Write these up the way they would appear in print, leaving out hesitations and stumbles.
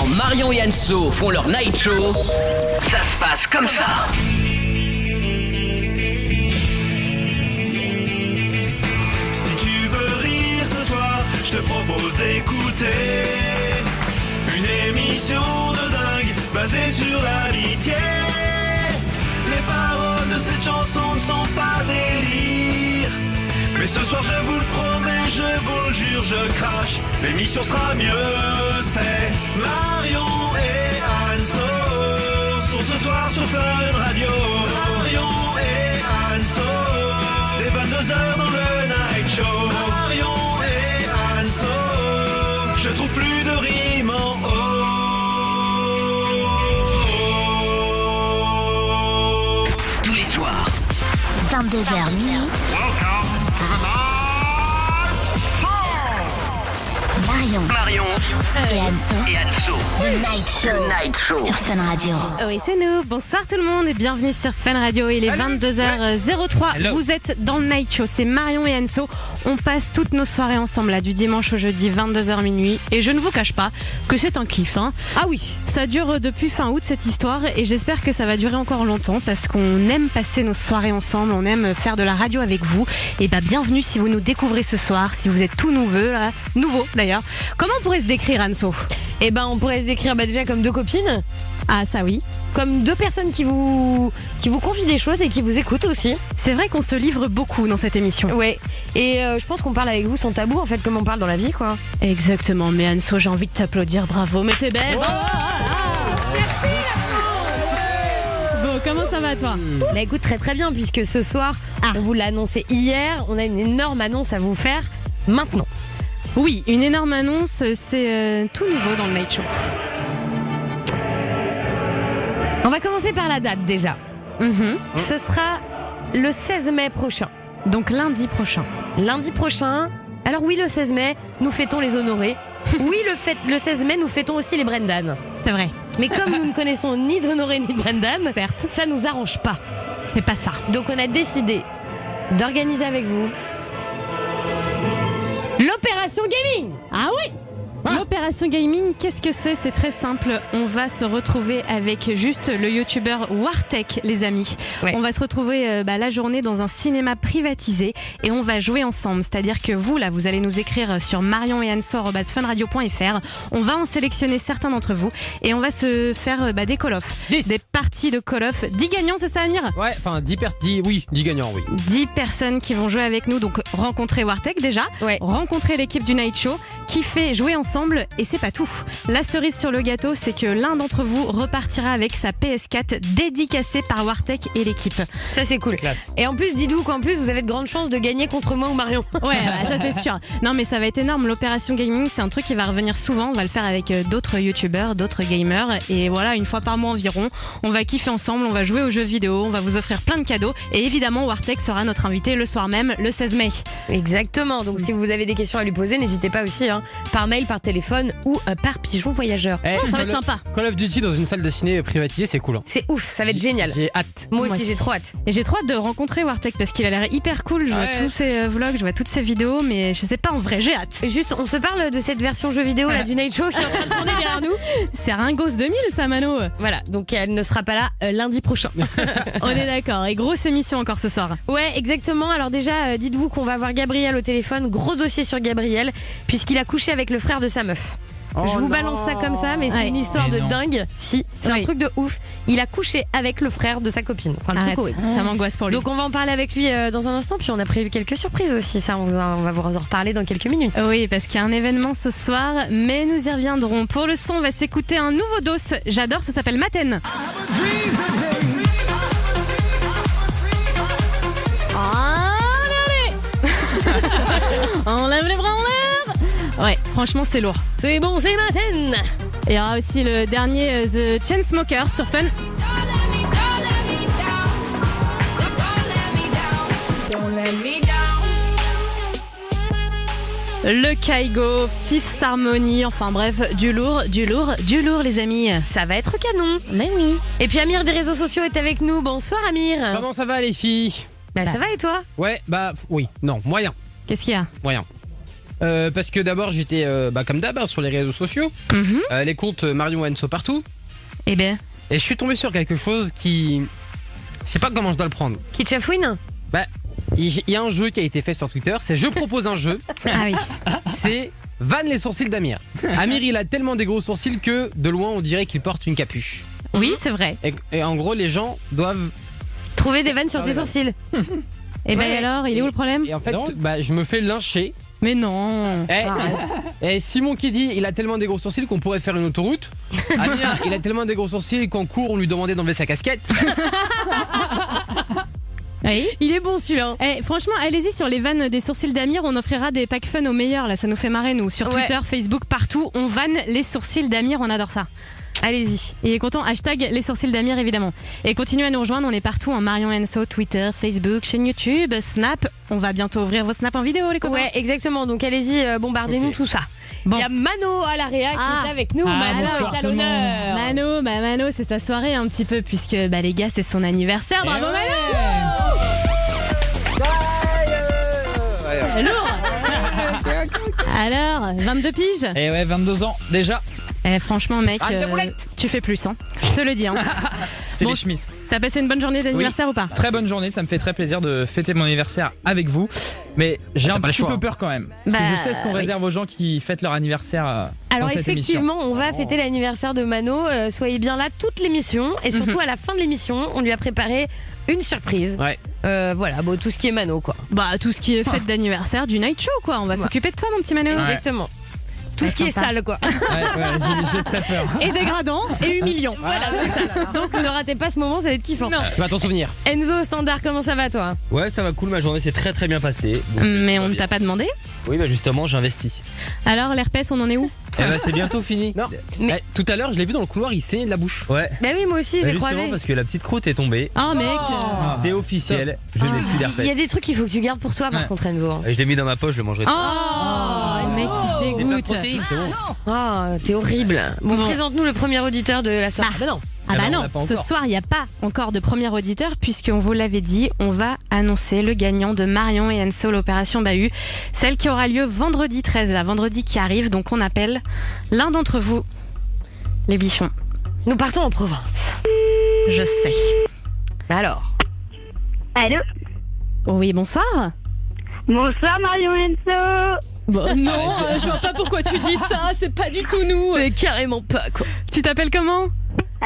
Quand Marion et Anso font leur night show, ça se passe comme ça. Si tu veux rire ce soir, je te propose d'écouter une émission de dingue basée sur l'amitié. Les paroles de cette chanson ne sont pas délire, mais ce soir je vous le promets, je vous le jure, je crache. L'émission sera mieux, c'est Marion et Anso sont ce soir sur Fun Radio. Marion et Anso, dès 22h dans le night show. Marion et Anso, je trouve plus de rimes en haut. Tous les soirs, 22h minuit. Marion et Anso. The Night Show. Sur Fun Radio. Oui, c'est nous. Bonsoir tout le monde et bienvenue sur Fun Radio. Il est 22h03. Vous êtes dans le Night Show. C'est Marion et Anso. On passe toutes nos soirées ensemble là, du dimanche au jeudi, 22h minuit. Et je ne vous cache pas que c'est un kiff. Ah oui, ça dure depuis fin août cette histoire et j'espère que ça va durer encore longtemps parce qu'on aime passer nos soirées ensemble. On aime faire de la radio avec vous. Et bienvenue si vous nous découvrez ce soir, si vous êtes tout nouveau d'ailleurs. Comment on pourrait se décrire, Anso ? On pourrait se décrire déjà comme deux copines. Ah ça oui. Comme deux personnes qui vous confient des choses et qui vous écoutent aussi. C'est vrai qu'on se livre beaucoup dans cette émission. Ouais. Et je pense qu'on parle avec vous sans tabou, en fait, comme on parle dans la vie, quoi. Exactement. Mais Anso, j'ai envie de t'applaudir. Bravo, mais t'es belle. Merci la Bon, comment ça va toi ? Écoute, très très bien, puisque ce soir, on vous l'a annoncé hier, on a une énorme annonce à vous faire maintenant. Oui, une énorme annonce, c'est tout nouveau dans le Night Show. On va commencer par la date déjà. Ce sera le 16 mai prochain. Donc lundi prochain. Lundi prochain. Alors oui, le 16 mai, nous fêtons les honorés. Oui, le 16 mai, nous fêtons aussi les Brendan. C'est vrai. Mais comme nous ne connaissons ni d'honorés ni de Brendan, certes, ça nous arrange pas. C'est pas ça. Donc on a décidé d'organiser avec vous l'opération gaming. Ah oui. L'opération gaming, qu'est-ce que c'est ? C'est très simple. On va se retrouver avec juste le youtubeur Wartech, les amis. Ouais. On va se retrouver la journée dans un cinéma privatisé et on va jouer ensemble. C'est-à-dire que vous, là, vous allez nous écrire sur marionetanso@funradio.fr. On va en sélectionner certains d'entre vous et on va se faire des Call of. 10. Des parties de Call of. 10 gagnants, c'est ça, Amir ? Ouais, enfin 10 gagnants, oui. 10 personnes qui vont jouer avec nous. Donc rencontrer Wartech déjà, rencontrer l'équipe du Night Show, kiffer, jouer ensemble. Et c'est pas tout. La cerise sur le gâteau, c'est que l'un d'entre vous repartira avec sa PS4 dédicacée par Wartech et l'équipe. Ça c'est cool. Classe. Et en plus, dites-vous qu'en plus vous avez de grandes chances de gagner contre moi ou Marion. Ouais, ça c'est sûr. Non mais ça va être énorme. L'opération gaming, c'est un truc qui va revenir souvent. On va le faire avec d'autres youtubeurs, d'autres gamers. Et voilà, une fois par mois environ, on va kiffer ensemble, on va jouer aux jeux vidéo, on va vous offrir plein de cadeaux. Et évidemment, Wartech sera notre invité le soir même, le 16 mai. Exactement. Donc si vous avez des questions à lui poser, n'hésitez pas aussi, par mail, par téléphone ou par pigeon voyageur. Ça va être sympa. Call of Duty dans une salle de ciné privatisée, c'est cool. C'est ouf, ça va être génial. J'ai hâte. Moi aussi, j'ai trop hâte. Et j'ai trop hâte de rencontrer Wartech parce qu'il a l'air hyper cool. Je vois tous ses vlogs, je vois toutes ses vidéos, mais je sais pas en vrai, j'ai hâte. Juste, on se parle de cette version jeu vidéo là, du Night Show qui est en train de tourner derrière nous. C'est Ringos 2000, ça, Mano. Voilà, donc elle ne sera pas là lundi prochain. On est d'accord. Et grosse émission encore ce soir. Ouais, exactement. Alors déjà, dites-vous qu'on va avoir Gabriel au téléphone. Gros dossier sur Gabriel, puisqu'il a couché avec le frère de sa meuf. Je vous balance ça comme ça, mais c'est une histoire de dingue. Si, c'est un truc de ouf. Il a couché avec le frère de sa copine. Enfin, le truc horrible. Ça m'angoisse pour lui. Donc on va en parler avec lui dans un instant. Puis on a prévu quelques surprises aussi. Ça, on va vous en reparler dans quelques minutes. Oui, parce qu'il y a un événement ce soir, mais nous y reviendrons. Pour le son, on va s'écouter un nouveau dos. J'adore, ça s'appelle Maten. On lève les bras en l'air. Ouais, franchement c'est lourd. C'est bon, c'est Maten. Il y aura aussi le dernier The Chainsmokers sur Fun. Le Kaigo, Fifth Harmony, enfin bref, du lourd les amis. Ça va être canon. Mais oui. Et puis Amir des réseaux sociaux est avec nous. Bonsoir Amir. Comment ça va les filles ? Ça va et toi ? Ouais, oui, non, moyen. Qu'est-ce qu'il y a ? Moyen. Parce que d'abord j'étais comme d'hab sur les réseaux sociaux, les comptes Marion et Enso partout. Eh ben. Et je suis tombé sur quelque chose qui... Je sais pas comment je dois le prendre. Qui te chafouine? Il y a un jeu qui a été fait sur Twitter, c'est je propose un jeu. Ah oui. C'est vanne les sourcils d'Amir. Amir il a tellement des gros sourcils que de loin on dirait qu'il porte une capuche. Oui, c'est vrai. Et en gros les gens doivent... Trouver des vannes sur tes sourcils. Et ben Ouais. alors, il est où le problème? Et en fait je me fais lyncher. Mais non. Et Simon qui dit il a tellement des gros sourcils qu'on pourrait faire une autoroute. Amir il a tellement des gros sourcils qu'en cours on lui demandait d'enlever sa casquette. Oui. Il est bon celui-là. Franchement, allez-y sur les vannes des sourcils d'Amir, on offrira des packs fun aux meilleurs, là ça nous fait marrer nous. Sur Twitter, Facebook, partout, on vanne les sourcils d'Amir, on adore ça. Allez-y. Il est content, hashtag les sourcils d'Amir évidemment. Et continuez à nous rejoindre, on est partout en Marion Enso, Twitter, Facebook, chaîne YouTube, Snap. On va bientôt ouvrir vos snaps en vidéo les copains. Ouais, exactement. Donc allez-y, bombardez-nous tout ça. Bon. Il y a Mano à la réa qui est avec nous. Mano bonsoir est à tout le l'honneur. Mano, c'est sa soirée un petit peu puisque les gars c'est son anniversaire. Bravo Mano. Lourd. Alors, 22 piges. Et ouais, 22 ans déjà, Franchement mec, tu fais plus je te le dis c'est Bon, les chemises. T'as passé une bonne journée d'anniversaire ou pas? Très bonne journée, ça me fait très plaisir de fêter mon anniversaire avec vous. Mais j'ai un pas le petit choix, peu hein. peur quand même. Parce que je sais ce qu'on oui. réserve aux gens qui fêtent leur anniversaire Alors dans cette émission. effectivement, on va fêter l'anniversaire de Mano. Soyez bien là toute l'émission. Et surtout à la fin de l'émission, on lui a préparé une surprise. Ouais. Voilà, tout ce qui est Mano quoi. Tout ce qui est fête d'anniversaire du night show quoi. On va s'occuper de toi mon petit Mano. Exactement. Tout ce qui est sympa. sale quoi. J'ai très peur. Et dégradant et humiliant. Voilà, c'est ça. Donc ne ratez pas ce moment, ça va être kiffant. Non. Tu vas t'en souvenir. Enzo Standard, comment ça va toi? Ouais, ça va cool, ma journée s'est très très bien passée. Donc, Mais ça on va ne bien. t'a pas demandé. Oui, bah justement, j'investis. Alors l'herpès on en est où? Eh bah, c'est bientôt fini. Non. Mais- Tout à l'heure je l'ai vu dans le couloir, il saignait de la bouche. Ouais. Bah oui, moi aussi Bah, j'ai justement, croisé. parce que la petite croûte est tombée. Oh mec. C'est officiel, je n'ai plus Il y d'herpès. a des trucs qu'il faut que tu gardes pour toi par Ouais. contre Enzo. Je l'ai mis dans ma poche, je le mangerai. Oh, le mec il C'est pas dégoûte. protéine, c'est bon. Oh, t'es horrible. Bon, Bon. présente-nous le premier auditeur de la soirée. Bah non. Ah bah, on non, l'a pas ce encore. soir il n'y a pas encore de premier auditeur puisqu'on vous l'avait dit, on va annoncer le gagnant de Marion et Enso, l'opération Bahut, celle qui aura lieu vendredi 13, là, vendredi qui arrive, donc on appelle l'un d'entre vous, les bichons. Nous partons en province. Je sais. Bah alors. Allô? Oui, bonsoir. Bonsoir Marion Enso. Bon, non, je vois pas pourquoi tu dis ça, c'est pas du tout nous. Mais carrément pas quoi. Tu t'appelles comment?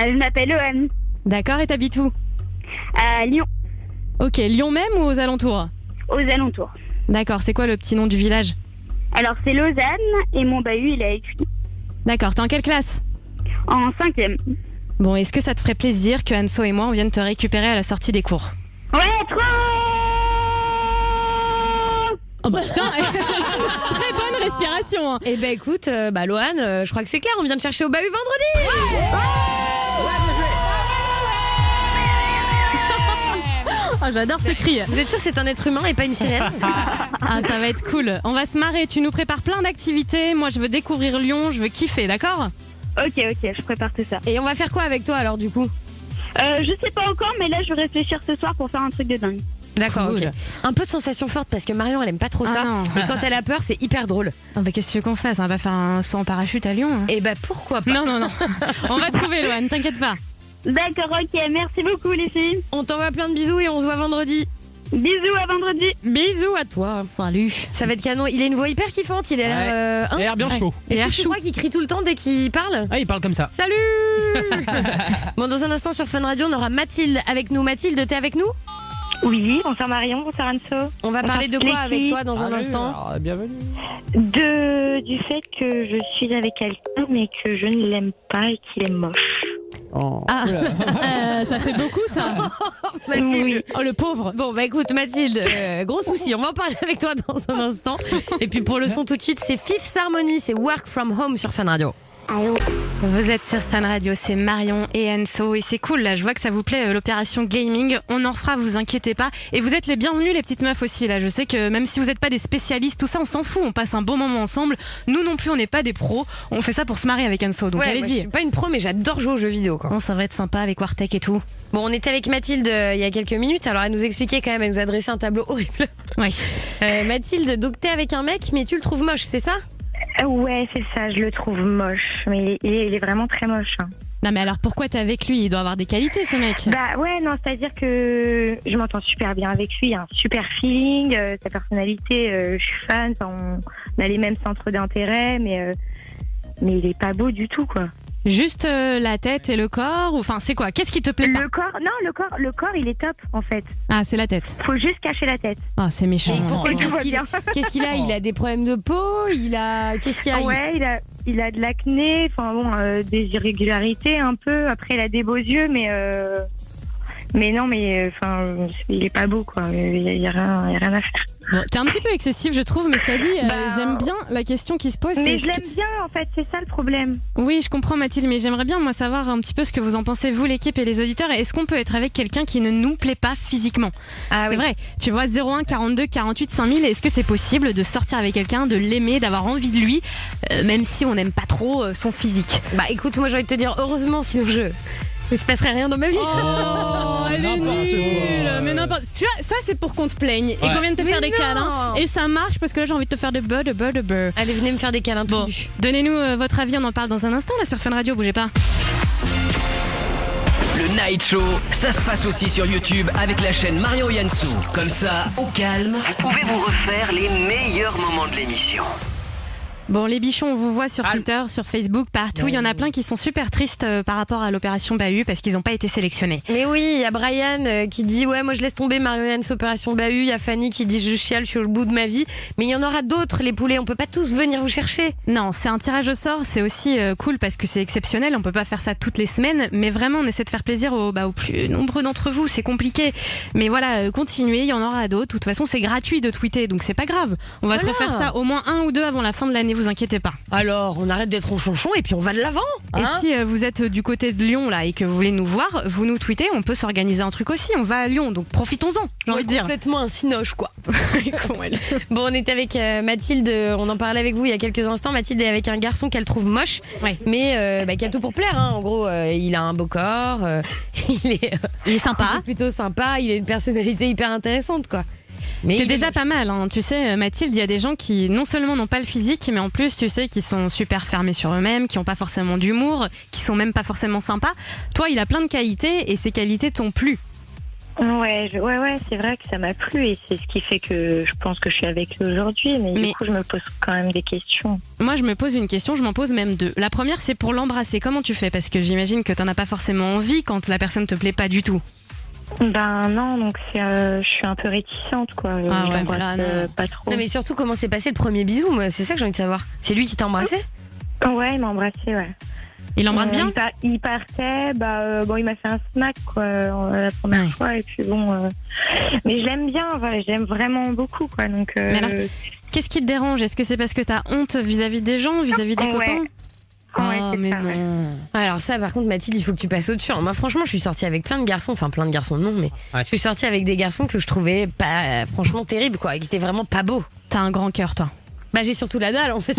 Je m'appelle Owen. D'accord, et t'habites où? À Lyon, Ok, Lyon même ou aux alentours? aux alentours. D'accord, c'est quoi le petit nom du village? Alors c'est Lausanne et mon bahut il est à Écueillé. D'accord, t'es en quelle classe? En 5e. Bon, est-ce que ça te ferait plaisir que Anso et moi on vienne te récupérer à la sortie des cours? Ouais, trop. Oh bah putain. Très bonne respiration hein. Eh ben écoute, Lohan, je crois que c'est clair, on vient de chercher au bahut vendredi. Oh, j'adore ce cri. Vous êtes sûr que c'est un être humain et pas une sirène? Ah, ça va être cool. On va se marrer. Tu nous prépares plein d'activités. Moi, je veux découvrir Lyon. Je veux kiffer, d'accord? Ok, je prépare tout ça. Et on va faire quoi avec toi alors du coup? Je sais pas encore, mais là je vais réfléchir ce soir pour faire un truc de dingue. D'accord, Cool. ok. Un peu de sensation forte parce que Marion elle aime pas trop Ah ça. non. Et quand elle a peur, c'est hyper drôle. Oh, bah, qu'est-ce que tu veux qu'on fasse? On va pas faire un saut en parachute à Lyon hein. Et bah pourquoi pas? Non. On va trouver, Loane, t'inquiète pas. D'accord, ok, merci beaucoup les filles. On t'envoie plein de bisous et on se voit vendredi. Bisous à vendredi. Bisous à toi. Salut. Ça va être canon. Il a une voix hyper kiffante. Il a l'air. Il a l'air bien chaud. Il a Est-ce l'air que tu chou. crois qu'il crie tout le temps dès qu'il parle? Ah, il parle comme ça. Salut. Bon, dans un instant sur Fun Radio, on aura Mathilde avec nous. Mathilde, t'es avec nous? Oui, bonsoir Marion, bonsoir Anso. On va parler de Bonsoir, quoi les avec filles. toi dans un instant? Alors, bienvenue. Du fait que je suis avec quelqu'un mais que je ne l'aime pas et qu'il est moche. Oh. Ah. Ça fait beaucoup, ça. Mathilde. Oh, le pauvre. Bon, bah écoute, Mathilde, gros souci. On va en parler avec toi dans un instant. Et puis pour le son tout de suite, c'est Fifth Harmony, c'est Work From Home sur Fun Radio. Allô Vous êtes sur Fun Radio, c'est Marion et Enso et c'est cool là, je vois que ça vous plaît l'opération gaming, on en fera, vous inquiétez pas. Et vous êtes les bienvenus les petites meufs aussi là, je sais que même si vous n'êtes pas des spécialistes, tout ça on s'en fout, on passe un bon moment ensemble. Nous non plus on n'est pas des pros, on fait ça pour se marier avec Enso, donc Ouais, moi, je allez-y. suis pas une pro, mais j'adore jouer aux jeux vidéo, quoi. Non, ça va être sympa avec Wartech et tout. Bon, on était avec Mathilde il y a quelques minutes, alors elle nous expliquait quand même, elle nous adressait un tableau horrible. Oui. Mathilde, donc t'es avec un mec, mais tu le trouves moche, c'est ça? Ouais, c'est ça, je le trouve moche. Mais il est vraiment très moche. Hein. Non mais alors pourquoi t'es avec lui? Il doit avoir des qualités ce mec. Bah ouais, non, c'est-à-dire que je m'entends super bien avec lui, il y a un super feeling, sa personnalité, je suis fan, on a les mêmes centres d'intérêt, mais il est pas beau du tout, quoi. Juste la tête et le corps, ou enfin c'est quoi? Qu'est-ce qui te plaît pas? Le corps, il est top, en fait. Ah, c'est la tête. Faut juste cacher la tête. Ah, c'est méchant. Et pourquoi? tout Qu'est-ce va qu'il bien. qu'est-ce qu'il a? Il a des problèmes de peau? Qu'est-ce qu'il a? Ouais, il a de l'acné, enfin bon, des irrégularités un peu. Après, il a des beaux yeux, mais non, mais enfin, il est pas beau, quoi. Il y a rien à faire. Bon, t'es un petit peu excessif, je trouve, mais cela dit, j'aime bien la question qui se pose. Mais je l'aime bien, en fait, c'est ça le problème. Oui, je comprends Mathilde, mais j'aimerais bien moi savoir un petit peu ce que vous en pensez, vous l'équipe et les auditeurs. Est-ce qu'on peut être avec quelqu'un qui ne nous plaît pas physiquement? C'est vrai, tu vois, 01 42 48 5000, est-ce que c'est possible de sortir avec quelqu'un, de l'aimer, d'avoir envie de lui, même si on n'aime pas trop son physique? Bah écoute, moi j'ai envie de te dire heureusement, sinon il se passerait rien dans ma vie. Oh, elle est nulle. Mais n'importe. Tu vois, ça c'est pour qu'on te plaigne et qu'on vienne te faire des câlins. Et ça marche parce que là j'ai envie de te faire de beurre. Allez, venez me faire des câlins Bon, tout nus. donnez-nous votre avis, on en parle dans un instant là sur Fun Radio, bougez pas. Le Night Show, ça se passe aussi sur YouTube avec la chaîne Marion Yansou. Comme ça, au calme, vous pouvez vous refaire les meilleurs moments de l'émission. Bon, les bichons, on vous voit sur Twitter, sur Facebook, partout. Il y en a plein qui sont super tristes par rapport à l'opération Bahut parce qu'ils n'ont pas été sélectionnés. Mais oui, il y a Brian qui dit ouais, moi je laisse tomber Marion opération Bahut. Il y a Fanny qui dit je chiale, je suis au bout de ma vie. Mais il y en aura d'autres, les poulets. On peut pas tous venir vous chercher. Non, c'est un tirage au sort. C'est aussi cool parce que c'est exceptionnel. On peut pas faire ça toutes les semaines, mais vraiment on essaie de faire plaisir aux plus nombreux d'entre vous. C'est compliqué, mais voilà, continuez. Il y en aura d'autres. De toute façon, c'est gratuit de tweeter, donc c'est pas grave. On va se refaire ça au moins 1 ou 2 avant la fin de l'année. Vous inquiétez pas. Alors, on arrête d'être ronchonchon et puis on va de l'avant. Et si vous êtes du côté de Lyon là et que vous voulez nous voir, vous nous tweetez, on peut s'organiser un truc aussi. On va à Lyon, donc profitons-en. J'ai envie de dire. Complètement un cinoche, quoi. Bon, on est avec Mathilde. On en parlait avec vous il y a quelques instants. Mathilde est avec un garçon qu'elle trouve moche, mais qui a tout pour plaire. Hein. En gros, il a un beau corps, il est sympa, il est plutôt sympa. Il a une personnalité hyper intéressante, quoi. Mais c'est déjà pas mal, hein. Tu sais, Mathilde, il y a des gens qui non seulement n'ont pas le physique, mais en plus, tu sais, qui sont super fermés sur eux-mêmes, qui n'ont pas forcément d'humour, qui sont même pas forcément sympas. Toi, il a plein de qualités et ces qualités t'ont plu. Ouais, c'est vrai que ça m'a plu et c'est ce qui fait que je pense que je suis avec lui aujourd'hui. Mais du coup, je me pose quand même des questions. Moi, je me pose une question, je m'en pose même deux. La première, c'est pour l'embrasser. Comment tu fais? Parce que j'imagine que t'en as pas forcément envie quand la personne te plaît pas du tout. Ben non, donc je suis un peu réticente, quoi. Pas trop. Non, mais surtout, comment s'est passé le premier bisou? Moi, c'est ça que j'ai envie de savoir. C'est lui qui t'a embrassé? Ouais, il m'a embrassé, ouais. Il embrasse bien? Il partait, il m'a fait un smack, quoi, la première fois, et puis bon. Mais je l'aime bien, voilà, je l'aime vraiment beaucoup, quoi. Donc. Mais alors, qu'est-ce qui te dérange? Est-ce que c'est parce que t'as honte vis-à-vis des gens, vis-à-vis des copains? Ouais, mais ça, non. Alors ça, par contre, Mathilde, il faut que tu passes au-dessus. Moi, franchement, je suis sortie avec plein de garçons, non, mais je suis sortie avec des garçons que je trouvais pas, franchement, terribles, quoi, qui étaient vraiment pas beaux. T'as un grand cœur, toi. Bah, j'ai surtout la dalle, en fait.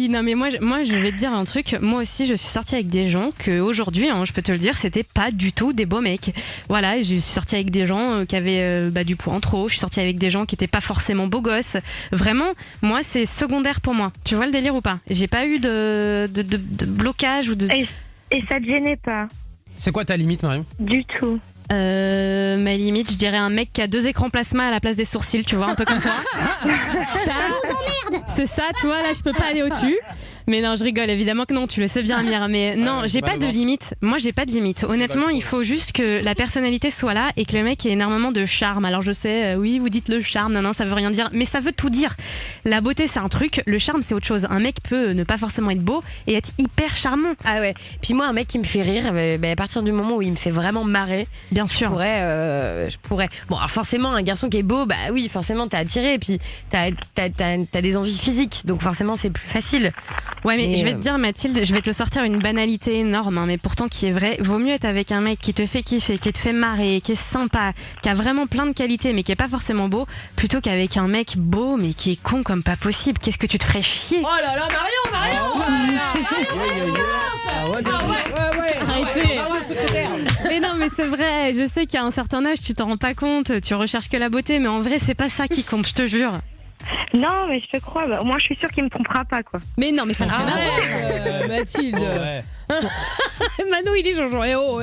non mais moi je vais te dire un truc. Moi aussi je suis sortie avec des gens que aujourd'hui, je peux te le dire, c'était pas du tout des beaux mecs. Voilà, je suis sortie avec des gens qui avaient du poids en trop. Je suis sortie avec des gens qui étaient pas forcément beaux gosses. Vraiment, moi c'est secondaire pour moi. Tu vois le délire ou pas? J'ai pas eu de blocage ou de. Et ça te gênait pas? C'est quoi ta limite, Marion? Du tout. Ma limite, je dirais un mec qui a 2 écrans plasma à la place des sourcils, tu vois, un peu comme toi. Ça vous emmerde. C'est ça, tu vois, là je peux pas aller au-dessus. Mais non, je rigole, évidemment que non, tu le sais bien, Amir. Mais non, j'ai pas de limite. Moi, j'ai pas de limite. Honnêtement, il faut juste que la personnalité soit là et que le mec ait énormément de charme. Alors je sais, oui, vous dites le charme, non, ça veut rien dire. Mais ça veut tout dire. La beauté, c'est un truc. Le charme, c'est autre chose. Un mec peut ne pas forcément être beau et être hyper charmant. Ah ouais. Puis moi, un mec qui me fait rire, à partir du moment où il me fait vraiment marrer, bien sûr, je pourrais. Bon, alors forcément, un garçon qui est beau, bah oui, forcément, t'es attiré. Et puis t'as des envies physiques. Donc forcément, c'est plus facile. Ouais, mais je vais te dire, Mathilde, je vais te sortir une banalité énorme, mais pourtant qui est vraie. Vaut mieux être avec un mec qui te fait kiffer, qui te fait marrer, qui est sympa, qui a vraiment plein de qualités, mais qui est pas forcément beau, plutôt qu'avec un mec beau, mais qui est con comme pas possible. Qu'est-ce que tu te ferais chier? Oh là là, Arrêtez. Mais non, mais c'est vrai, je sais qu'à un certain âge, tu t'en rends pas compte, tu recherches que la beauté, mais en vrai, c'est pas ça qui compte, je te jure. Non, mais je te crois. Bah, moi, je suis sûre qu'il me trompera pas, quoi. Mais non, mais ça n'a rien à voir. Arrête, Mathilde. Ouais. Mano, il est Jojo. Eh oh.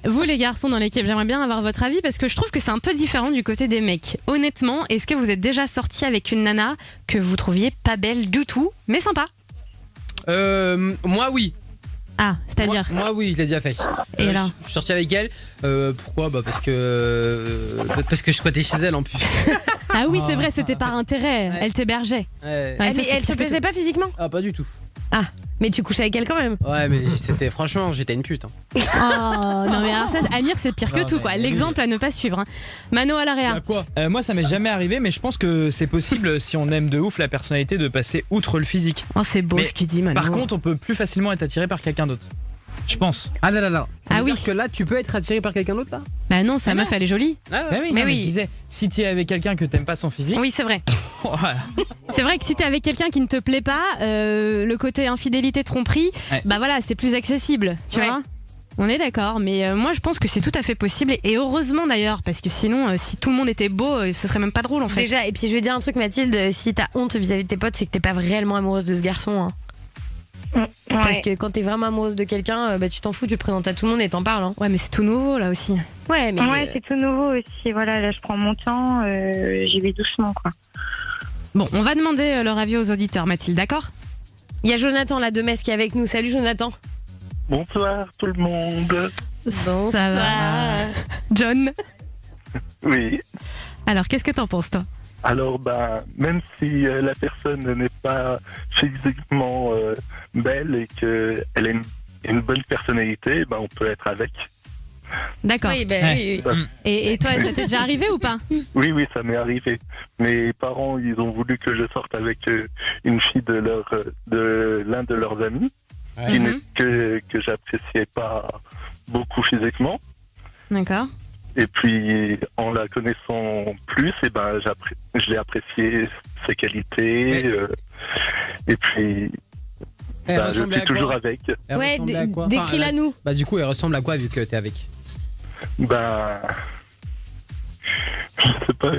Vous, les garçons dans l'équipe, j'aimerais bien avoir votre avis parce que je trouve que c'est un peu différent du côté des mecs. Honnêtement, est-ce que vous êtes déjà sorti avec une nana que vous trouviez pas belle du tout, mais sympa? Moi, oui. Ah, c'est-à-dire? Moi, oui, je l'ai déjà fait. Et alors? Je suis sorti avec elle. Pourquoi? Parce que je squattais chez elle en plus. Ah oui, c'est vrai, c'était par intérêt. Elle t'hébergeait. Ouais. Ouais, ça, mais c'est elle te pire que plaisait pas physiquement? Ah, pas du tout. Ah, mais tu couchais avec elle quand même? Ouais, mais c'était franchement, j'étais une pute. Hein. Oh non, mais alors ça, Amir, c'est pire que Non, tout, mais quoi. oui. L'exemple à ne pas suivre. Hein. Mano à l'area. Quoi? Moi, ça m'est jamais arrivé, mais je pense que c'est possible, si on aime de ouf la personnalité, de passer outre le physique. Oh, c'est beau Mais ce qu'il dit, Mano. Par contre, on peut plus facilement être attiré par quelqu'un d'autre. Je pense. Ah non. Ah oui. oui. Dire que là, tu peux être attiré par quelqu'un d'autre là? Bah non, sa Ah meuf, non. elle est jolie. Bah oui, Mais non, oui. je disais, si tu es avec quelqu'un que t'aimes pas son physique, Oui, c'est vrai. voilà. C'est vrai que si t'es avec quelqu'un qui ne te plaît pas, le côté infidélité, tromperie, Ouais. bah voilà, c'est plus accessible, tu Ouais. vois. On est d'accord, mais moi je pense que c'est tout à fait possible et heureusement d'ailleurs, parce que sinon, si tout le monde était beau, ce serait même pas drôle en fait. Déjà, et puis je vais dire un truc, Mathilde, si t'as honte vis-à-vis de tes potes, c'est que t'es pas réellement amoureuse de ce garçon. Hein. Parce que quand t'es vraiment amoureuse de quelqu'un, bah, tu t'en fous, tu le présentes à tout le monde et t'en parles. Hein. Ouais, mais c'est tout nouveau là aussi. Ouais, mais. Ouais, c'est tout nouveau aussi. Voilà, là, je prends mon temps. J'y vais doucement, quoi. Bon, on va demander leur avis aux auditeurs, Mathilde, d'accord? Il y a Jonathan là de Metz qui est avec nous. Salut Jonathan. Bonsoir tout le monde. Bonsoir. Ça va. John, Oui. alors qu'est-ce que t'en penses toi? Alors, même si la personne n'est pas physiquement belle et qu'elle a une bonne personnalité, on peut être avec. D'accord. Oui, Ouais. oui. Et toi, ça t'est déjà arrivé ou pas? Oui, ça m'est arrivé. Mes parents, ils ont voulu que je sorte avec une fille de l'un de leurs amis, que j'appréciais pas beaucoup physiquement. D'accord. Et puis, en la connaissant plus, je l'ai apprécié, ses qualités. Et puis, Elle je ressemblait suis à quoi? toujours avec. Elle Ouais, ressemblait à quoi? décris-la nous. Bah du coup, elle ressemble à quoi vu que t'es avec? Je sais pas.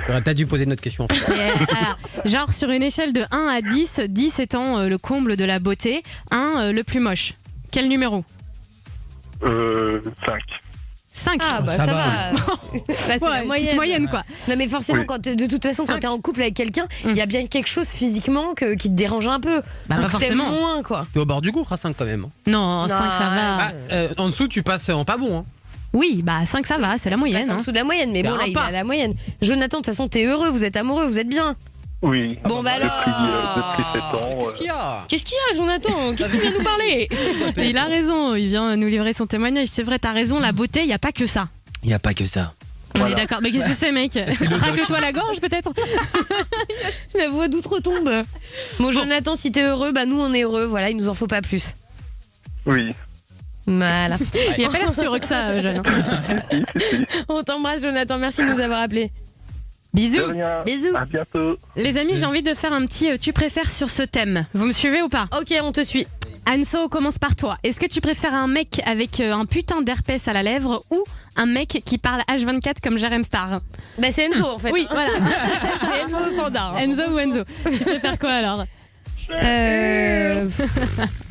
J'aurais peut-être dû poser une autre question. En fait. Et, alors, genre sur une échelle de 1 à 10, 10 étant le comble de la beauté, 1 le plus moche. Quel numéro? 5. 5. Ah bah Ça ça va. va. Ça, c'est la petite moyenne quoi. Non mais forcément, Oui. de toute façon, quand t'es en couple avec quelqu'un, il y a bien quelque chose physiquement qui te dérange un peu. Bah, pas Que t'aimes forcément. moins quoi. T'es au bord du gouffre à 5 quand même. Non, 5 ça va. En dessous, tu passes en pas bon. Hein. Oui, bah 5 ça va, c'est la Tu moyenne. passes en Hein. dessous de la moyenne, mais Mais bon là un il pas. a la moyenne. Jonathan, de toute façon, t'es heureux, vous êtes amoureux, vous êtes bien. Oui. Bon bah alors. Depuis 7 ans. Qu'est-ce qu'il y a? Qu'est-ce qu'il y a, Jonathan? Qu'est-ce que tu viens nous parler? Il a raison, il vient nous livrer son témoignage. C'est vrai, t'as raison, la beauté, il n'y a pas que ça. Il n'y a pas que ça. On est d'accord. Mais qu'est-ce que c'est, mec? Racle-toi la gorge, peut-être? La voix d'outre-tombe. Bon, Jonathan, si t'es heureux, bah nous on est heureux. Voilà, il nous en faut pas plus. Oui. Voilà. Il a pas l'air si heureux que ça, jeune. On t'embrasse, Jonathan. Merci de nous avoir appelés. De Bisous. rien. Bisous. À bientôt. Les amis, j'ai envie de faire un petit tu préfères sur ce thème. Vous me suivez ou pas? Ok, on te suit. Anso, on commence par toi. Est-ce que tu préfères un mec avec un putain d'herpès à la lèvre ou un mec qui parle H24 comme Jérém Star? Bah c'est Enzo en fait. Oui, voilà. C'est Enzo standard. Enzo ou Enzo? Tu préfères quoi alors?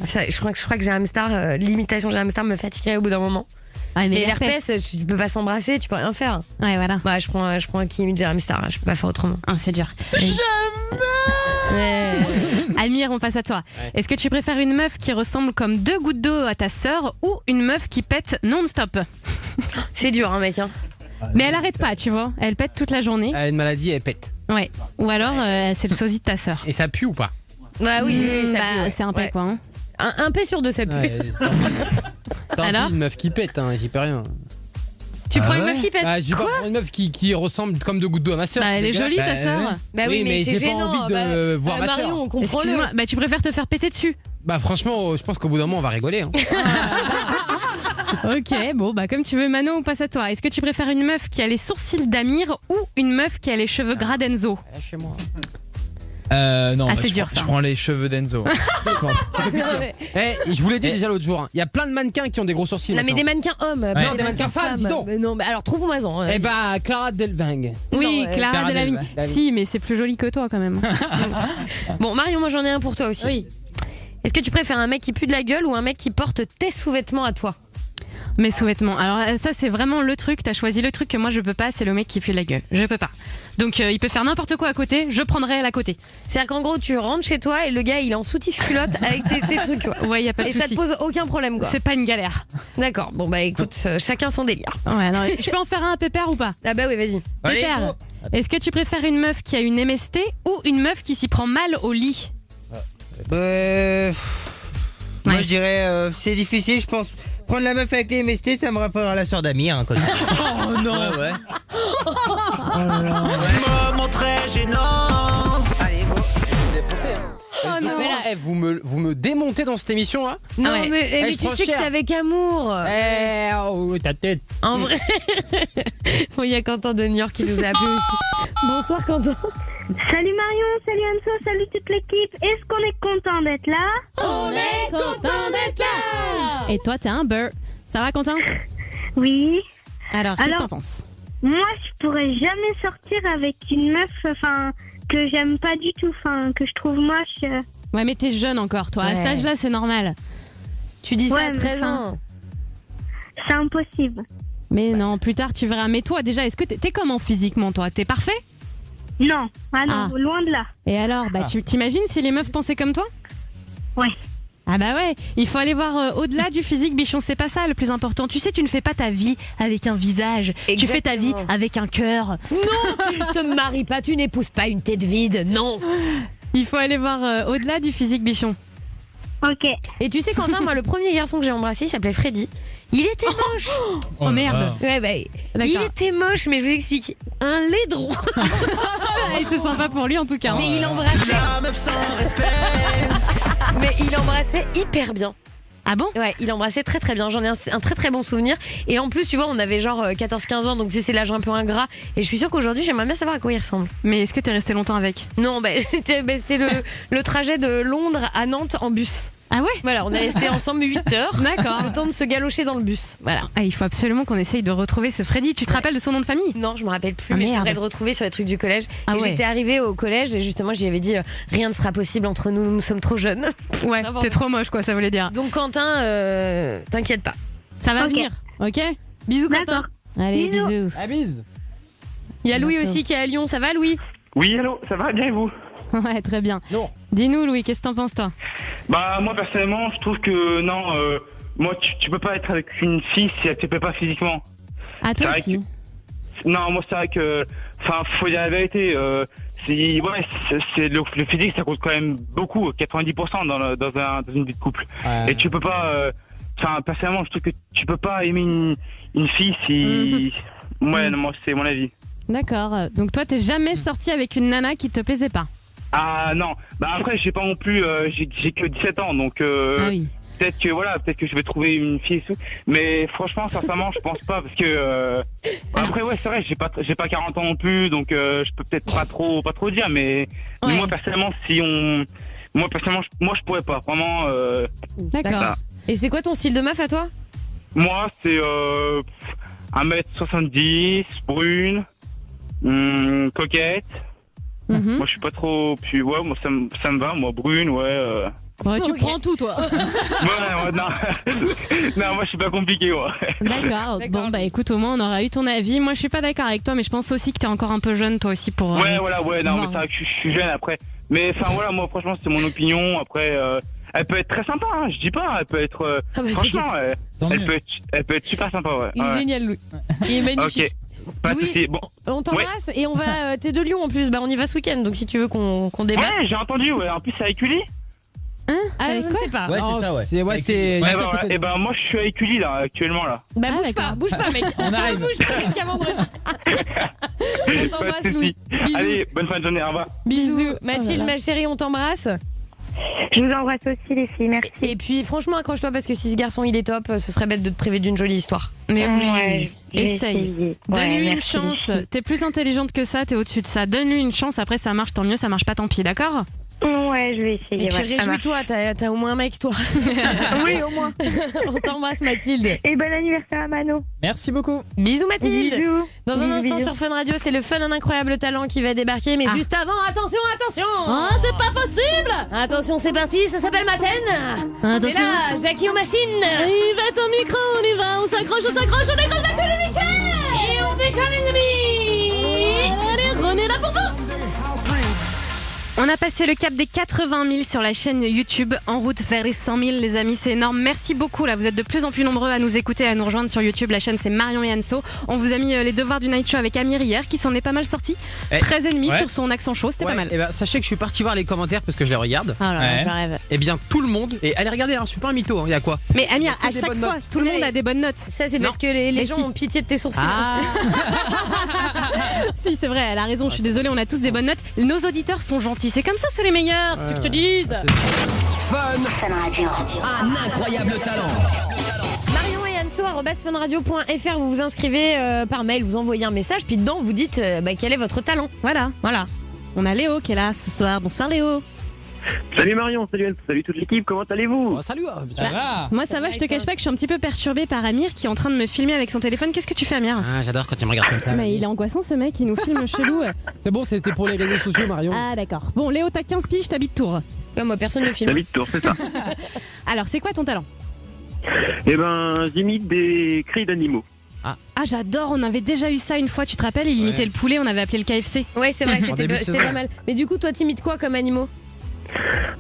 Je crois que Jérém Star, l'imitation de Jérém Star me fatiguerait au bout d'un moment. Ouais, Mais l'herpès, tu peux pas s'embrasser, tu peux rien faire. Ouais, voilà. Bah je prends un qui imite Jérém Star, je peux pas faire autrement. Ah, c'est dur. Ouais. Amir, on passe à toi. Est-ce que tu préfères une meuf qui ressemble comme 2 gouttes d'eau à ta sœur ou une meuf qui pète non-stop? C'est dur, hein, mec. Hein. Mais elle arrête pas, tu vois. Elle pète toute la journée. Elle a une maladie, elle pète. Ouais. Ou alors, c'est le sosie de ta sœur. Et ça pue ou pas? Bah oui, ça Bah, pue, ouais. c'est un peu Ouais. quoi. Hein. Un P sur 2, ça pue. Ouais, tant pis, Alors une meuf qui pète, hein, j'y peux rien. Tu prends une meuf flippette. J'ai pas prendre une meuf qui ressemble comme deux gouttes d'eau à ma soeur. Bah, elle est jolie ta sœur. Bah oui, mais c'est j'ai pas gênant. envie de voir ma Marion, soeur. on comprend. Excuse-moi, bah tu préfères te faire péter dessus. Bah franchement, je pense qu'au bout d'un moment on va rigoler. Hein. Ok, bon bah comme tu veux Mano, on passe à toi. Est-ce que tu préfères une meuf qui a les sourcils d'Amir ou une meuf qui a les cheveux gras d'Enzo? Chez moi. Non, c'est dur, je ça. prends les cheveux d'Enzo. Je pense. Je vous l'ai dit déjà l'autre jour, il y a plein de mannequins qui ont des gros sourcils. Non mais des mannequins hommes. pas Non, des mannequins femmes, dis donc. Mais non, mais alors trouve-moi-en. Eh bah Clara Delvingue. Oui, Non, Clara Clara Delevingne. Delevingne. Si, mais c'est plus joli que toi quand même. Bon, Marion, moi j'en ai un pour toi aussi. Oui. Est-ce que tu préfères un mec qui pue de la gueule ou un mec qui porte tes sous-vêtements à toi? Mes sous-vêtements. Alors ça c'est vraiment le truc, t'as choisi le truc que moi je peux pas, c'est le mec qui pue la gueule. Je peux pas. Donc il peut faire n'importe quoi à côté, je prendrai à la côté. C'est-à-dire qu'en gros, tu rentres chez toi et le gars il est en soutif culotte avec tes trucs. Quoi. Ouais, y a pas de Et souci. ça te pose aucun problème quoi. C'est pas une galère. D'accord, bon bah écoute, chacun son délire. Ouais, non, je peux en faire un pépère ou pas? Ah bah oui, vas-y. Allez, Pépère. Est-ce que tu préfères une meuf qui a une MST ou une meuf qui s'y prend mal au lit? Moi je dirais c'est difficile, je pense. Prendre la meuf avec les MST, ça me rappelle à la sœur d'Amir. Hein, Oh non. Ouais. Moment très gênant. Allez, bon. Oh non. Mais là, vous me démontez dans cette émission là. Non ouais. mais je tu prends sais que cher. c'est avec amour. Ta tête. En vrai. Bon, il y a Quentin de New York qui nous a appelé aussi. Bonsoir Quentin. Salut Marion, salut Anso, salut toute l'équipe. Est-ce qu'on est content d'être là? On est content d'être là. Et toi t'es un beurre. Ça va Quentin? Oui. Alors, qu'est-ce que Alors- t'en penses? Moi, je pourrais jamais sortir avec une meuf, que j'aime pas du tout, que je trouve moche. Ouais mais t'es jeune encore toi, à cet Ouais. âge là c'est normal. Tu dis ça Ouais, à mais 13 ans. C'est impossible. Mais non, plus tard tu verras. Mais toi déjà, est-ce que t'es comment physiquement toi? T'es parfait? Non, ah non, Ah. loin de là. Et alors, bah tu t'imagines si les meufs pensaient comme toi? Ouais. Ah bah ouais, il faut aller voir au-delà du physique, bichon, c'est pas ça le plus important. Tu sais, tu ne fais pas ta vie avec un visage, tu fais ta vie Exactement. avec un cœur. Non, tu ne te maries pas, tu n'épouses pas une tête vide, non. Il faut aller voir au-delà du physique, bichon. Ok. Et tu sais Quentin, moi le premier garçon que j'ai embrassé, il s'appelait Freddy. Il était moche. Oh merde. Ouais, bah, il était moche, mais je vous explique. Un laidron. Et c'est sympa pour lui en tout cas. Mais il embrassait. La meuf sans respect. Mais il embrassait hyper bien. Ah bon? Ouais, il embrassait très très bien. J'en ai un très très bon souvenir. Et en plus, tu vois, on avait genre 14-15 ans, donc tu sais, c'est l'âge un peu ingrat. Et je suis sûre qu'aujourd'hui, j'aimerais bien savoir à quoi il ressemble. Mais est-ce que t'es resté longtemps avec? Non, c'était le trajet de Londres à Nantes en bus. Ah ouais? Voilà, on est resté ensemble 8 heures. D'accord. Le temps de se galocher dans le bus. Voilà. Ah, il faut absolument qu'on essaye de retrouver ce Freddy. Tu te rappelles de son nom de famille? Non, je me rappelle plus, Ah, mais je merde. devrais le retrouver sur les trucs du collège. Ah et ouais. j'étais arrivée au collège et justement, je lui avais dit rien ne sera possible entre nous, nous sommes trop jeunes. Ouais, t'es trop moche quoi, ça voulait dire. Donc Quentin, t'inquiète pas. Ça va Ok. venir, ok? Bisous Quentin. D'accord. Allez, Bisous. bisous. Ah bise. Il y a Louis Bientôt. aussi qui est à Lyon, ça va Louis? Oui, allô, ça va bien et vous? Ouais, très bien. Non. Dis-nous Louis, qu'est-ce que t'en penses toi? Bah, moi personnellement, je trouve que non, moi tu peux pas être avec une fille si elle te plaît pas physiquement. À toi C'est vrai aussi. Non, moi c'est vrai que, faut dire la vérité. C'est le physique, ça compte quand même beaucoup, 90% dans une vie de couple. Et tu peux pas. Personnellement, je trouve que tu peux pas aimer une fille si. Ouais, non, moi c'est mon avis. D'accord. Donc toi, t'es jamais sorti avec une nana qui te plaisait pas? Ah non, bah après j'ai pas non plus, j'ai que 17 ans, donc Ah oui. peut-être que je vais trouver une fille et tout. Mais franchement, sincèrement, je pense pas parce que après ouais, c'est vrai, j'ai pas 40 ans non plus, donc je peux peut-être pas trop dire, mais Ouais. moi personnellement, moi je pourrais pas vraiment. D'accord. ça. Et c'est quoi ton style de meuf à toi? Moi c'est 1m70, brune, coquette. Mhm. Moi je suis pas trop, puis ouais, moi ça me va, moi brune, ouais. Ouais, tu Ok. prends tout toi. Ouais, non. Non, moi je suis pas compliqué, ouais. D'accord. Bon bah écoute, au moins on aura eu ton avis. Moi je suis pas d'accord avec toi, mais je pense aussi que t'es encore un peu jeune toi aussi pour. Ouais, voilà, ouais, non, voir. mais c'est vrai que je suis jeune après. Mais enfin voilà, moi franchement c'est mon opinion. Après, elle peut être très sympa, hein, je dis pas, elle peut être. Ah bah, c'est franchement, Tant elle mieux. peut être super sympa, ouais. Il est Ouais. génial Louis. Il est magnifique. Ok, pas de Louis, soucis. Bon, On t'embrasse et on va. T'es de Lyon en plus, bah on y va ce week-end, donc si tu veux qu'on débatte. ouais, j'ai entendu, ouais. En plus, c'est avec Uli. Je ne sais pas. Ouais, c'est ça, ouais. C'est Et ben moi je suis avec Uli là actuellement là. Bah bouge pas mec. On arrive. Bouge pas jusqu'à vendredi. On t'embrasse Pas de Louis. soucis. Bisous. Allez, bonne fin de journée, au revoir. Bisous. Mathilde, ma chérie, on t'embrasse. Je vous embrasse aussi les filles, merci. Et puis franchement accroche-toi parce que si ce garçon il est top, ce serait bête de te priver d'une jolie histoire. Mais oui, Ouais, j'ai essaye. essayé. Donne-lui une merci, chance. les filles. T'es plus intelligente que ça, t'es au-dessus de ça. Donne-lui une chance, après ça marche, tant mieux, ça marche pas, tant pis, d'accord? Ouais, je vais essayer. Et puis ouais, ça marche. réjouis-toi, t'as au moins un mec toi. Oui, au moins. On t'embrasse Mathilde. Et bon anniversaire à Mano. Merci beaucoup. Bisous Mathilde. Bisous. Dans un Bisous, instant bisous. sur Fun Radio, c'est le Fun un incroyable talent qui va débarquer. Mais juste avant, attention Oh, c'est pas possible! Attention, c'est parti, ça s'appelle Maten. Et Attention. là, Jackie aux machines. Il va ton micro, on y va, on s'accroche, on décolle la queue de Mickey! Et on décolle les amis. Allez, René là pour vous! On a passé le cap des 80 000 sur la chaîne YouTube, en route vers les 100 000 les amis, c'est énorme. Merci beaucoup, là vous êtes de plus en plus nombreux à nous écouter, à nous rejoindre sur YouTube. La chaîne c'est Marion et Anso. On vous a mis les devoirs du Night Show avec Amir hier, qui s'en est pas mal sorti. 13 ennemis sur son accent chaud, c'était pas mal. Et ben, sachez que je suis parti voir les commentaires parce que je les regarde. Oh là là, je rêve. Et bien tout le monde, et allez regarder, je suis pas un mytho, il y a quoi? Mais Amir, à des chaque bonnes fois, notes. tout le monde a des bonnes notes. Ça c'est Non. parce que les Mais gens si. ont pitié de tes sourcils. Si, c'est vrai, elle a raison, je suis désolée, on a tous des bonnes notes. Nos auditeurs sont gentils, c'est comme ça, c'est les meilleurs, tu veux que je te dise. Fun Radio. Un incroyable talent. Marion et Anso, @funradio.fr, vous vous inscrivez par mail, vous envoyez un message, puis dedans vous dites quel est votre talent. Voilà. On a Léo qui est là ce soir. Bonsoir Léo. Salut Marion, salut Anne, salut toute l'équipe, comment allez-vous? Salut. Ça va. Moi ça va, je te cache pas que je suis un petit peu perturbée par Amir qui est en train de me filmer avec son téléphone. Qu'est-ce que tu fais Amir? Ah, j'adore quand tu me regardes comme ça. Mais il est angoissant ce mec, il nous filme chelou. C'est bon, c'était pour les réseaux sociaux, Marion. Ah d'accord. Bon Léo, t'as 15 piges, t'habites Tours. Comme moi, personne ne filme. David Tour, c'est ça. Alors c'est quoi ton talent? Eh ben, j'imite des cris d'animaux. Ah j'adore, on avait déjà eu ça une fois, tu te rappelles? Il imitait le poulet, on avait appelé le KFC. Ouais c'est vrai, En début de c'était saison. pas mal. Mais du coup toi t'imites quoi comme animaux?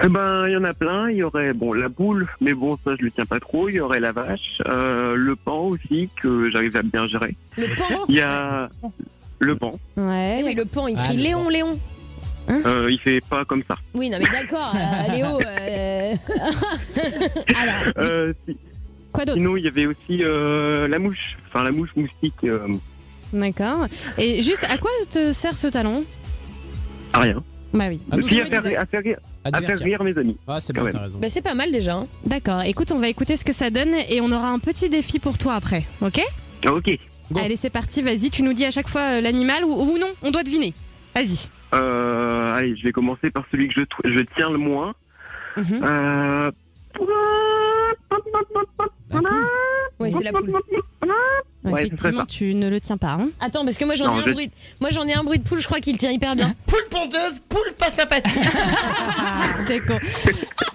Eh ben, il y en a plein. Il y aurait, la boule, mais bon, ça, je le tiens pas trop. Il y aurait la vache, le pan aussi, que j'arrive à bien gérer. Le pan? Il y a le pan. Ouais. Eh oui, le pan, il crie le Léon, Léon. Il fait pas comme ça. Oui, non mais d'accord, Léo. Alors, quoi d'autre? Sinon, il y avait aussi la mouche. Enfin, la mouche moustique. D'accord. Et juste, à quoi te sert ce talent? À rien. Bah oui. Aussi à faire rire mes amis. Ah, c'est Quand bien, même. t'as raison. bah, c'est pas mal déjà. Hein. D'accord, écoute, on va écouter ce que ça donne et on aura un petit défi pour toi après, ok? Ok. Go. Allez, c'est parti, vas-y, tu nous dis à chaque fois l'animal ou non, on doit deviner. Vas-y. Allez, je vais commencer par celui que je tiens le moins. Mhm. Ouais, c'est la poule. Ouais, Effectivement, tu ne le tiens pas. Hein. Attends, parce que moi j'en Non, ai un bruit. Moi j'en ai un bruit de poule, je crois qu'il tient hyper bien. Poule pondeuse, poule pas sympathique. T'es con.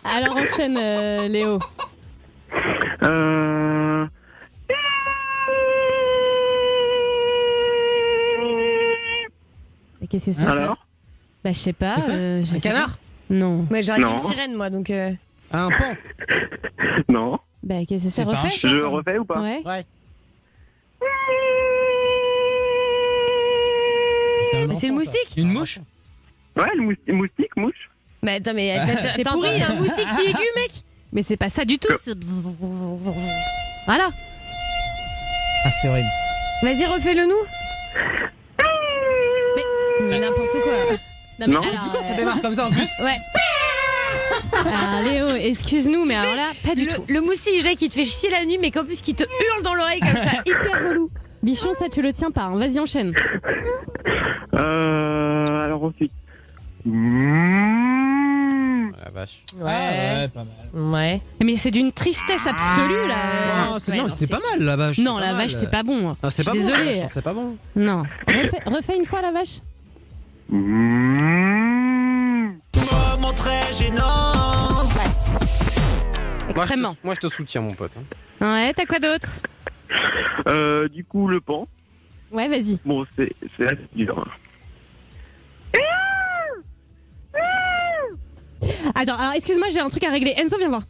Alors enchaîne, Léo. Et qu'est-ce que c'est ça? Alors Bah je sais pas. je Un sais canard? pas. Non. Ouais, j'aurais dit Non. une sirène moi donc. Un pan? Non. Bah qu'est-ce que c'est? C'est pas un Refait? chat. Je refais ou pas? Ouais. C'est le moustique? Une mouche? Ouais, le moustique, mouche. Mais attends, mais C'est t'as pourri, entendu un moustique si aigu, mec? Mais c'est pas ça du tout. c'est Voilà. Ah, c'est horrible. Vas-y, refais-le nous. Mais n'importe quoi. Non, Non. alors, Pourquoi ça démarre comme ça en plus? Ouais. alors, Léo, excuse-nous, mais alors là, pas du tout. Le moustique, Jacques, qui te fait chier la nuit, mais qu'en plus qui te hurle dans l'oreille comme ça, hyper relou. Bichon, ça tu le tiens pas. Hein. Vas-y, enchaîne. Alors ensuite. Oh, la vache. Ouais, pas mal. Ouais. Mais c'est d'une tristesse absolue là. Non, Ouais, non, c'était c'est- pas mal la vache. Non, c'était la pas vache, mal. c'est pas bon. Non, c'était pas Désolée. bon. la vache, c'est pas bon. Non. Refais une fois la vache. Moment très gênant. Extrêmement. Moi, je te soutiens, mon pote. Ouais, t'as quoi d'autre? Du coup, le pan. Ouais, vas-y. Bon, c'est assez dur. Hein. Attends, alors excuse-moi, j'ai un truc à régler. Enzo, viens voir.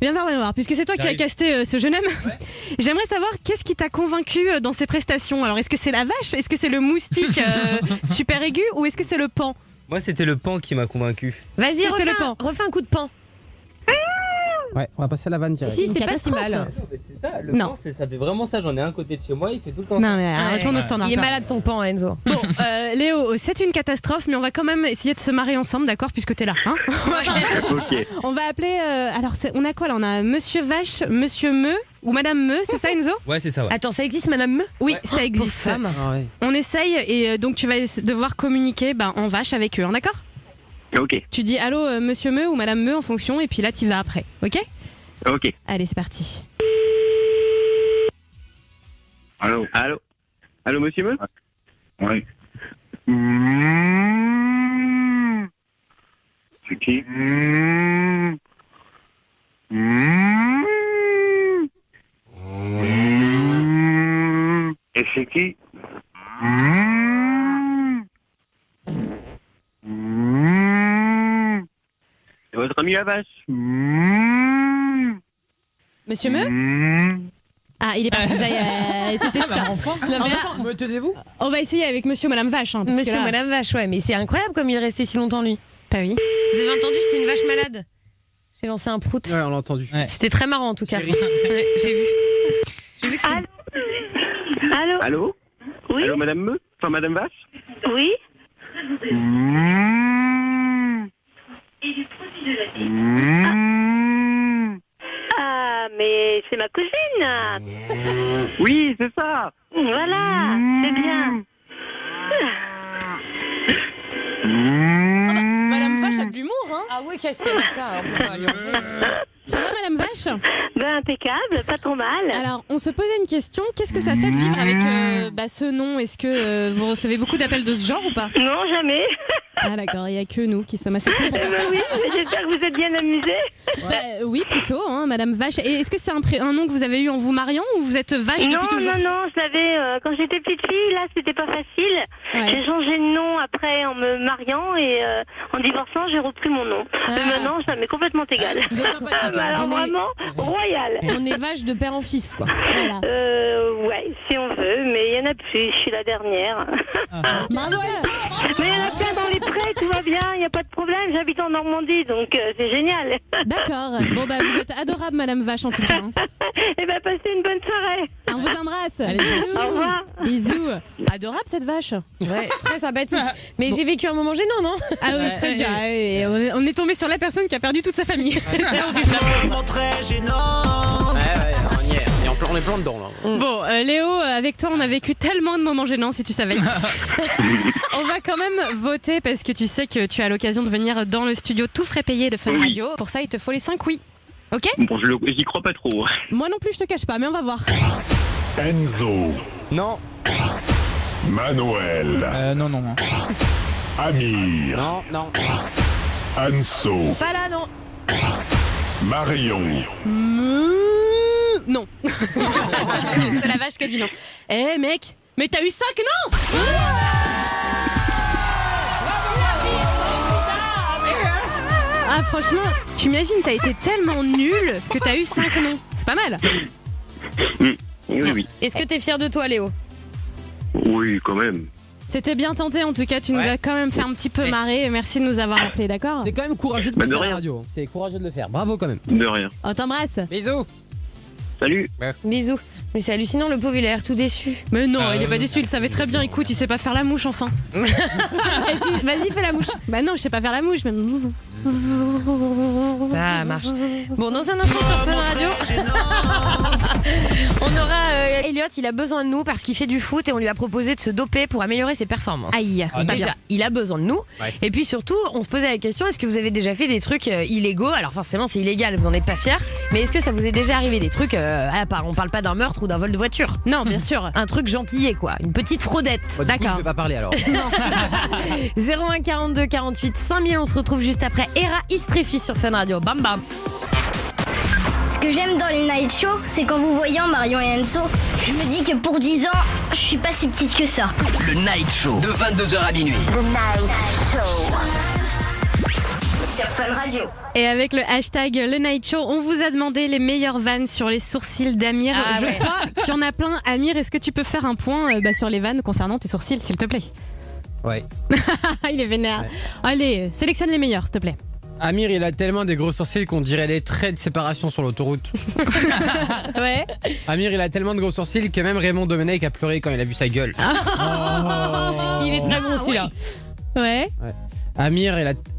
Viens voir, puisque c'est toi qui as casté ce jeune homme. J'aimerais savoir qu'est-ce qui t'a convaincu dans ses prestations. Alors, est-ce que c'est la vache? Est-ce que c'est le moustique super aigu? Ou est-ce que c'est le pan? Moi, c'était le pan qui m'a convaincu. Vas-y, C'était le pan. refais un coup de pan. Ouais, on va passer à la vanne direct. Si, c'est pas si mal. C'est ça, le Non. pan, ça fait vraiment ça. J'en ai un côté de chez moi, il fait tout le temps Non, ça. mais retourne au standard. Il est toi. malade ton pan, Enzo. Bon, Léo, c'est une catastrophe, mais on va quand même essayer de se marier ensemble, d'accord, puisque t'es là. Hein Ok. on va appeler. Alors, on a quoi là? On a Monsieur Vache, Monsieur Meu ou Madame Meu, c'est ça, Enzo? Ouais, c'est ça, ouais. Attends, ça existe, Madame Me? Oui, ça Pauvre existe. femme. Ah ouais. On essaye et donc tu vas devoir communiquer en vache avec eux, hein, d'accord? Ok. Tu dis allô, Monsieur Meu ou Madame Meu en fonction, et puis là, tu vas après, ok? Ok. Allez, c'est parti. Allô. Allô, monsieur Meu? Ouais. C'est qui? Et c'est qui? C'est votre ami la vache? Monsieur Meu? Ah, il est parti, ça y est, c'était sûr. Non, mais attends. Me tenez-vous? On va essayer avec Monsieur ou Madame Vache. Hein, parce Monsieur que là- Madame Vache, ouais, mais c'est incroyable comme il est resté si longtemps lui. Pas oui. Vous avez entendu, c'était une vache malade. J'ai lancé un prout. Ouais, on l'a entendu. Ouais. C'était très marrant en tout cas. Ouais, j'ai vu. J'ai vu que c'était. Allô? Allô? Oui? Allô, madame Meu? Enfin, madame Vache? Oui? Ah, mais c'est ma cousine. Oui, c'est ça! Voilà, c'est bien. Madame Vache a de l'humour, hein? Ah oui, qu'est-ce qu'elle a ça? On peut pas lui enlever. Ça va, Madame Vache? Ben, impeccable, pas trop mal. Alors, on se posait une question. Qu'est-ce que ça fait de vivre avec ce nom? Est-ce que vous recevez beaucoup d'appels de ce genre ou pas? Non, jamais. Ah d'accord, il n'y a que nous qui sommes assez cool pour faire ça. Oui, j'espère que vous êtes bien amusés. Oui, plutôt, hein, Madame Vache. Et est-ce que c'est un nom que vous avez eu en vous mariant ou vous êtes Vache depuis toujours? Non, je l'avais quand j'étais petite fille, là, c'était pas facile. Ouais. J'ai changé de nom après en me mariant et en divorçant, j'ai repris mon nom. Mais maintenant, ça m'est complètement égal. Vous êtes sympathique. Alors On est- vraiment, royal. On est vache de père en fils, quoi. Voilà. Ouais, si on veut, mais il y en a plus, je suis la dernière. Bravo, Mais il y en a plein dans les prés, tout va bien, il n'y a pas de problème, j'habite en Normandie, donc c'est génial. D'accord. Bon, bah, vous êtes adorable, Madame Vache, en tout cas. Hein. Et ben, passez une bonne soirée. On vous embrasse. Au revoir. Bisous. Adorable, cette vache. Ouais, très sympathique. Mais j'ai vécu un moment gênant, non? Ah oui, très bien. Et on est tombé sur la personne qui a perdu toute sa famille. C'était horrible. Très gênant. Ouais, on y est. Et on est plein dedans là. Bon, Léo, avec toi, on a vécu tellement de moments gênants, si tu savais. On va quand même voter parce que tu sais que tu as l'occasion de venir dans le studio tout frais payé de Fun Radio. Pour ça, il te faut les 5 oui. Ok? Bon, j'y crois pas trop. Moi non plus, je te cache pas, mais on va voir. Enzo, Non, Manuel, Non. Amir, Non. Anso, Pas là, non. Marion, Non. C'est la vache qui a dit non. Eh mec, mais t'as eu 5 non? Ah franchement, tu imagines, t'as été tellement nul que t'as eu 5 noms. C'est pas mal. Oui. Est-ce que t'es fier de toi, Léo? Oui, quand même. C'était bien tenté en tout cas, tu nous as quand même fait un petit peu marrer. Merci de nous avoir appelés, d'accord? C'est quand même courageux de Bah, passer de à la rien. radio. C'est courageux de le faire. Bravo quand même. De rien. On t'embrasse. Bisous. Salut. Bisous. Mais c'est hallucinant, le pauvre, il a l'air tout déçu. Mais non, il est pas déçu, il savait très bien. Écoute, il sait pas faire la mouche enfin. Vas-y, fais la mouche. Bah non, je sais pas faire la mouche. Mais... Ça marche. Bon, dans un instant sur Fun Radio, on aura Elliot, il a besoin de nous parce qu'il fait du foot et on lui a proposé de se doper pour améliorer ses performances. Aïe, c'est pas Déjà, bien. il a besoin de nous. Ouais. Et puis surtout, on se posait la question, est-ce que vous avez déjà fait des trucs illégaux? Alors forcément, c'est illégal, vous en êtes pas fiers. Mais est-ce que ça vous est déjà arrivé des trucs, on parle pas d'un meurtre ou d'un vol de voiture? Non, bien sûr. Un truc gentillet, quoi. Une petite fraudette. Bon, du coup, je vais pas parler alors. 01 42 48 5000, on se retrouve juste après Hera Istrefi sur Fun Radio. Bam bam. Ce que j'aime dans les night shows, c'est qu'en vous voyant Marion et Enzo, je me dis que pour 10 ans, je suis pas si petite que ça. Le Night Show de 22h à minuit. The Night Show. Sur Fun Radio. Et avec le hashtag Le Night Show, on vous a demandé les meilleures vannes sur les sourcils d'Amir. Ah Je ouais. crois qu'il y en a plein. Amir, est-ce que tu peux faire un point sur les vannes concernant tes sourcils, s'il te plaît? Ouais. Il est vénère. Allez, sélectionne les meilleurs, s'il te plaît. Amir, il a tellement des gros sourcils qu'on dirait des traits de séparation sur l'autoroute. Ouais. Amir, il a tellement de gros sourcils que même Raymond Domenech a pleuré quand il a vu sa gueule. Il est très bon celui-là. Ouais.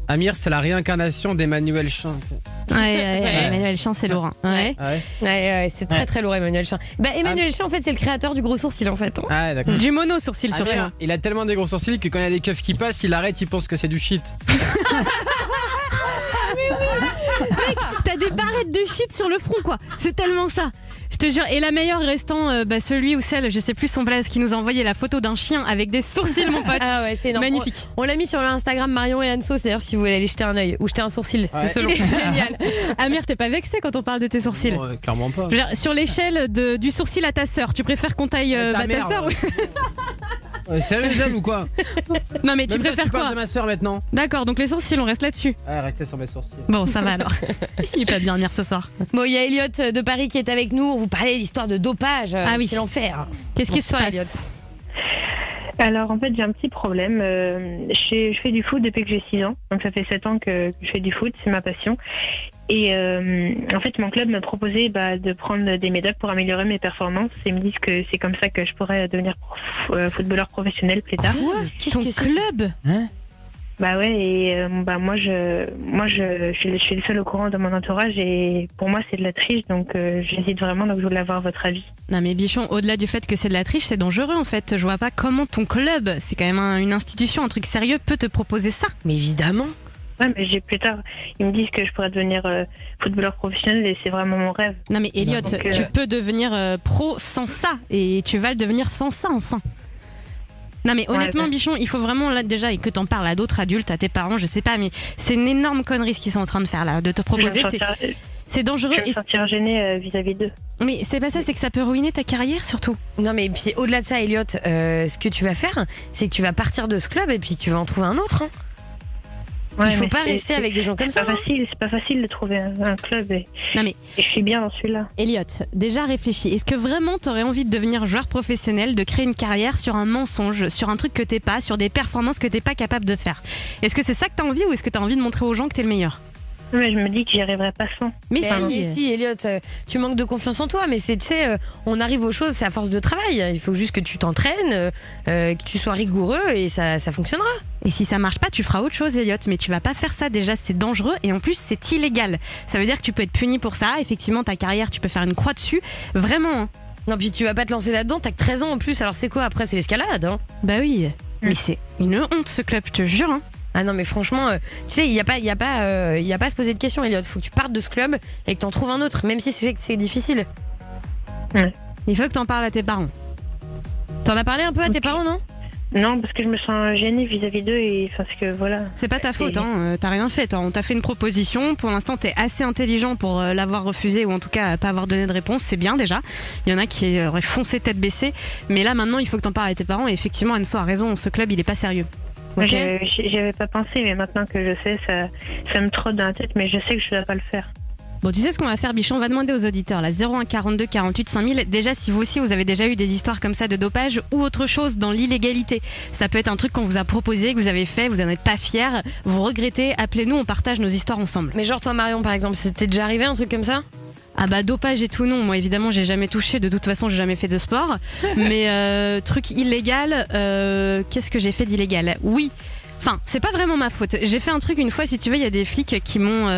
Amir, c'est la réincarnation d'Emmanuel Chin. Emmanuel Chin, c'est lourd. Ouais. Ouais, c'est très très lourd, Emmanuel Chin. Bah, Emmanuel Chin, en fait, c'est le créateur du gros sourcil, en fait. Ah, d'accord. Du mono sourcil, surtout. Amir, il a tellement des gros sourcils que quand il y a des keufs qui passent, il arrête, il pense que c'est du shit. Mec, t'as des barrettes de shit sur le front, quoi. C'est tellement ça. Je te jure. Et la meilleure restant, celui ou celle, je sais plus son blaze, qui nous a envoyé la photo d'un chien avec des sourcils, mon pote. Ah ouais, c'est énorme. Magnifique. On l'a mis sur l'Instagram Marion et Anso, c'est d'ailleurs si vous voulez aller jeter un œil ou jeter un sourcil, c'est selon. Génial. Amir, t'es pas vexé quand on parle de tes sourcils? Non, clairement pas. Je veux dire, sur l'échelle du sourcil à ta sœur, tu préfères qu'on taille ta sœur? Sérieux, Zab, ou quoi? Non, mais tu préfères tu quoi? parles de ma soeur maintenant. D'accord, donc les sourcils, on reste là-dessus. Ah, restez sur mes sourcils. Bon, ça va alors. Il est pas bien Amir ce soir. Bon, il y a Elliot de Paris qui est avec nous. On vous parlait de l'histoire de dopage. Ah oui. C'est l'enfer. Qu'est-ce qui se passe, Elliot? Alors en fait j'ai un petit problème. Je fais du foot depuis que j'ai 6 ans. Donc ça fait 7 ans que je fais du foot, c'est ma passion. Et en fait mon club m'a proposé de prendre des médailles pour améliorer mes performances. Et ils me disent que c'est comme ça que je pourrais devenir footballeur professionnel plus tard. Quoi? Qu'est-ce que club? Hein? Bah ouais, et moi je suis le seul au courant de mon entourage et pour moi c'est de la triche, donc j'hésite vraiment, donc je voulais avoir votre avis. Non mais Bichon, au-delà du fait que c'est de la triche, c'est dangereux en fait. Je vois pas comment ton club, c'est quand même une institution, un truc sérieux, peut te proposer ça. Mais évidemment. Ouais, mais plus tard, ils me disent que je pourrais devenir footballeur professionnel et c'est vraiment mon rêve. Non mais Elliot, donc, tu peux devenir pro sans ça et tu vas le devenir sans ça enfin. Non mais honnêtement ouais. Bichon, il faut vraiment là déjà et que t'en parles à d'autres adultes, à tes parents, je sais pas, mais c'est une énorme connerie ce qu'ils sont en train de faire là, de te proposer. C'est dangereux. Je vais me sentir gênée vis-à-vis d'eux. Mais c'est pas ça, c'est que ça peut ruiner ta carrière surtout. Non mais puis au-delà de ça, Elliot, ce que tu vas faire, c'est que tu vas partir de ce club et puis tu vas en trouver un autre. Hein. Ouais, il faut pas rester avec des gens comme ça. C'est pas facile de trouver un club et je suis bien dans celui-là. Elliot, déjà réfléchis. Est-ce que vraiment t'aurais envie de devenir joueur professionnel, de créer une carrière sur un mensonge, sur un truc que t'es pas, sur des performances que t'es pas capable de faire? Est-ce que c'est ça que t'as envie ou est-ce que t'as envie de montrer aux gens que t'es le meilleur? Mais je me dis que j'y arriverai pas sans. Mais si, Elliot, tu manques de confiance en toi, mais tu sais, on arrive aux choses, c'est à force de travail. Il faut juste que tu t'entraînes, que tu sois rigoureux et ça fonctionnera. Et si ça marche pas, tu feras autre chose, Elliot. Mais tu vas pas faire ça. Déjà, c'est dangereux et en plus, c'est illégal. Ça veut dire que tu peux être puni pour ça. Effectivement, ta carrière, tu peux faire une croix dessus. Vraiment. Non, puis tu vas pas te lancer là-dedans. T'as que 13 ans en plus. Alors c'est quoi après? C'est l'escalade, hein? Bah oui. Mais c'est une honte ce club, je te jure. Hein. Ah non mais franchement, tu sais, il y a pas à se poser de questions, Elliot. Faut que tu partes de ce club et que t'en trouves un autre, même si c'est difficile. Ouais. Il faut que t'en parles à tes parents. T'en as parlé un peu à tes parents, non? Non, parce que je me sens gênée vis-à-vis d'eux et parce que voilà. C'est pas ta faute, hein. T'as rien fait, toi. On t'a fait une proposition. Pour l'instant, t'es assez intelligent pour l'avoir refusé ou en tout cas pas avoir donné de réponse. C'est bien déjà. Il y en a qui auraient foncé tête baissée. Mais là, maintenant, il faut que t'en parles à tes parents. Et effectivement, Anso a raison. Ce club, il est pas sérieux. Okay. J'y avais pas pensé, mais maintenant que je sais, ça me trotte dans la tête, mais je sais que je dois pas le faire. Bon, tu sais ce qu'on va faire, Bichon? On va demander aux auditeurs, là, 01 42 48 5000. Déjà, si vous aussi, vous avez déjà eu des histoires comme ça de dopage ou autre chose dans l'illégalité. Ça peut être un truc qu'on vous a proposé, que vous avez fait, vous n'en êtes pas fiers, vous regrettez. Appelez-nous, on partage nos histoires ensemble. Mais genre, toi, Marion, par exemple, c'était déjà arrivé un truc comme ça? Ah bah dopage et tout non, moi évidemment j'ai jamais touché, de toute façon j'ai jamais fait de sport. Mais truc illégal, qu'est-ce que j'ai fait d'illégal? Oui. Enfin, c'est pas vraiment ma faute. J'ai fait un truc une fois, si tu veux, il y a des flics qui m'ont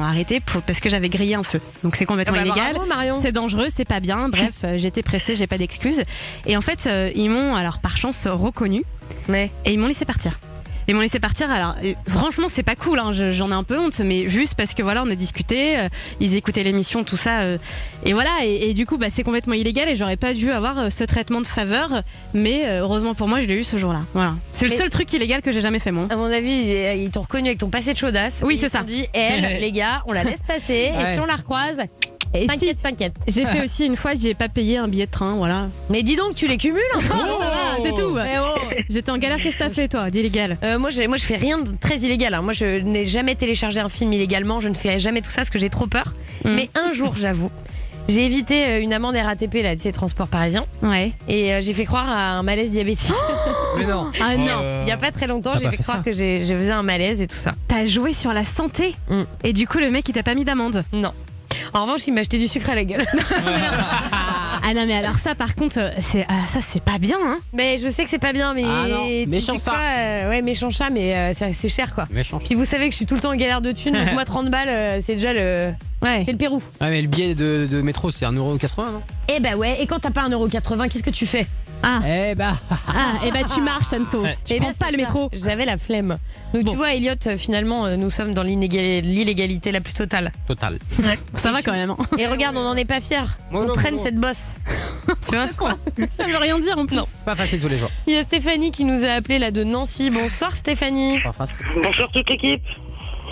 arrêté parce que j'avais grillé un feu. Donc c'est complètement illégal. Bravo, c'est dangereux, c'est pas bien. Bref, j'étais pressée, j'ai pas d'excuses. Et en fait, ils m'ont alors par chance reconnu, et ils m'ont laissé partir. Ils m'ont laissé partir. Alors, franchement, c'est pas cool. Hein, j'en ai un peu honte, mais juste parce que voilà, on a discuté, ils écoutaient l'émission, tout ça, et voilà. Et du coup, c'est complètement illégal et j'aurais pas dû avoir ce traitement de faveur. Mais heureusement pour moi, je l'ai eu ce jour-là. Voilà. C'est le seul truc illégal que j'ai jamais fait, moi. À mon avis, ils t'ont reconnu avec ton passé de chaudasse. Oui, c'est ça. Ils t'ont dit, les gars, on la laisse passer. Et si on la recroise. Et t'inquiète. J'ai fait aussi une fois, j'ai pas payé un billet de train, voilà. Mais dis donc, tu les cumules ça va, c'est tout. J'étais en galère, qu'est-ce que t'as fait toi, d'illégal? Moi je fais rien de très illégal. Hein. Moi je n'ai jamais téléchargé un film illégalement, je ne ferai jamais tout ça parce que j'ai trop peur. Mais un jour, j'avoue, J'ai évité une amende RATP, là, tu sais, transport parisien. Ouais. Et j'ai fait croire à un malaise diabétique. Mais non. Ah non. Il y a pas très longtemps, T'as j'ai pas fait fait croire ça. que je faisais un malaise et tout ça. T'as joué sur la santé et du coup le mec il t'a pas mis d'amende. Non. En revanche, il m'a acheté du sucre à la gueule. Ah non mais alors ça par contre ça c'est pas bien hein. Mais je sais que c'est pas bien, mais Ah non, tu méchant sais quoi, ouais, méchant chat, mais c'est cher quoi. Méchant. Puis vous savez que je suis tout le temps en galère de thunes, donc moi 30 balles, c'est déjà le Pérou. Ah mais le billet de métro c'est 1,80€, non? Eh bah ouais, et quand t'as pas 1,80€, qu'est-ce que tu fais? Eh bah tu marches Anso. Tu prends pas le métro. J'avais la flemme. Donc tu vois Elliot, finalement nous sommes dans l'illégalité la plus totale. Total. Ça va quand même. Hein. Et regarde, on n'en est pas fiers. On traîne cette bosse. Tu vois quoi? Ça veut rien dire en plus. C'est pas facile tous les jours. Il y a Stéphanie qui nous a appelé là de Nancy. Bonsoir Stéphanie. Pas facile. Bonsoir toute l'équipe.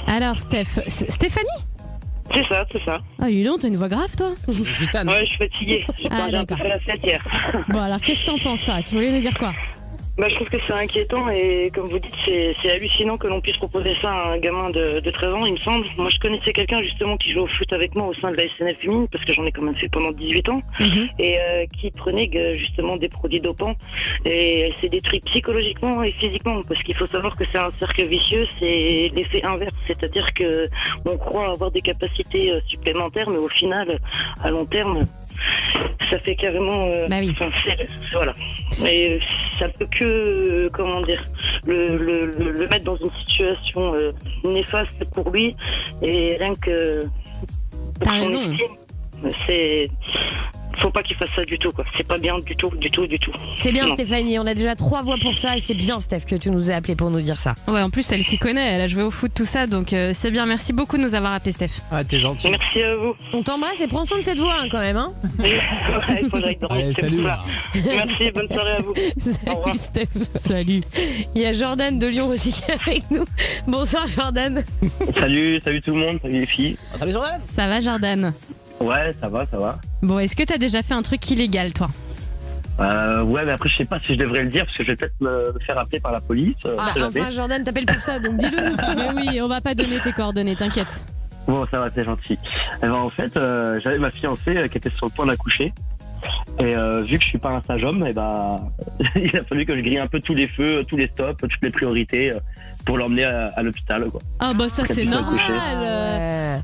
Alors Stéphanie? C'est ça, c'est ça. Ah dis donc, t'as une voix grave toi. Gitane. Ouais, je suis fatigué. J'ai perdu un peu d'accord. la fête hier. Bon alors qu'est-ce que t'en penses toi? Tu voulais nous dire quoi? Bah, je trouve que c'est inquiétant et comme vous dites, c'est hallucinant que l'on puisse proposer ça à un gamin de 13 ans, il me semble. Moi, je connaissais quelqu'un justement qui jouait au foot avec moi au sein de la SNF féminine, parce que j'en ai quand même fait pendant 18 ans, et qui prenait justement des produits dopants. Et elle s'est détruite psychologiquement et physiquement, parce qu'il faut savoir que c'est un cercle vicieux, c'est l'effet inverse. C'est-à-dire que on croit avoir des capacités supplémentaires, mais au final, à long terme, ça fait carrément voilà. Et ça peut que comment dire le mettre dans une situation néfaste pour lui, et rien que pour T'as son raison. estime, c'est faut pas qu'il fasse ça du tout quoi. C'est pas bien du tout. C'est bien Non. Stéphanie, on a déjà 3 voix pour ça et c'est bien Steph que tu nous as appelé pour nous dire ça. Ouais en plus elle s'y connaît, elle a joué au foot tout ça donc c'est bien. Merci beaucoup de nous avoir appelé Steph. Ah t'es gentil. Merci à vous. On t'embrasse et prends soin de cette voix quand même hein. Ouais, faudrait que Allez, c'est salut. pour ça. Merci, bonne soirée à vous. Au revoir. Salut Steph. Salut. Il y a Jordan de Lyon aussi qui est avec nous. Bonsoir Jordan. Salut tout le monde, salut les filles. Salut Jordan. Ça va Jordan? Ouais, ça va. Bon est-ce que t'as déjà fait un truc illégal toi? Ouais, mais après, je sais pas si je devrais le dire parce que je vais peut-être me faire appeler par la police. Enfin Jordan t'appelles pour ça donc dis-le nous. Mais oui on va pas donner tes coordonnées t'inquiète. Bon, ça va, c'est gentil. Eh ben, en fait, j'avais ma fiancée qui était sur le point d'accoucher. Et vu que je suis pas un sage homme, et ben, il a fallu que je grille un peu tous les feux, tous les stops, toutes les priorités pour l'emmener à l'hôpital, quoi. Ah bah ça Qu'elle c'est puisse normal. accoucher.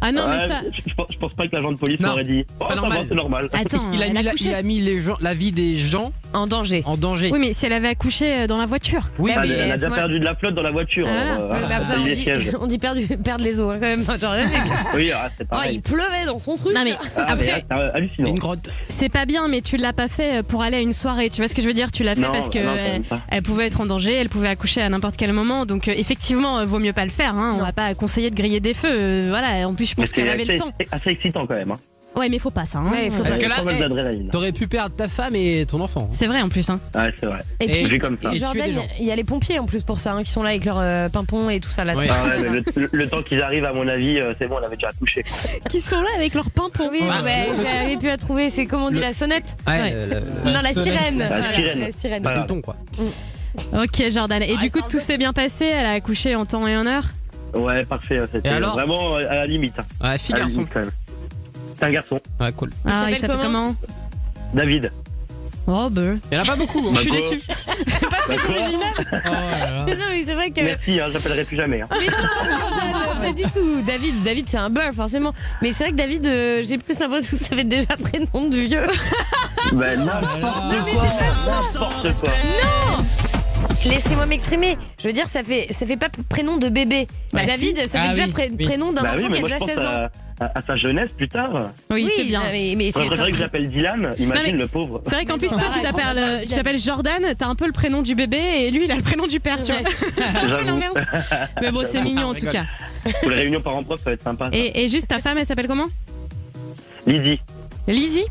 Ah non mais Ouais, ça. je pense pas que l'agent de police Non, m'aurait dit. c'est pas ça normal. va, c'est normal. Attends, Il a mis les gens, la vie des gens En danger. en danger. Oui mais si elle avait accouché dans la voiture. Oui, Bah oui, Elle a déjà moi- perdu de la flotte dans la voiture. Voilà. Ouais, mais après, les sièges. on dit perdre les os hein, quand même. Jordan. Oui, c'est Oh, pareil. il pleuvait dans son truc. Non mais Ah, mais après c'est hallucinant. une grotte. c'est pas bien mais tu l'as pas fait pour aller à une soirée. Tu vois ce que je veux dire? Tu l'as fait Non, parce que non, quand même pas. elle pouvait être en danger, elle pouvait accoucher à n'importe quel moment. Donc effectivement vaut mieux pas le faire. Hein. On va pas conseiller de griller des feux. Voilà. En plus je pense Mais qu'elle avait le temps. C'est assez excitant quand même. Hein. Ouais mais faut pas ça. Hein. Ouais, faut Parce pas. que là, Pas mal d'adrénaline. t'aurais pu perdre ta femme et ton enfant. C'est vrai en plus. Hein. Ouais, c'est vrai. Et puis, J'ai comme ça. et tuer Jordan, des gens. il y a les pompiers en plus pour ça, hein, qui sont là avec leur pimpon et tout ça là. Ouais. Ah ouais, mais le temps qu'ils arrivent, à mon avis, c'est bon, on avait déjà touché. Qui sont là avec leurs pimpons. Oui, Ah, mais ouais. j'avais pu la trouver, c'est comment on dit Le- la sonnette? Ouais. Non, la sirène. La Voilà, sirène. la sirène. Voilà. Le ton quoi. Ok Jordan. Et du coup tout s'est bien passé. Elle a accouché en temps et en heure. Ouais, parfait. C'était Et alors vraiment à la limite. Hein. Ouais, fille À la garçon. limite, quand même. C'est un garçon. Ouais, cool. Il Ah il s'appelle s'appelle comment? David. Oh bah. Il y en a pas beaucoup. Hein. Je suis Bah, déçue. Non, mais c'est vrai que. Merci, hein, j'appellerai plus jamais. Hein. Mais non, Jordan, pas du tout. David, c'est un beurre, forcément. Mais c'est vrai que David, j'ai plus l'impression que ça fait déjà prénom du vieux. Bah, non, Non, mais c'est pas ça. n'importe quoi. Laissez-moi m'exprimer. Je veux dire, ça fait pas prénom de bébé. Bah, David, si. ça fait Ah déjà oui. prénom d'un Bah oui, enfant mais qui a moi, je déjà pense 16 ans. à sa jeunesse plus tard. Oui c'est bien. Mais J'aurais préféré que c'est j'appelle Dylan. Imagine Non, mais- le pauvre. C'est vrai qu'en plus toi Arrête, tu t'appelles Jordan, t'as un peu le prénom du bébé et lui il a le prénom du père, tu vois. C'est un peu J'avoue. l'inverse. Mais bon c'est mignon en tout cas. Pour les réunions parents-prof, ça va être sympa. ça. Et juste ta femme elle s'appelle comment? Lydie. Lizzie?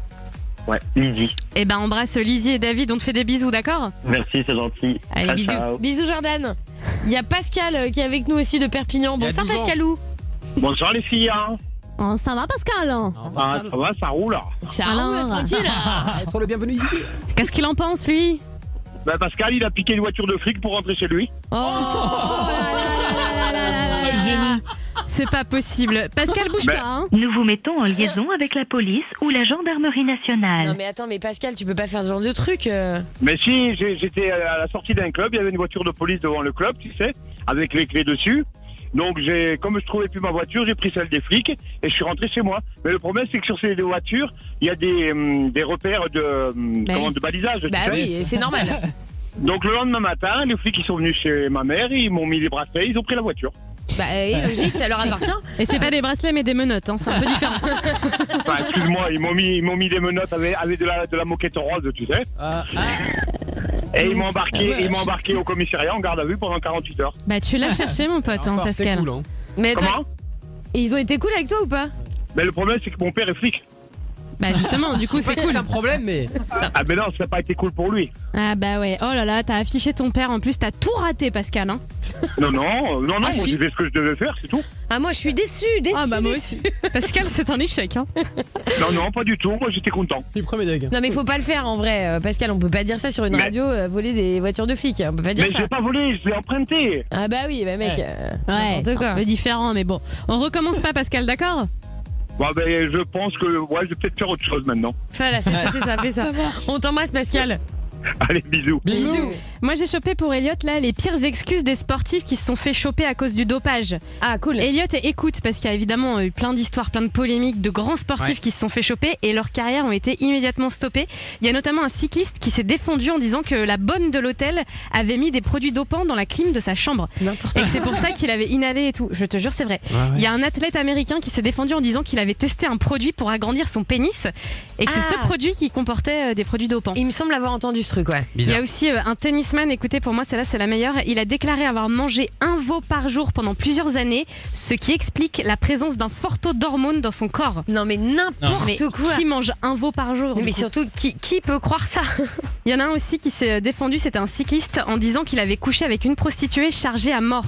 Ouais, Lydie. Eh ben embrasse Lizzie et David, on te fait des bisous, d'accord? Merci, c'est gentil. Allez, Ciao, bisous. ciao. Bisous Jordan. Il y a Pascal qui est avec nous aussi de Perpignan. Il y a Bonsoir 12 ans. Pascalou. Bonsoir les filles. Hein. Oh, ça va Pascal? Ah, ça va, ça roule. Ça Alors. roule tranquille. Sois le bienvenu ici. Qu'est-ce qu'il en pense lui? Bah, Pascal, il a piqué une voiture de flic pour rentrer chez lui. Oh, Génie. C'est pas possible. Pascal, bouge pas. Hein. Nous vous mettons en liaison avec la police ou la gendarmerie nationale. Non mais attends, mais Pascal, tu peux pas faire ce genre de truc. Mais si, j'étais à la sortie d'un club, il y avait une voiture de police devant le club, tu sais, avec les clés dessus. Donc comme je trouvais plus ma voiture, j'ai pris celle des flics et je suis rentré chez moi. Mais le problème, c'est que sur ces deux voitures, il y a des repères de balisage. Bah oui, c'est normal. Donc le lendemain matin, les flics ils sont venus chez ma mère, ils m'ont mis les bracelets, ils ont pris la voiture. Bah logique, ça leur appartient. Et c'est pas des bracelets mais des menottes, hein, c'est un peu différent. Enfin, excuse-moi, ils m'ont mis des menottes avec de la moquette rose, tu sais. Et ils m'ont embarqué au commissariat en garde à vue pendant 48 heures. Bah tu l'as cherché mon pote, hein, Pascal. Cool, hein. Mais comment et ils ont été cool avec toi ou pas? Mais le problème c'est que mon père est flic. Bah justement, du coup c'est cool. C'est un problème mais... Ah mais non, ça n'a pas été cool pour lui. Ah bah ouais, oh là là, t'as affiché ton père, en plus t'as tout raté Pascal, hein. Non, moi j'ai fait ce que je devais faire, c'est tout. Ah moi je suis déçu. Ah bah moi aussi. Pascal, c'est un échec, hein. Non, pas du tout, moi j'étais content. Du premier degré. Non mais faut pas le faire en vrai, Pascal, on peut pas dire ça sur une radio, voler des voitures de flics, on peut pas dire mais ça. Mais j'ai pas volé, je l'ai emprunté. Ah bah oui, bah mec, ouais, c'est un peu différent, mais bon. On recommence pas Pascal, d'accord? Bon, ben, je pense que je vais peut-être faire autre chose maintenant. Voilà, c'est ça, fais ça. On t'embrasse Pascal. Allez, bisous. Moi j'ai chopé pour Elliot là les pires excuses des sportifs qui se sont fait choper à cause du dopage. Ah cool. Elliot, écoute, parce qu'il y a évidemment eu plein d'histoires, plein de polémiques de grands sportifs qui se sont fait choper et leurs carrières ont été immédiatement stoppées. Il y a notamment un cycliste qui s'est défendu en disant que la bonne de l'hôtel avait mis des produits dopants dans la clim de sa chambre et que c'est pour ça qu'il avait inhalé et tout. Je te jure, c'est vrai. Il y a un athlète américain qui s'est défendu en disant qu'il avait testé un produit pour agrandir son pénis et que c'est ce produit qui comportait des produits dopants. Il me semble avoir entendu ce truc, ouais. Il y a aussi un tennisman, écoutez, pour moi celle-là c'est la meilleure. Il a déclaré avoir mangé un veau par jour pendant plusieurs années, ce qui explique la présence d'un fort taux d'hormones dans son corps. Non mais n'importe quoi. Qui mange un veau par jour? Mais surtout, qui peut croire ça? Il y en a un aussi qui s'est défendu, c'était un cycliste, en disant qu'il avait couché avec une prostituée chargée à mort.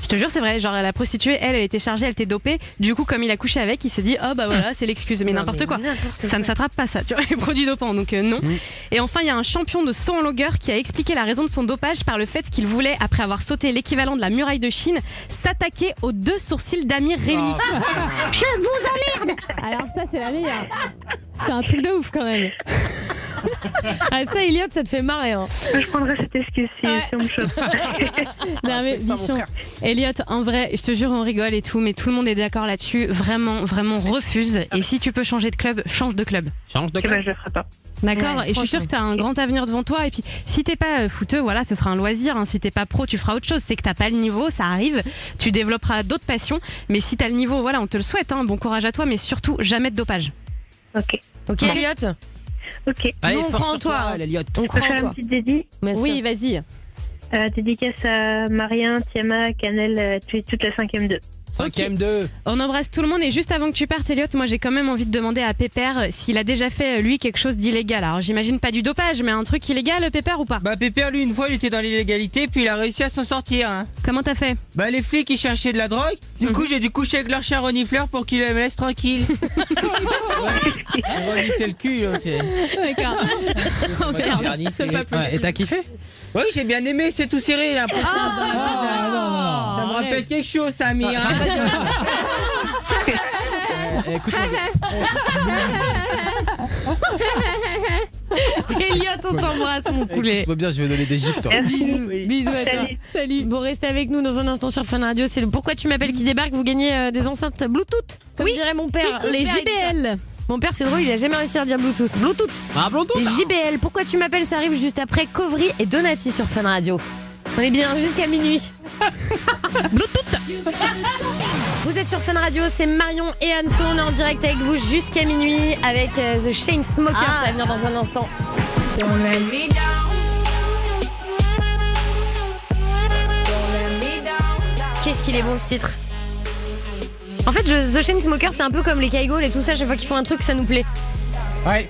Je te jure, c'est vrai, genre la prostituée, elle était chargée, elle était dopée. Du coup, comme il a couché avec, il s'est dit, oh bah voilà, c'est l'excuse. Mais n'importe quoi. Ça ne s'attrape pas, ça, tu vois, les produits dopants, donc non. Et enfin, il y a un champion de saut en longueur qui a expliqué la raison de son dopage par le fait qu'il voulait, après avoir sauté l'équivalent de la muraille de Chine, s'attaquer aux 2 sourcils d'Amir Rémi. Je vous emmerde. Alors ça, c'est la meilleure. C'est un truc de ouf quand même. Ah ça, Elliot, ça te fait marrer, hein. Je prendrai cette excuse si on me chope. Non mais Bichon, Elliot, en vrai, je te jure, on rigole et tout, mais tout le monde est d'accord là-dessus. Vraiment, refuse. Et si tu peux changer de club, change de club. Change de club. Je le ferai pas. D'accord, Ouais, et je suis sûre que tu as un grand avenir devant toi. Et puis, si t'es pas footeux, voilà, ce sera un loisir. Hein. Si t'es pas pro, tu feras autre chose. C'est que t'as pas le niveau, ça arrive. Tu développeras d'autres passions. Mais si t'as le niveau, voilà, on te le souhaite. Hein. Bon courage à toi, mais surtout, jamais de dopage. Ok, Elliot. Ok. Allez, Nous, on croit en toi. Elliot. On Je peux croit faire en une toi. petite dédie. Oui, vas-y. Dédicace à Marien, Tiama, Canel, toute la 5e 2. 5e 2. On embrasse tout le monde et juste avant que tu partes, Elliot, moi j'ai quand même envie de demander à Pépère s'il a déjà fait lui quelque chose d'illégal. Alors j'imagine pas du dopage, mais un truc illégal, Pépère, ou pas? Bah Pépère, lui, une fois, il était dans l'illégalité, puis il a réussi à s'en sortir. Hein. Comment t'as fait? Bah les flics, ils cherchaient de la drogue. Du coup, j'ai dû coucher avec leur chien renifleur pour qu'il me laisse tranquille. C'est le cul, ok. D'accord. Oh, merde. C'est pas possible. Et t'as kiffé? Oui, j'ai bien aimé, c'est tout serré là. Ça me rappelle quelque chose, Samir. Elliot, on t'embrasse, mon poulet. Écoute, bien, je vais donner des gifs, toi. Bisous à toi. Salut. Bon, restez avec nous dans un instant sur Fun Radio. C'est le Pourquoi tu m'appelles qui débarque. Vous gagnez des enceintes Bluetooth, comme dirait mon père. Les JBL. Mon père, c'est drôle, il a jamais réussi à dire Bluetooth. Bluetooth. Ah, Bluetooth. Les JBL. Pourquoi tu m'appelles, ça arrive juste après Kovri et Donati sur Fun Radio. On est bien jusqu'à minuit. Bluetooth. Vous êtes sur Fun Radio, c'est Marion et Anso. On est en direct avec vous jusqu'à minuit avec The Chainsmokers. Ça va venir dans un instant. Qu'est-ce qu'il est bon ce titre. En fait, The Chainsmokers, c'est un peu comme les Kaigols et tout ça. Chaque fois qu'ils font un truc, ça nous plaît. Ouais.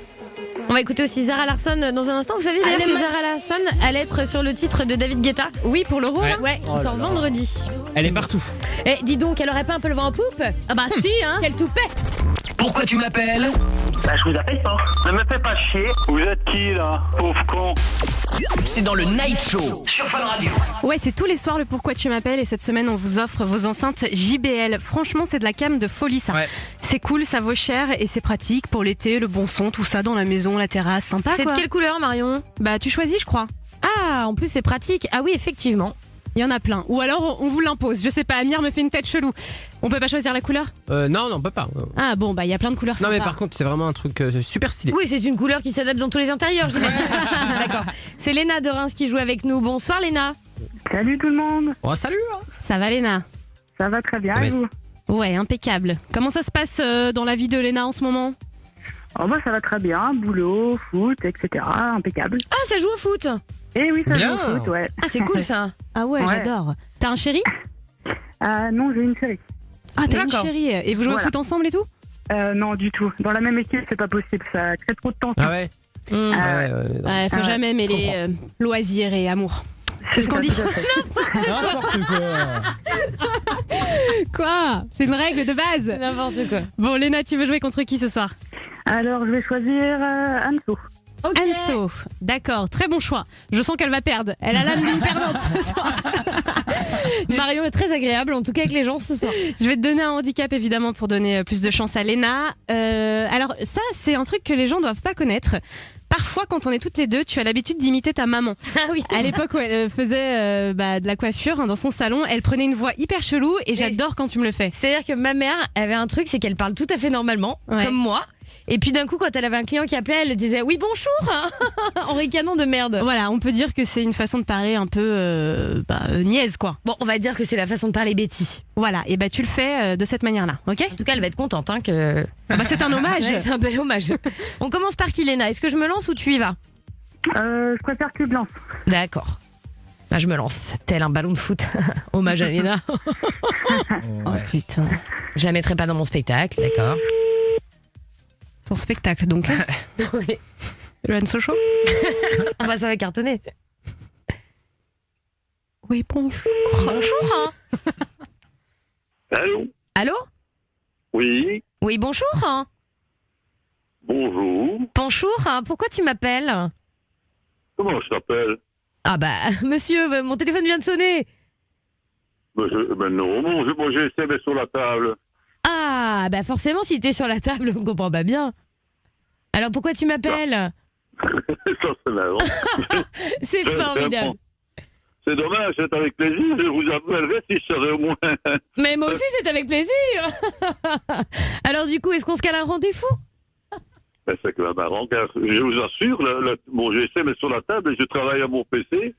On va écouter aussi Zara Larsson dans un instant. Vous savez d'ailleurs que Zara Larsson allait être sur le titre de David Guetta. Oui, pour l'Euro. Ouais, qui sort vendredi. Elle est partout. Et dis donc, elle aurait pas un peu le vent en poupe? Ah bah si, hein. Quel toupet. Pourquoi tu m'appelles? Bah, je vous appelle pas. Ne me fais pas chier. Vous êtes qui, là? Pauvre con. C'est dans le Night Show sur Fun Radio. Ouais, c'est tous les soirs le Pourquoi tu m'appelles et cette semaine on vous offre vos enceintes JBL. Franchement, c'est de la cam de folie ça. Ouais. C'est cool, ça vaut cher et c'est pratique pour l'été, le bon son, tout ça dans la maison, la terrasse, sympa. C'est quoi. de quelle couleur, Marion? Bah, tu choisis, je crois. Ah, en plus c'est pratique. Ah oui, effectivement. Il y en a plein. Ou alors on vous l'impose. Je sais pas, Amir me fait une tête chelou. On peut pas choisir la couleur? Non, on peut pas. Ah bon, bah il y a plein de couleurs sympas. Non, mais par contre, c'est vraiment un truc super stylé. Oui, c'est une couleur qui s'adapte dans tous les intérieurs, j'imagine. D'accord. C'est Léna de Reims qui joue avec nous. Bonsoir, Léna. Salut tout le monde. Oh, salut. Ça va, Léna? Ça va très bien, et vous? Ouais, impeccable. Comment ça se passe dans la vie de Léna en ce moment? Oh, moi, ça va très bien. Boulot, foot, etc. Impeccable. Ah, ça joue au foot? Eh oui, ça bien. joue au foot, ouais. Ah, c'est cool ça. Ah ouais, j'adore. T'as un chéri? Non, j'ai une chérie. Ah, t'as une chérie. Et vous jouez au foot ensemble et tout? Non, du tout. Dans la même équipe, c'est pas possible. Ça crée trop de tension. Ah ouais. Ouais, faut jamais mêler loisirs et amour. C'est ce qu'on dit. N'importe Quoi? C'est une règle de base. N'importe quoi. Bon, Léna, tu veux jouer contre qui ce soir? Alors, je vais choisir Anso. Okay. Anso, d'accord, très bon choix. Je sens qu'elle va perdre. Elle a l'âme d'une perdante ce soir. Marion est très agréable, en tout cas avec les gens ce soir. Je vais te donner un handicap évidemment pour donner plus de chance à Léna. Alors ça, c'est un truc que les gens doivent pas connaître. Parfois, quand on est toutes les deux, tu as l'habitude d'imiter ta maman. Ah oui. À l'époque où elle faisait de la coiffure dans son salon, elle prenait une voix hyper chelou et j'adore quand tu me le fais. C'est-à-dire que ma mère avait un truc, c'est qu'elle parle tout à fait normalement, comme moi. Et puis d'un coup, quand elle avait un client qui appelait, elle disait oui bonjour en ricanant de merde. Voilà, on peut dire que c'est une façon de parler un peu niaise quoi. Bon, on va dire que c'est la façon de parler Betty. Voilà, et tu le fais de cette manière-là, ok? En tout cas, elle va être contente que. C'est un hommage. Ouais, c'est un bel hommage. On commence par qui, Léna? Est-ce que je me lance ou tu y vas? Je préfère que tu te lances. D'accord. Bah, je me lance, tel un ballon de foot. Hommage à Léna. Oh putain. Je la mettrai pas dans mon spectacle, d'accord? Ton spectacle donc. Oui. Joanne Sochaux. Ah bah ça va cartonner. Oui, bonjour. Bonjour. Hein. Allô? Allô? Oui. Oui, bonjour. Hein. Bonjour. Bonjour. Hein. Pourquoi tu m'appelles? Comment je t'appelle? Ah bah, monsieur, mon téléphone vient de sonner. Non, moi j'ai SMS sur la table. Ah, bah forcément, si t'es sur la table, on comprend pas bien. Alors pourquoi tu m'appelles? Ça, c'est marrant. C'est formidable. C'est dommage, c'est avec plaisir. Je vous appellerai si je serais au moins. Mais moi aussi, c'est avec plaisir. Alors du coup, est-ce qu'on se cale un rendez-vous? C'est quand même marrant, car je vous assure, mon GSM est sur la table et je travaille à mon PC.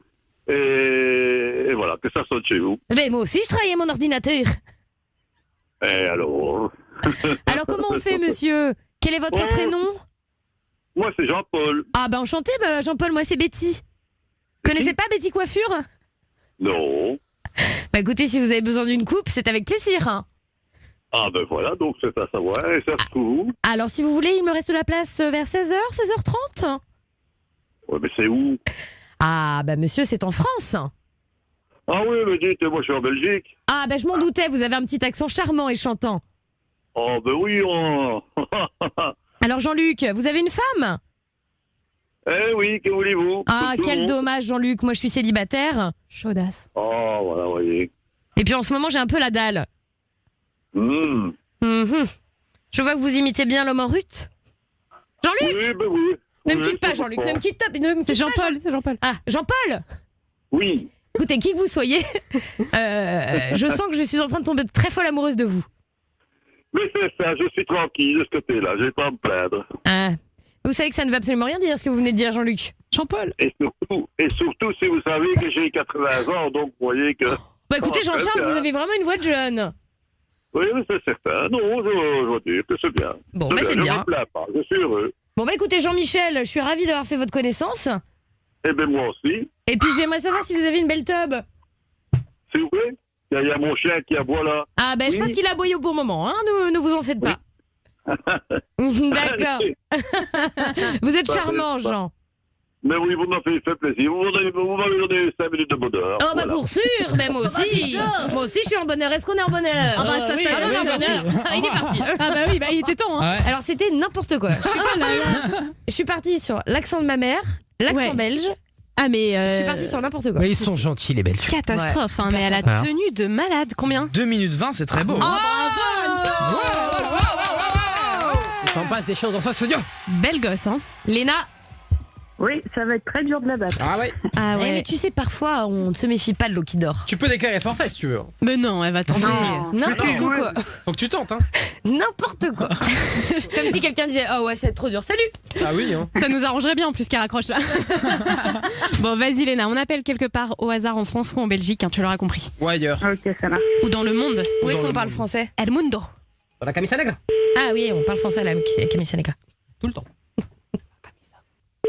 Et voilà, que ça sonne chez vous. Mais moi aussi, je travaille à mon ordinateur. Et alors? Alors comment on fait, monsieur? Quel est votre prénom? Moi, c'est Jean-Paul. Ah bah enchanté, Jean-Paul, moi c'est Betty. Connaissez pas Betty Coiffure? Non. Bah écoutez, si vous avez besoin d'une coupe, c'est avec plaisir. Hein. Ah ben voilà, donc c'est à savoir, et ça se trouve. Alors si vous voulez, il me reste de la place vers 16h, 16h30. Ouais, mais c'est où? Ah bah monsieur, c'est en France. Ah oui, mais dites, moi je suis en Belgique. Ah bah je m'en doutais, vous avez un petit accent charmant et chantant. Oh ben oui, Alors Jean-Luc, vous avez une femme? Eh oui, que voulez-vous? Ah quel dommage Jean-Luc, moi je suis célibataire. Chaudasse. Oh voilà, voyez. Et puis en ce moment j'ai un peu la dalle. Je vois que vous imitez bien l'homme en rut. Jean-Luc? Oui, ben oui. Ne me quitte pas Jean-Luc, ne me quitte pas. C'est Jean-Paul, c'est Jean-Paul. Ah, Jean-Paul? Oui. Écoutez, qui que vous soyez, je sens que je suis en train de tomber très folle amoureuse de vous. Mais c'est ça, je suis tranquille de ce côté-là, je vais pas me plaindre. Ah. Vous savez que ça ne veut absolument rien dire ce que vous venez de dire, Jean-Luc. Jean-Paul. Et surtout, si vous savez que j'ai 80 ans, donc vous voyez que... Bah écoutez Jean-Charles, vous avez vraiment une voix de jeune. Oui, mais c'est certain. Non, je dois dire que c'est bien. Bon, bah c'est bien. Je me plains pas, je suis heureux. Bon, bah écoutez Jean-Michel, je suis ravie d'avoir fait votre connaissance. Eh ben moi aussi. Et puis j'aimerais savoir si vous avez une belle tub. S'il vous plaît? Il y a mon chien qui aboie là. Ah ben je pense qu'il a aboyé au bon moment, hein. Ne vous en faites pas. D'accord. Vous êtes charmant, Jean. Mais oui, vous m'avez fait plaisir. Vous m'avez donné 5 minutes de bonheur. Oh bah pour sûr, mais moi aussi. Moi aussi je suis en bonheur. Est-ce qu'on est en bonheur? Ah bah ça oui, on est en bonheur. Il est parti. Ah bah oui, bah, il était temps. Hein. Ouais. Alors c'était n'importe quoi. Je suis partie sur l'accent de ma mère, l'accent belge. Ah mais je suis partie sur n'importe quoi. Mais ils sont gentils les Belges. Catastrophe, hein, mais elle a tenue de malade. Combien 2 minutes 20, c'est très beau. Il s'en passe des choses dans ce studio. Belle gosse, hein. Léna. Oui, ça va être très dur de la battre. Ah ouais. Ah ouais. Mais tu sais, parfois, on ne se méfie pas de l'eau qui dort. Tu peux déclarer forfait si tu veux. Mais non, elle va tenter. N'importe quoi. Faut que tu tentes, hein. N'importe quoi. Comme si quelqu'un disait oh ouais, c'est trop dur. Salut. Ah oui, hein. Ça nous arrangerait bien en plus qu'elle raccroche là. Bon, vas-y Léna, on appelle quelque part au hasard en France ou en Belgique, hein, tu l'auras compris. Ou ailleurs. Ok, ça marche. Ou dans le monde. Où est-ce qu'on parle français? El Mundo. Dans la camisa negra. Ah oui, on parle français à la camisa negra. Tout le temps.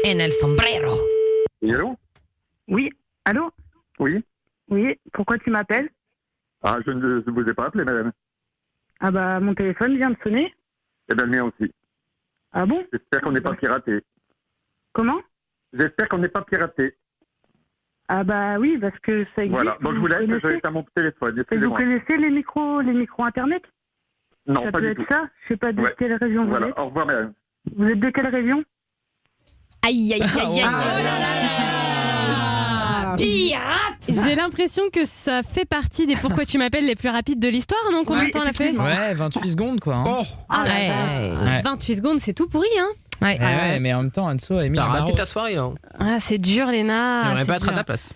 En el sombrero. Oui, allô? Oui, allô? Oui. Oui, pourquoi tu m'appelles? Ah, je ne vous ai pas appelé, madame. Ah bah, mon téléphone vient de sonner. Eh bien, le mien aussi. Ah bon? J'espère qu'on n'est pas piraté. Comment? J'espère qu'on n'est pas piraté. Ah bah oui, parce que ça existe. Voilà, bon, je vous laisse, je vais à mon téléphone, Et vous excusez-moi. connaissez les micros internet? Non, Ça pas peut du être tout. ça? Je sais pas de Ouais. quelle région Voilà, vous êtes. au revoir, madame. Vous êtes de quelle région? Aïe aïe aïe aïe. Pirate. J'ai l'impression que ça fait partie des pourquoi tu m'appelles les plus rapides de l'histoire, non? Combien de temps elle a fait? Ouais, 28 secondes quoi. Hein. Oh. Ah là là. Ouais. 28 secondes, c'est tout pourri, hein? Ouais. Ouais, mais en même temps, Anso a mis T'as un raté barreau. ta soirée, là. Ah, c'est dur, Léna. J'aimerais c'est pas être à dur. ta place.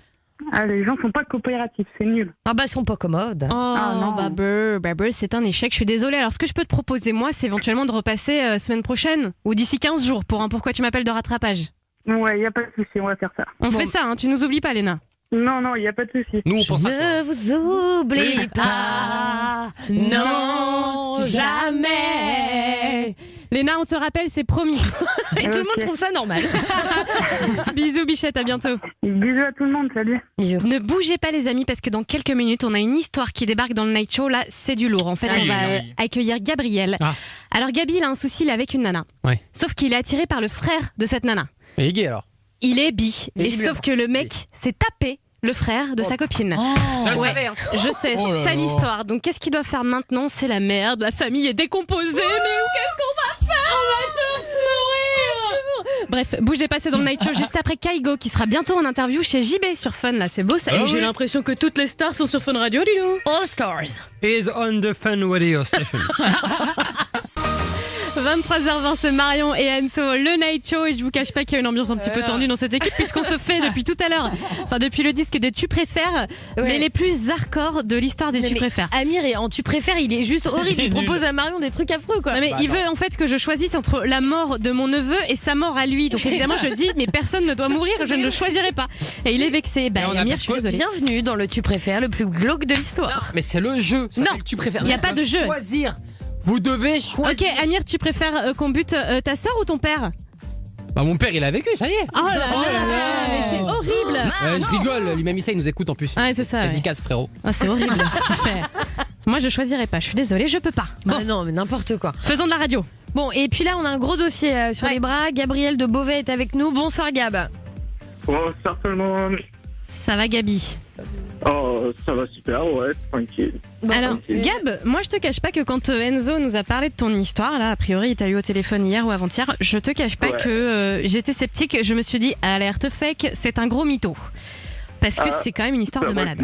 Ah, les gens sont pas coopératifs, c'est nul. Ah bah, ils sont pas commodes. Oh, non. Babber, c'est un échec, je suis désolée. Alors, ce que je peux te proposer, moi, c'est éventuellement de repasser semaine prochaine ou d'ici 15 jours pour un pourquoi tu m'appelles de rattrapage. Ouais, y a pas de souci, on va faire ça. On fait ça, hein, tu nous oublies pas, Léna. Non, non, y a pas de souci. Nous, on pense à Ne vous oublie pas, non, jamais. Léna, on te rappelle, c'est promis. Et tout le monde trouve ça normal. Bisous, bichette, à bientôt. Bisous à tout le monde, salut. Bisous. Ne bougez pas, les amis, parce que dans quelques minutes, on a une histoire qui débarque dans le Night Show. Là, c'est du lourd. En fait, on va accueillir Gabriel. Ah. Alors, Gabi, il a un souci, il est avec une nana. Ouais. Sauf qu'il est attiré par le frère de cette nana. Et gay alors. Il est bi. Et Visiblement. sauf que le mec s'est tapé le frère de sa copine. Je le Ouais, savais, hein. je sais, Oh là ça là. l'histoire. Donc qu'est-ce qu'il doit faire maintenant? C'est la merde, la famille est décomposée. Mais qu'est-ce qu'on va faire? On va tous mourir. Bref, bougez pas, c'est dans le Night Show juste après Kaigo qui sera bientôt en interview chez JB sur Fun. Là, c'est beau ça. Et j'ai l'impression que toutes les stars sont sur Fun Radio, Lilou. All Stars. Is on the Fun Radio Station. 23h20, c'est Marion et Anso, le Night Show. Et je vous cache pas qu'il y a une ambiance un petit peu tendue dans cette équipe puisqu'on se fait depuis tout à l'heure, enfin depuis le disque des Tu préfères, mais les plus hardcore de l'histoire des Tu préfères. Amir, et en Tu préfères, il est juste horrible. Il propose à Marion des trucs affreux, quoi. Non mais il veut en fait que je choisisse entre la mort de mon neveu et sa mort à lui. Donc évidemment je dis mais personne ne doit mourir, je ne le choisirai pas. Et il est vexé. Bah Amir, je suis désolée. Bienvenue dans le Tu préfères, le plus glauque de l'histoire. Mais c'est le jeu. Ça Non, fait que tu préfères. il n'y a pas de jeu. Choisir. Vous devez choisir. Ok Amir, tu préfères qu'on bute ta sœur ou ton père? Bah mon père il a vécu, ça y est. Oh là là, mais c'est horrible. Je rigole, lui-même il nous écoute en plus. Ouais c'est ça. Ouais. Dédicace frérot. Oh, c'est horrible ce qu'il fait. Moi je choisirais pas, je suis désolée, je peux pas. Bon. Non mais n'importe quoi. Faisons de la radio. Bon, et puis là on a un gros dossier sur les bras. Gabriel de Beauvais est avec nous. Bonsoir Gab. Bonsoir tout le monde. Ça va Gabi? Oh, ça va super, ouais, tranquille. Alors, Tranquille. Gab, moi je te cache pas que quand Enzo nous a parlé de ton histoire, là, a priori il t'a eu au téléphone hier ou avant-hier, je te cache pas que j'étais sceptique, je me suis dit, alerte fake, c'est un gros mytho. Parce que c'est quand même une histoire de malade.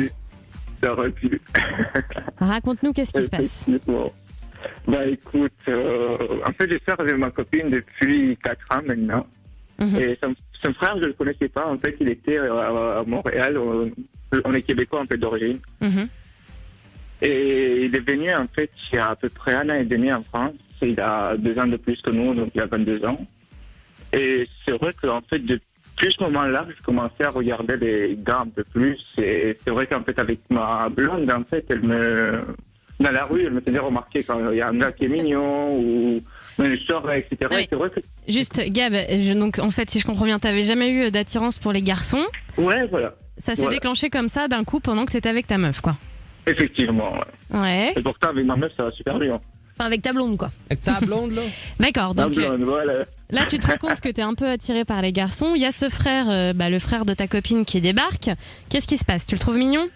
Ça aurait pu. Raconte-nous qu'est-ce qui se passe. Bah écoute, en fait j'ai fait avec ma copine depuis 4 ans maintenant. Et son frère, je le connaissais pas, en fait il était à Montréal, on est québécois en fait d'origine. Et il est venu en fait il y a à peu près 1 an et demi en France, il a 2 ans de plus que nous, donc il a 22 ans. Et c'est vrai qu'en fait depuis ce moment-là, je commençais à regarder les gars un peu plus, et c'est vrai qu'en fait avec ma blonde, en fait, dans la rue, elle me faisait remarquer quand il y a un gars qui est mignon ou une soirée, etc. Oui. C'est vrai que... Juste, Gab, donc en fait, si je comprends bien, t'avais jamais eu d'attirance pour les garçons. Ouais, voilà. Ça s'est Voilà. déclenché comme ça d'un coup pendant que t'étais avec ta meuf, quoi. Effectivement, ouais. Ouais. Et pourtant, avec ma meuf, ça va super bien. Enfin, avec ta blonde, quoi. Avec ta blonde, là. D'accord, donc Ma blonde, voilà. là tu te rends compte que t'es un peu attiré par les garçons. Il y a ce frère, le frère de ta copine qui débarque. Qu'est-ce qui se passe? Tu le trouves mignon?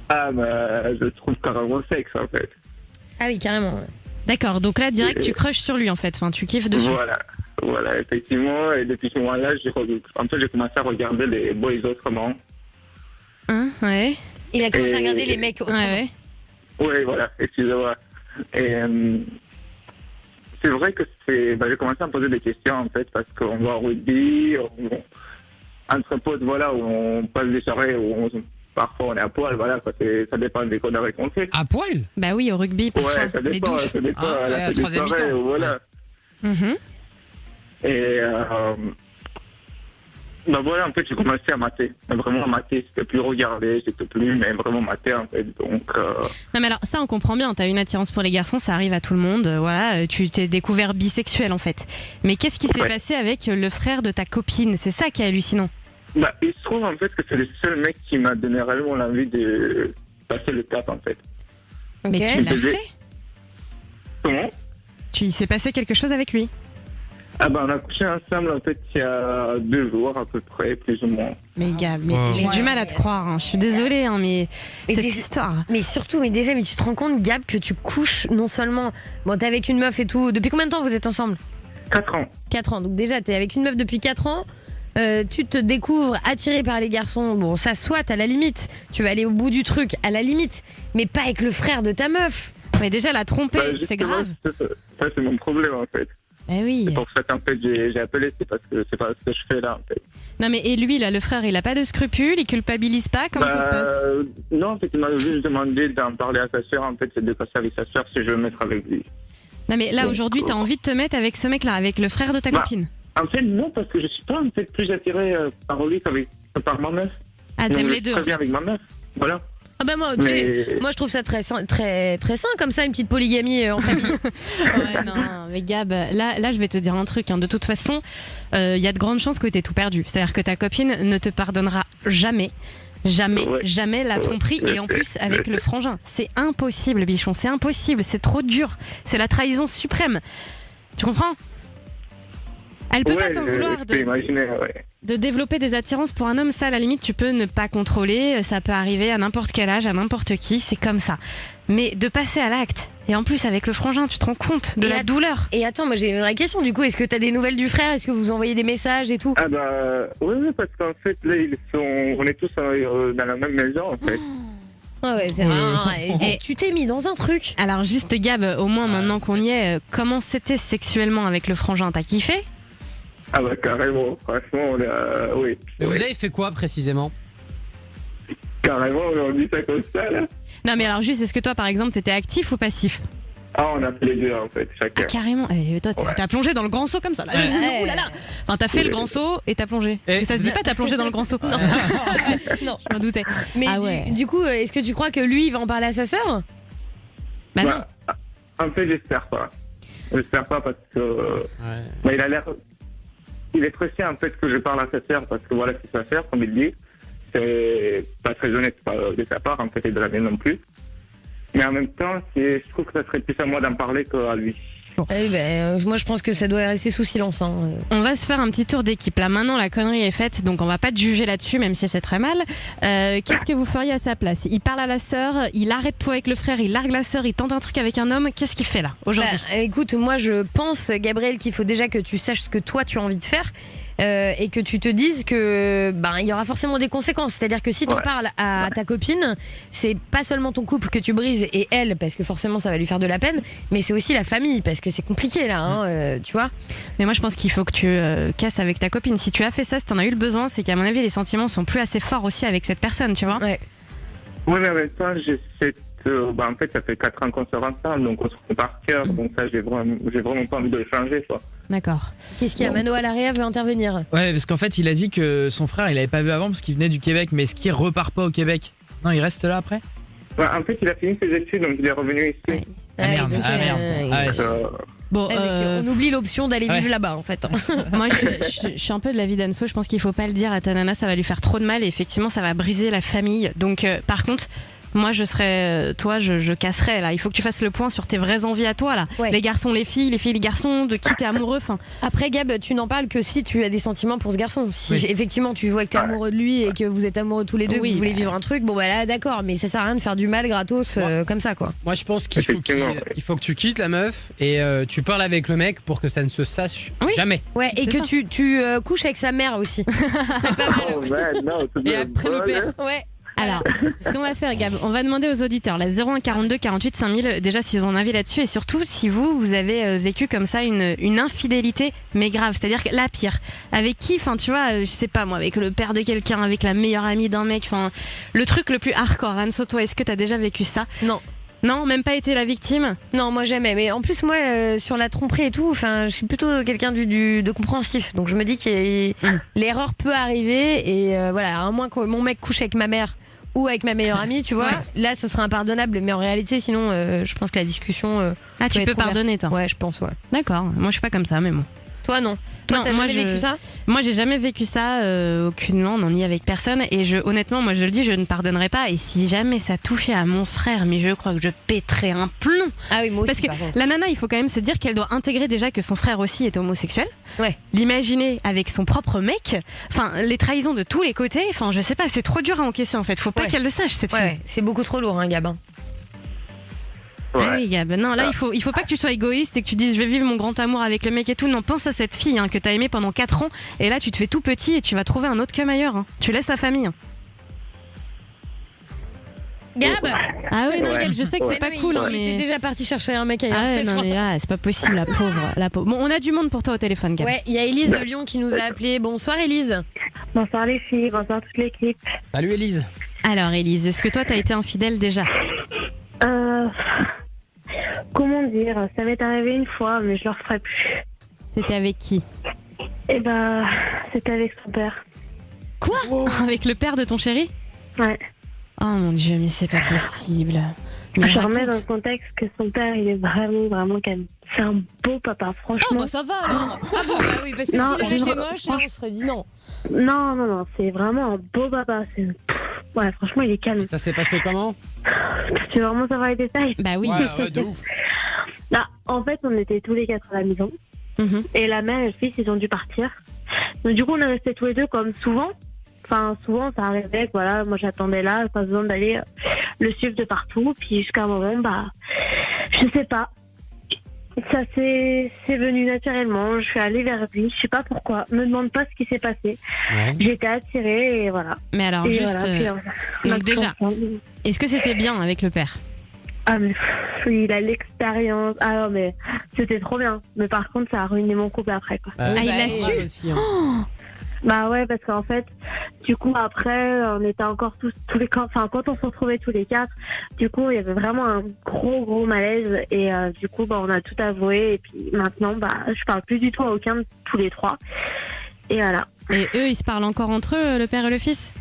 Ah, bah, je le trouve carrément sexe, en fait. Ah oui, carrément. D'accord, donc là, direct, tu crushes sur lui en fait, enfin, tu kiffes dessus. Voilà, effectivement. Et depuis ce moment-là, j'ai commencé à regarder les boys autrement. Ouais. Il a commencé à regarder les mecs autrement. Oui, voilà, excusez-moi. Et c'est vrai que j'ai commencé à me poser des questions en fait, parce qu'on va au rugby, entre potes, voilà, où on passe des soirées où parfois on est à poil, voilà, ça dépend des conneries qu'on fait. À poil? Bah oui, au rugby, parfois. Ouais, ça dépend, les douches. la troisième mi-temps. Voilà. Et voilà, en fait, j'ai commencé à mater. Vraiment mater, c'était plus regarder, c'était plus, mais vraiment mater, en fait. Donc. Non, mais alors, ça, on comprend bien. T'as une attirance pour les garçons, ça arrive à tout le monde. Voilà, tu t'es découvert bisexuel, en fait. Mais qu'est-ce qui s'est passé avec le frère de ta copine? C'est ça qui est hallucinant. Il se trouve, en fait, que c'est le seul mec qui m'a donné réellement l'envie de passer le cap, en fait. Mais tu l'as fait? Comment? Il s'est passé quelque chose avec lui? On a couché ensemble en fait il y a 2 jours à peu près, plus ou moins. Mais gars, j'ai du mal à te croire, hein. Je suis désolée, hein, mais cette histoire. Mais surtout, mais tu te rends compte, Gab, que tu couches non seulement... Bon, t'es avec une meuf et tout, depuis combien de temps vous êtes ensemble? 4 ans. 4 ans, donc déjà t'es avec une meuf depuis 4 ans, tu te découvres attiré par les garçons, bon ça soit à la limite, tu vas aller au bout du truc à la limite, mais pas avec le frère de ta meuf. Mais déjà la tromper, c'est grave. Ça c'est mon problème en fait. Eh oui. C'est pour ça qu'en fait j'ai appelé, c'est parce que c'est pas ce que je fais là en fait. Non mais et lui là, le frère, il a pas de scrupules, il culpabilise pas, comment ça se passe? Non, en fait il m'a juste demandé d'en parler à sa soeur, en fait c'est de passer avec sa soeur si je veux me mettre avec lui. Non mais là aujourd'hui t'as envie de te mettre avec ce mec là, avec le frère de ta copine? En fait non, parce que je suis pas en fait plus attiré par lui par ma meuf. Ah, t'aimes les deux? Très bien avec ma meuf, voilà. Ah bah moi, moi je trouve ça très sain comme ça, une petite polygamie en famille. Ouais, non, mais Gab, là je vais te dire un truc, hein. De toute façon, il y a de grandes chances que t'aies tout perdu. C'est-à-dire que ta copine ne te pardonnera jamais la tromperie, et en plus avec le frangin. C'est impossible, bichon, c'est impossible, c'est trop dur. C'est la trahison suprême. Tu comprends? Elle peut pas t'en vouloir de développer des attirances pour un homme, ça à la limite tu peux ne pas contrôler, ça peut arriver à n'importe quel âge, à n'importe qui, c'est comme ça. Mais de passer à l'acte, et en plus avec le frangin, tu te rends compte de la douleur. Et attends, moi j'ai une vraie question du coup, est-ce que t'as des nouvelles du frère? Est-ce que vous envoyez des messages et tout? Ah bah oui, parce qu'en fait là on est tous dans la même maison en fait. Ah ouais, c'est et tu t'es mis dans un truc. Alors juste Gab, au moins maintenant qu'on y est, comment c'était sexuellement avec le frangin? T'as kiffé? Ah bah carrément, franchement, oui. Mais vous avez fait quoi précisément? Carrément, on dit ça comme ça là. Non mais alors juste, est-ce que toi par exemple t'étais actif ou passif? Ah, on a fait les deux en fait, chacun. Ah, carrément. Et toi t'as plongé dans le grand saut comme ça là. Ouh là là. Enfin t'as fait le grand saut et t'as plongé. Parce que ça se dit pas t'as plongé dans le grand saut. Non. Non, je m'en doutais. Mais du coup, est-ce que tu crois que lui il va en parler à sa sœur? Bah non. En fait j'espère pas. J'espère pas parce que il a l'air... Il est pressé en fait que je parle à sa sœur parce que voilà, c'est sa sœur, comme il dit. C'est pas très honnête de sa part, en fait, et de la mienne non plus. Mais en même temps, je trouve que ça serait plus à moi d'en parler qu'à lui. Bon. Moi je pense que ça doit rester sous silence. On va se faire un petit tour d'équipe. Là maintenant la connerie est faite, donc on va pas te juger là-dessus, même si c'est très mal. Qu'est-ce que vous feriez à sa place? Il parle à la sœur, il arrête tout avec le frère, il largue la sœur, il tente un truc avec un homme. Qu'est-ce qu'il fait là aujourd'hui? Écoute, moi je pense, Gabriel, qu'il faut déjà que tu saches ce que toi tu as envie de faire. Et que tu te dises que il y aura forcément des conséquences. C'est-à-dire que si tu en parles à ta copine, c'est pas seulement ton couple que tu brises et elle, parce que forcément ça va lui faire de la peine, mais c'est aussi la famille, parce que c'est compliqué là, tu vois. Mais moi je pense qu'il faut que tu casses avec ta copine. Si tu as fait ça, si t'en as eu le besoin, c'est qu'à mon avis les sentiments sont plus assez forts aussi avec cette personne, tu vois. Oui, mais en même temps, en fait, ça fait 4 ans qu'on sort ensemble, donc on se connaît par cœur, donc ça, j'ai vraiment pas envie de le changer, quoi. D'accord. Qu'est-ce qu'il y a? Mano Alaria veut intervenir. Ouais, parce qu'en fait, il a dit que son frère, il avait pas vu avant parce qu'il venait du Québec, mais est-ce qu'il repart pas au Québec? Non, il reste là après? En fait, il a fini ses études, donc il est revenu ici. Ah merde, Bon, on oublie l'option d'aller vivre là-bas en fait. Moi je suis un peu de l'avis d'Anso, je pense qu'il faut pas le dire à ta nana, ça va lui faire trop de mal et effectivement ça va briser la famille. Donc par contre, Moi, je serais. Toi, je casserais là. Il faut que tu fasses le point sur tes vraies envies à toi là. Ouais. Les garçons, les filles, les garçons, de qui t'es amoureux. Enfin. Après, Gab, tu n'en parles que si tu as des sentiments pour ce garçon. Si Oui. effectivement tu vois que t'es amoureux de lui et que vous êtes amoureux tous les deux, que vous voulez vivre un truc, bon bah là, d'accord, mais ça sert à rien de faire du mal gratos comme ça, quoi. Moi, je pense qu'il faut que tu quittes la meuf et tu parles avec le mec pour que ça ne se sache jamais. Ouais, et que tu couches avec sa mère aussi. Ce serait pas mal. Et après le père. Ouais. Alors, ce qu'on va faire, Gab, on va demander aux auditeurs, la 01 42 48 5000, déjà s'ils ont un avis là-dessus, et surtout si vous avez vécu comme ça une infidélité, mais grave, c'est-à-dire que la pire. Avec qui, enfin tu vois, je sais pas moi, avec le père de quelqu'un, avec la meilleure amie d'un mec, enfin le truc le plus hardcore. Anso, toi, est-ce que t'as déjà vécu ça? Non. Non, même pas été la victime? Non, moi jamais. Mais en plus, moi, sur la tromperie et tout, enfin, je suis plutôt quelqu'un de compréhensif. Donc je me dis que l'erreur peut arriver et voilà, à moins que mon mec couche avec ma mère ou avec ma meilleure amie, tu vois, là, ce serait impardonnable. Mais en réalité, sinon, je pense que la discussion. Tu peux pardonner, toi? Ouais, je pense, ouais. D'accord. Moi, je suis pas comme ça, mais bon. Toi, non. Toi, t'as jamais vécu ça? Moi, j'ai jamais vécu ça, aucunement, non, ni avec personne. Et honnêtement, moi, je le dis, je ne pardonnerai pas. Et si jamais ça touchait à mon frère, mais je crois que je pèterais un plomb. Ah oui, moi aussi. Parce que la nana, il faut quand même se dire qu'elle doit intégrer déjà que son frère aussi est homosexuel. Ouais. L'imaginer avec son propre mec. Enfin, les trahisons de tous les côtés. Enfin, je sais pas, c'est trop dur à encaisser en fait. Faut pas qu'elle le sache, cette fille. Ouais, c'est beaucoup trop lourd, hein, Gabin. Ah oui, Gab. Non, là, il faut pas que tu sois égoïste et que tu dises je vais vivre mon grand amour avec le mec et tout. Non, pense à cette fille que t'as aimée pendant 4 ans et là, tu te fais tout petit et tu vas trouver un autre cum ailleurs. Tu laisses la famille. Gab! Ah oui, non, Gab, je sais que c'est pas cool. Il était déjà parti chercher un mec ailleurs. Ah ouais, non, mais c'est pas possible, la pauvre. Bon, on a du monde pour toi au téléphone, Gab. Ouais, il y a Élise de Lyon qui nous a appelé. Bonsoir, Élise. Bonsoir les filles, bonsoir toute l'équipe. Salut, Élise. Alors, Élise, est-ce que toi, t'as été infidèle déjà? Comment dire, ça m'est arrivé une fois, mais je le referai plus. C'était avec qui? Eh ben, c'était avec son père. Quoi? Avec le père de ton chéri? Ouais. Oh mon Dieu, mais c'est pas possible. Mais je remets dans le contexte que son père, il est vraiment calme. C'est un beau papa, franchement. Oh bah ça va alors. Ah bon, bah oui, parce que s'il avait été moche, on se serait dit non. Non, c'est vraiment un beau papa. Ouais, franchement, il est calme. Ça s'est passé comment? Tu veux vraiment savoir les détails? Bah oui. Ouais, de ouf. Là, en fait, on était tous les 4 à la maison. Et la mère et le fils, ils ont dû partir. Donc du coup, on est restés tous les deux comme souvent. Enfin, souvent, ça arrivait que voilà, moi j'attendais là, pas besoin d'aller le suivre de partout. Puis jusqu'à un moment, bah, je sais pas. Ça c'est venu naturellement. Je suis allée vers lui. Je sais pas pourquoi. Me demande pas ce qui s'est passé. Ouais. J'étais attirée et voilà. Mais alors, et juste. voilà, donc déjà, est-ce que c'était bien avec le père? Ah mais il a l'expérience. Ah non mais c'était trop bien. Mais par contre, ça a ruiné mon couple après quoi. Il a su. Aussi, hein. Bah ouais, parce qu'en fait, du coup après, on était encore tous les quatre. Enfin, quand on se retrouvait tous les 4, du coup, il y avait vraiment un gros malaise et du coup, bah on a tout avoué et puis maintenant, bah je parle plus du tout à aucun de tous les 3. Et voilà. Et eux, ils se parlent encore entre eux, le père et le fils?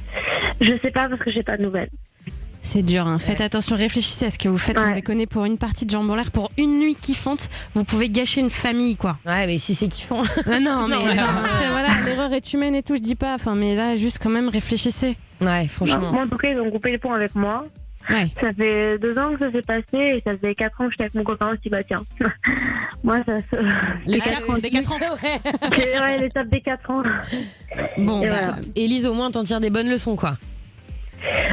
Je sais pas parce que j'ai pas de nouvelles. C'est dur, hein. Faites attention, réfléchissez à ce que vous faites sans déconner. Pour une partie de jambes en l'air, pour une nuit kiffante, vous pouvez gâcher une famille, quoi. Ouais, mais si c'est kiffant. Non, mais voilà, l'erreur est humaine et tout, je dis pas. Enfin, mais là, juste quand même, réfléchissez. Ouais, franchement. Moi, en tout cas, ils ont coupé les ponts avec moi. Ouais. Ça fait 2 ans que ça s'est passé et ça faisait 4 ans que j'étais avec mon copain aussi. Bah tiens, moi ça se... Les 4 ans. Ouais, l'étape des 4 ans. Bon, bah, Élise, au moins t'en tires des bonnes leçons, quoi.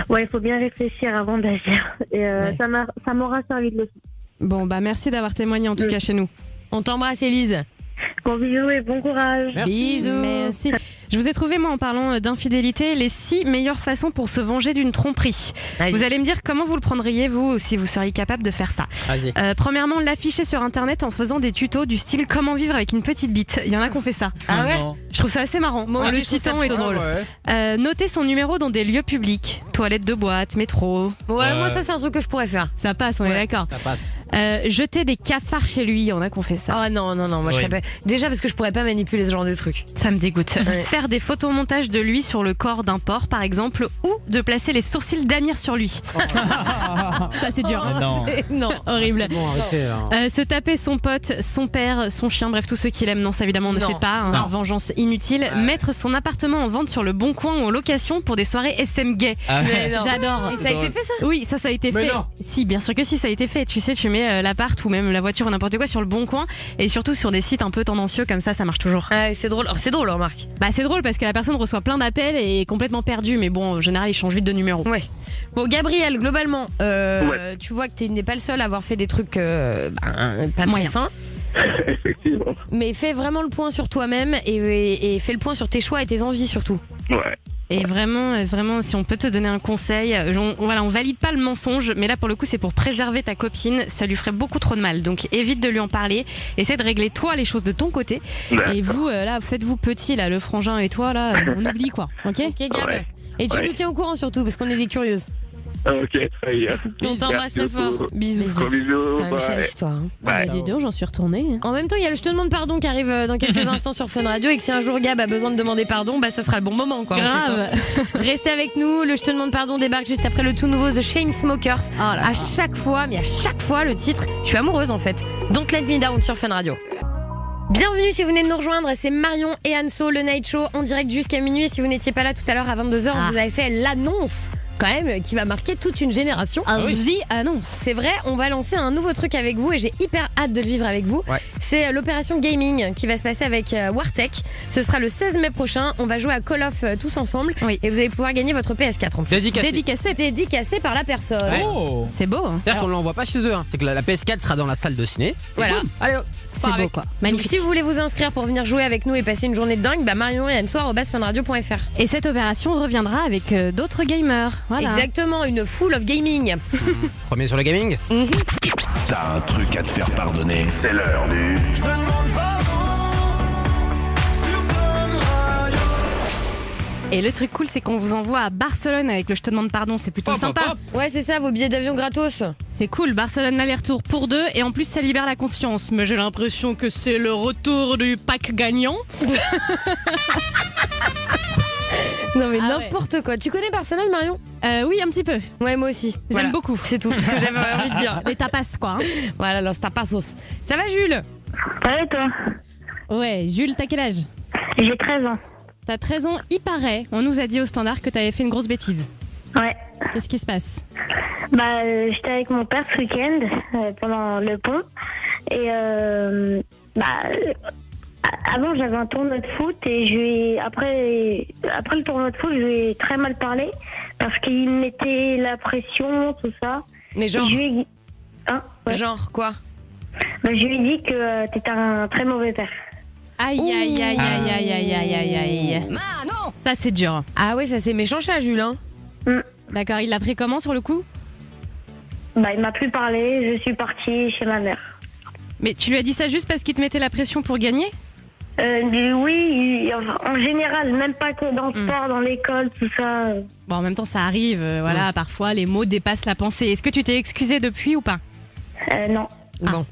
Ouais, il faut bien réfléchir avant d'agir. Et ça m'aura servi de leçon. Bon, bah merci d'avoir témoigné en tout cas chez nous. On t'embrasse, Élise. Gros bisous et bon courage. Merci. Bisous. Merci. Je vous ai trouvé, moi, en parlant d'infidélité, les 6 meilleures façons pour se venger d'une tromperie. Vas-y. Vous allez me dire comment vous le prendriez, vous, si vous seriez capable de faire ça. Premièrement, l'afficher sur Internet en faisant des tutos du style comment vivre avec une petite bite. Il y en a qui ont fait ça. Ah ouais? Je trouve ça assez marrant. Moi en le citant et tout. Noter son numéro dans des lieux publics. Toilettes de boîte, métro. Ouais, moi, ça, c'est un truc que je pourrais faire. Ça passe, on est d'accord. Ça passe. Jeter des cafards chez lui. Il y en a qui ont fait ça. Oh non, moi, je serais pas... Déjà, parce que je pourrais pas manipuler ce genre de truc. Ça me dégoûte. Faire des photomontages de lui sur le corps d'un porc, par exemple, ou de placer les sourcils d'Amir sur lui. Ça, c'est dur. Non, horrible. C'est bon, arrêtez, se taper son pote, son père, son chien, bref, tous ceux qu'il aime. Non, ça évidemment on ne fait pas. Vengeance inutile, mettre son appartement en vente sur le Bon Coin ou en location pour des soirées SM gay. Mais non. J'adore. Et ça a été fait, ça ? Oui, ça a été Mais fait. non. Si, bien sûr que si, ça a été fait. Tu sais, tu mets l'appart ou même la voiture ou n'importe quoi sur le Bon Coin et surtout sur des sites un peu tendancieux comme ça marche toujours. Ah, c'est drôle. Alors, c'est drôle, remarque. Bah, c'est drôle parce que la personne reçoit plein d'appels et est complètement perdue, mais bon, en général, il change vite de numéro. Ouais. Bon, Gabriel, globalement, tu vois que tu n'es pas le seul à avoir fait des trucs pas très sains. Effectivement. Mais fais vraiment le point sur toi-même et fais le point sur tes choix et tes envies surtout. Ouais. Et vraiment, si on peut te donner un conseil, on valide pas le mensonge, mais là pour le coup c'est pour préserver ta copine, ça lui ferait beaucoup trop de mal. Donc évite de lui en parler, essaie de régler toi les choses de ton côté. D'accord. Et vous, là, faites-vous petit, là, le frangin et toi, là, on oublie quoi. Ok, Gab. Ouais. Et tu nous tiens au courant surtout parce qu'on est des curieuses. Ok, très bien. On t'embrasse très fort. Bisous. Gros bisous. Quand même, c'est l'histoire. Hein. Bye. Dis donc, j'en suis retournée. En même temps, il y a le Je te demande pardon qui arrive dans quelques instants sur Fun Radio et que si un jour Gab a besoin de demander pardon, bah ça sera le bon moment quoi. Grave. Restez avec nous, le Je te demande pardon débarque juste après le tout nouveau The Chainsmokers. À chaque fois, le titre, je suis amoureuse en fait. Don't Let Me Down sur Fun Radio. Bienvenue si vous venez de nous rejoindre, c'est Marion et Anso, le Night Show en direct jusqu'à minuit. Et si vous n'étiez pas là tout à l'heure à 22h, on vous avait fait l'annonce quand même qui va marquer toute une génération. Annonce. C'est vrai, on va lancer un nouveau truc avec vous et j'ai hyper hâte de le vivre avec vous. Ouais. C'est l'opération gaming qui va se passer avec Wartech. Ce sera le 16 mai prochain. On va jouer à Call of tous ensemble et vous allez pouvoir gagner votre PS4 en plus. Dédicacé par la personne. Ouais. Oh. C'est beau. Hein. C'est-à-dire qu'on l'envoie pas chez eux, hein. C'est que la PS4 sera dans la salle de ciné. Voilà. Allez, C'est beau quoi. Donc Magnifique. si vous voulez vous inscrire pour venir jouer avec nous et passer une journée de dingue, Marion et Anso@funradio.fr. Et cette opération reviendra avec d'autres gamers. Voilà. Exactement, une full of gaming. premier sur le gaming. T'as un truc à te faire pardonner. C'est l'heure du. Et le truc cool, c'est qu'on vous envoie à Barcelone avec le Je te demande pardon, c'est plutôt sympa. Ouais, c'est ça, vos billets d'avion gratos. C'est cool, Barcelone aller-retour pour 2 et en plus ça libère la conscience. Mais j'ai l'impression que c'est le retour du pack gagnant. Non mais n'importe quoi. Tu connais Barcelone, Marion ? Oui, un petit peu. Ouais, moi aussi. J'aime beaucoup. C'est tout ce que j'avais envie de dire. Les tapas quoi. Hein. Voilà, los tapasos. Ça va, Jules ? Ouais, toi ? Ouais, Jules, t'as quel âge ? J'ai 13 ans. T'as 13 ans, il paraît. On nous a dit au standard que t'avais fait une grosse bêtise. Ouais. Qu'est-ce qui se passe ? J'étais avec mon père ce week-end pendant le pont et avant j'avais un tournoi de foot et après le tournoi de foot je lui ai très mal parlé parce qu'il mettait la pression, tout ça. Mais genre Genre quoi ? Je lui ai dit que t'étais un très mauvais père. Aïe aïe aïe aïe aïe aïe aïe aïe aïe. Ah non ! Ça c'est dur. Ah ouais, ça c'est méchant chat, Jules. Hein. D'accord, il l'a pris comment sur le coup ? Il m'a plus parlé, je suis partie chez ma mère. Mais tu lui as dit ça juste parce qu'il te mettait la pression pour gagner ? Oui, en général, même pas que dans le sport, dans l'école, tout ça. Bon, en même temps, ça arrive. Voilà, parfois, les mots dépassent la pensée. Est-ce que tu t'es excusé depuis ou pas ? Non. Bon.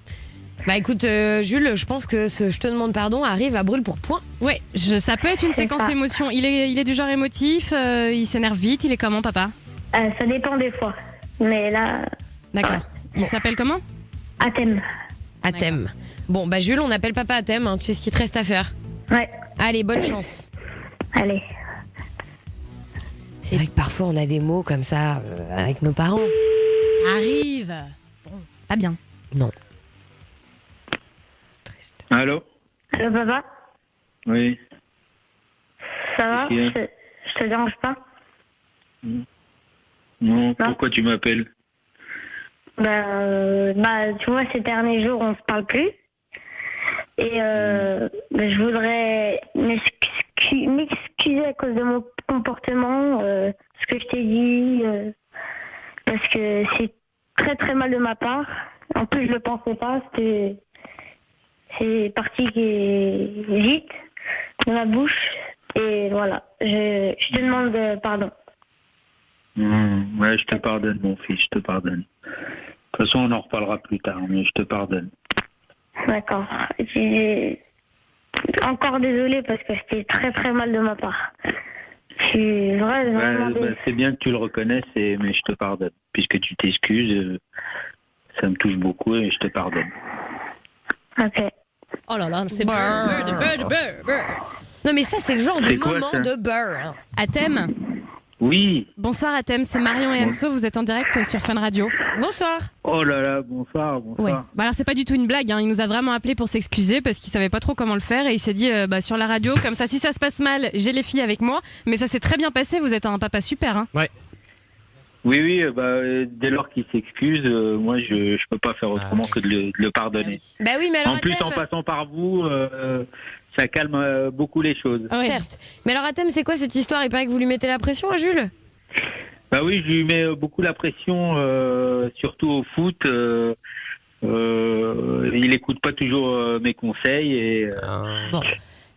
Bah écoute, Jules, je pense que ce Je te demande pardon arrive à brûle pour point. Ouais, ça peut être une séquence émotion. Il est du genre émotif, il s'énerve vite, il est comment, papa ? Ça dépend des fois. Mais là. D'accord. Il s'appelle comment ? Athème. Bon, Jules, on appelle papa Athème, hein. Tu sais ce qu'il te reste à faire. Ouais. Allez, bonne chance. Allez. C'est vrai que parfois on a des mots comme ça avec nos parents. Ça arrive. Bon, c'est pas bien. Non. Allô ? Allô, papa ? Oui. Ça va ? Qu'est-ce qu'il y a ? Je te dérange pas ? Non, pourquoi tu m'appelles ? Tu vois, ces derniers jours, on se parle plus. Et je voudrais m'excuser à cause de mon comportement, ce que je t'ai dit, parce que c'est très très mal de ma part. En plus, je le pensais pas, c'est parti vite de ma bouche. Et voilà, je te demande pardon. Ouais, je te pardonne, mon fils, je te pardonne. De toute façon, on en reparlera plus tard, mais je te pardonne. D'accord. Encore désolé parce que c'était très très mal de ma part. Je suis vraiment c'est bien que tu le reconnaisses, mais je te pardonne. Puisque tu t'excuses, ça me touche beaucoup et je te pardonne. Ok. Oh là là, c'est bon. Non, mais ça, c'est le genre de C'est quoi, moment ça de beurre. Athème. Oui. Bonsoir Athème, c'est Marion et Anso, vous êtes en direct sur Fun Radio. Bonsoir. Oh là là, bonsoir. Ouais. Bah alors c'est pas du tout une blague, hein. Il nous a vraiment appelé pour s'excuser parce qu'il savait pas trop comment le faire et il s'est dit sur la radio, comme ça si ça se passe mal, j'ai les filles avec moi, mais ça s'est très bien passé, vous êtes un papa super. Hein. Ouais. Oui, dès lors qu'il s'excuse, moi je peux pas faire autrement que de le pardonner. Bah oui, mais alors En plus, Athème... en passant par vous, ça calme beaucoup les choses. Certes. Mais alors Athème, c'est quoi cette histoire? Il paraît que vous lui mettez la pression à Jules? Bah oui, je lui mets beaucoup la pression, surtout au foot. Il écoute pas toujours mes conseils et. Bon.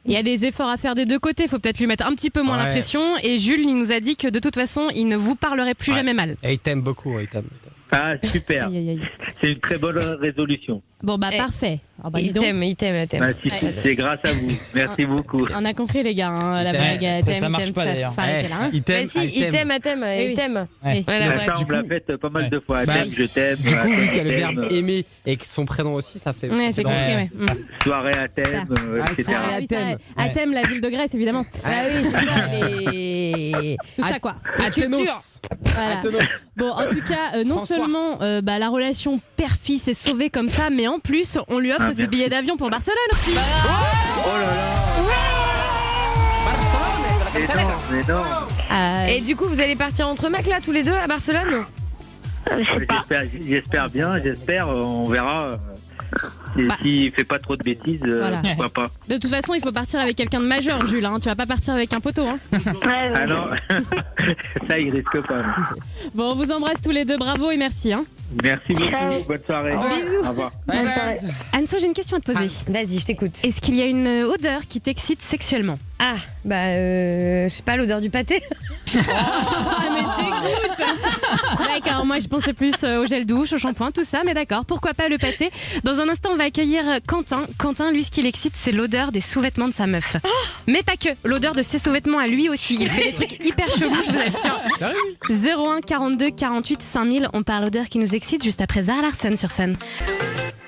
Il y a des efforts à faire des deux côtés, il faut peut-être lui mettre un petit peu moins la pression. Et Jules, il nous a dit que de toute façon, il ne vous parlerait plus jamais mal. Et il t'aime beaucoup, il t'aime. Ah, super. C'est une très bonne résolution. Bon, bah parfait. Oh, bah, il t'aime. Bah, c'est grâce à vous. Merci beaucoup. On a compris, les gars, hein, la blague. Ça marche pas d'ailleurs. Il t'aime. Il t'aime. Il t'aime. Voilà, ça, on me l'a fait pas mal de fois. T'aime, je t'aime. Du coup, vu qu'il y a le verbe aimer et que son prénom aussi, ça fait. Ouais, j'ai compris, Soirée à thème, etc. Soirée à thème. À thème, la ville de Grèce, évidemment. Ah oui, c'est ça. Tout ça, quoi. Athénos. Voilà. Bon, en tout cas, non seulement la relation père-fils est sauvée comme ça, mais en plus, on lui offre ses billets d'avion pour Barcelone aussi. Oh là là. Énorme. Et du coup, vous allez partir entre mecs là, tous les deux, à Barcelone? J'espère bien, on verra. S'il fait pas trop de bêtises, pourquoi pas. De toute façon, il faut partir avec quelqu'un de majeur, Jules. Hein. Tu vas pas partir avec un poteau. Hein. Ah non, ça il risque pas. Bon, on vous embrasse tous les deux, bravo et merci. Hein. Merci beaucoup, bonne soirée. Bisous. Au revoir. Anso, j'ai une question à te poser. Vas-y, je t'écoute. Est-ce qu'il y a une odeur qui t'excite sexuellement? Ah, je sais pas, l'odeur du pâté. Ah, mais t'écoutes. D'accord, moi je pensais plus au gel douche, au shampoing, tout ça, mais d'accord, pourquoi pas le pâté. Dans un instant, on va accueillir Quentin. Quentin, lui, ce qui l'excite, c'est l'odeur des sous-vêtements de sa meuf. Mais pas que, l'odeur de ses sous-vêtements à lui aussi. Il fait des trucs hyper chelous, je vous assure. 01 42 48 5000, on parle odeur qui nous excite juste après Zara Larsson sur Fun.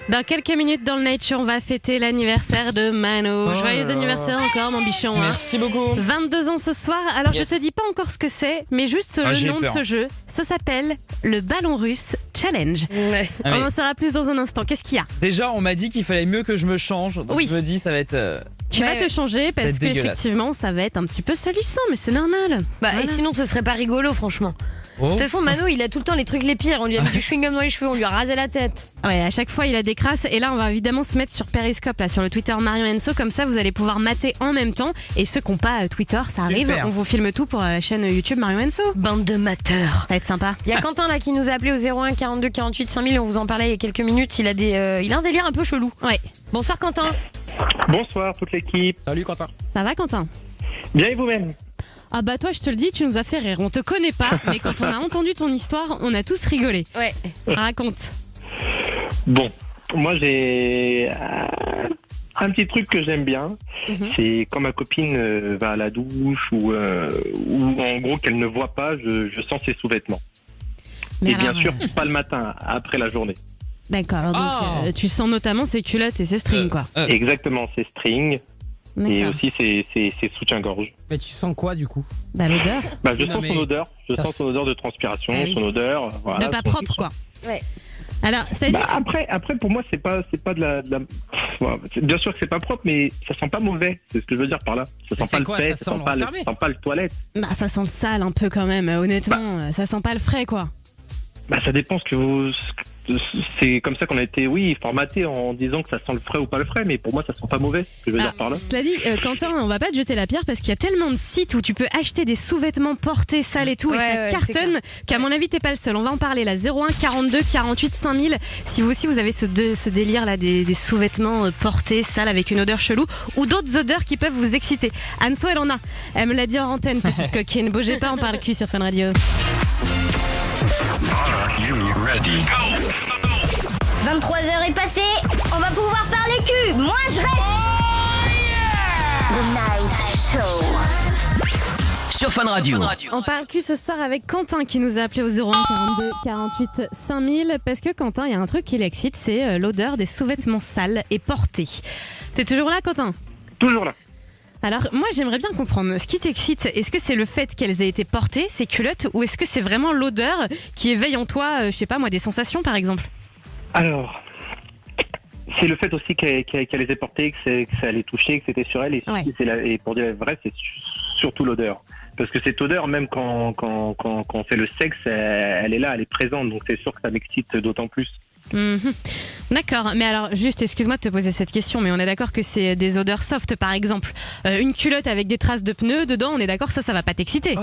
Dans quelques minutes dans le Night Show, on va fêter l'anniversaire de Mano. Joyeux anniversaire encore, mon bichon. Merci beaucoup. 22 ans ce soir. Alors, je te dis pas encore ce que c'est, mais juste le nom de ce jeu. Ça s'appelle le ballon russe challenge. Ouais. On en saura plus dans un instant. Qu'est-ce qu'il y a? Déjà, on m'a dit qu'il fallait mieux que je me change. Donc je me dis, ça va être. Tu vas te changer parce qu'effectivement, ça va être un petit peu salissant, mais c'est normal. Et sinon, ce serait pas rigolo, franchement. Oh. De toute façon, Mano, il a tout le temps les trucs les pires. On lui a mis du chewing-gum dans les cheveux, on lui a rasé la tête. Ouais, à chaque fois, il a des crasses. Et là, on va évidemment se mettre sur Periscope, là, sur le Twitter Marion Enso. Comme ça, vous allez pouvoir mater en même temps. Et ceux qui n'ont pas Twitter, ça arrive. Super. On vous filme tout pour la chaîne YouTube Marion Enso. Bande de mateurs. Ça va être sympa. Il y a Quentin là qui nous a appelé au 01 42 48 5000. On vous en parlait il y a quelques minutes. Il a un délire un peu chelou. Ouais. Bonsoir Quentin. Bonsoir toute l'équipe. Salut Quentin. Ça va Quentin? Bien et vous-même? Ah bah toi, je te le dis, tu nous as fait rire. On te connaît pas, mais quand on a entendu ton histoire, on a tous rigolé. Ouais. Raconte. Bon, moi j'ai un petit truc que j'aime bien. C'est quand ma copine va à la douche ou en gros qu'elle ne voit pas, je sens ses sous-vêtements. Et bien sûr, pas le matin, après la journée. D'accord, donc tu sens notamment ses culottes et ses strings, quoi. Exactement, ses strings. Et aussi ses soutiens-gorge. Mais tu sens quoi du coup? Bah l'odeur. Bah je sens son odeur. Je sens son odeur de transpiration, son odeur. Voilà, de pas propre quoi. Ouais. Alors, ça bah, après pour moi c'est pas de la... Bien sûr que c'est pas propre, mais ça sent pas mauvais. C'est ce que je veux dire par là. Ça sent pas le frais, ça sent pas le toilette. Bah ça sent le sale un peu quand même. Honnêtement, ça sent pas le frais quoi. Bah ça dépend ce que vous... C'est comme ça qu'on a été, formaté en disant que ça sent le frais ou pas le frais, mais pour moi ça sent pas mauvais, ce que je veux dire par là. Cela dit, Quentin, on va pas te jeter la pierre parce qu'il y a tellement de sites où tu peux acheter des sous-vêtements portés, sales et tout, et ça cartonne qu'à mon avis t'es pas le seul. On va en parler là, 01 42 48 5000. Si vous aussi vous avez ce délire là des sous-vêtements portés, sales avec une odeur chelou ou d'autres odeurs qui peuvent vous exciter. Anso elle en a. Elle me l'a dit en antenne, petite coquine. Bougez pas, on parle cul sur Fun Radio. 23h est passé, on va pouvoir parler cul. Moi je reste. The Night Show. Sur Fun Radio. On parle cul ce soir avec Quentin qui nous a appelé au 01 42 48 5000 parce que Quentin, il y a un truc qui l'excite, c'est l'odeur des sous-vêtements sales et portés. T'es toujours là Quentin? Toujours là. Alors moi j'aimerais bien comprendre, ce qui t'excite, est-ce que c'est le fait qu'elles aient été portées, ces culottes, ou est-ce que c'est vraiment l'odeur qui éveille en toi, je sais pas moi, des sensations par exemple? Alors, c'est le fait aussi qu'elle les ait portées, que ça les touchait, que c'était sur elle. Et, et pour dire vrai, c'est surtout l'odeur. Parce que cette odeur, même quand on fait le sexe, elle est là, elle est présente. Donc c'est sûr que ça m'excite d'autant plus. D'accord, mais alors juste excuse-moi de te poser cette question, mais on est d'accord que c'est des odeurs soft par exemple. Une culotte avec des traces de pneus dedans, on est d'accord, ça va pas t'exciter?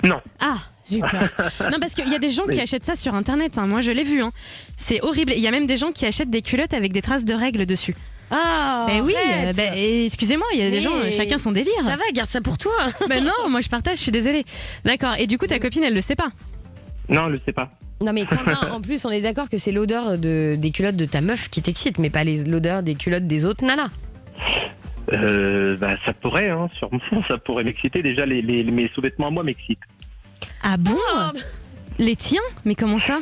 Non. Ah, j'ai eu peur. Non, parce qu'il y a des gens qui achètent ça sur internet, hein. Moi je l'ai vu, hein. C'est horrible. Il y a même des gens qui achètent des culottes avec des traces de règles dessus. Ah, oui, excusez-moi, il y a des gens, chacun son délire. Ça va, garde ça pour toi. Non, moi je partage, je suis désolée. D'accord, et du coup ta copine elle le sait pas? Non, elle le sait pas. Non mais Quentin, en plus on est d'accord que c'est l'odeur des culottes de ta meuf qui t'excite, mais pas l'odeur des culottes des autres nanas. Ça pourrait, hein, sûrement, ça pourrait m'exciter. Déjà, mes sous-vêtements à moi m'excitent. Ah bon? Les tiens? Mais comment ça?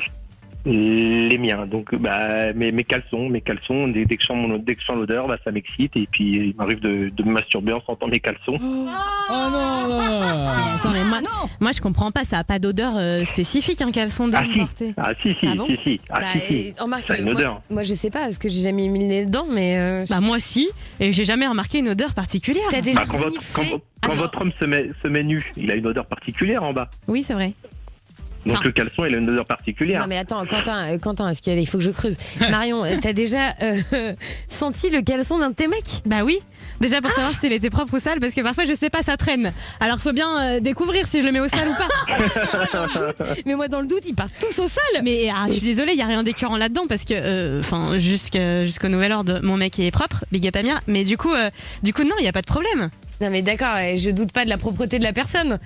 Les miens, donc mes caleçons, dès que je sens l'odeur, ça m'excite, et puis il m'arrive de me masturber en sentant mes caleçons. Oh non! Attends, mais moi je comprends pas, ça a pas d'odeur spécifique, un caleçon d'homme porté. Ah si. Remarque, ça a une odeur. Moi je sais pas, parce que j'ai jamais mis le nez dedans, mais... moi si, et j'ai jamais remarqué une odeur particulière. T'as déjà quand votre homme se met nu, il a une odeur particulière en bas. Oui, c'est vrai. Donc le caleçon, il a une odeur particulière. Non mais attends, Quentin, il faut que je creuse. Marion, t'as déjà senti le caleçon d'un de tes mecs? Bah oui. Déjà pour savoir s'il était propre ou sale, parce que parfois je sais pas, ça traîne. Alors faut bien découvrir si je le mets au sale ou pas. Mais moi dans le doute, ils partent tous au sale. Mais je suis désolée, il y a rien d'écœurant là-dedans, parce que jusqu'au nouvel ordre, mon mec est propre, big up à Mia. Mais du coup non, il y a pas de problème. Non mais d'accord, je doute pas de la propreté de la personne.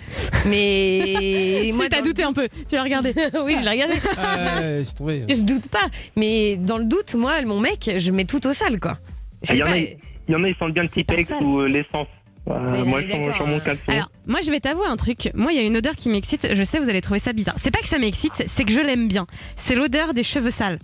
Mais moi t'as douté un peu, tu l'as regardé. Oui, je l'ai regardé. Je doute pas, mais dans le doute, moi mon mec, je mets tout au sale quoi. Il y en a, ils sentent bien le Tipex ou l'essence. Moi je sens mon caleçon. Alors moi je vais t'avouer un truc, moi il y a une odeur qui m'excite, je sais vous allez trouver ça bizarre. C'est pas que ça m'excite, c'est que je l'aime bien. C'est l'odeur des cheveux sales.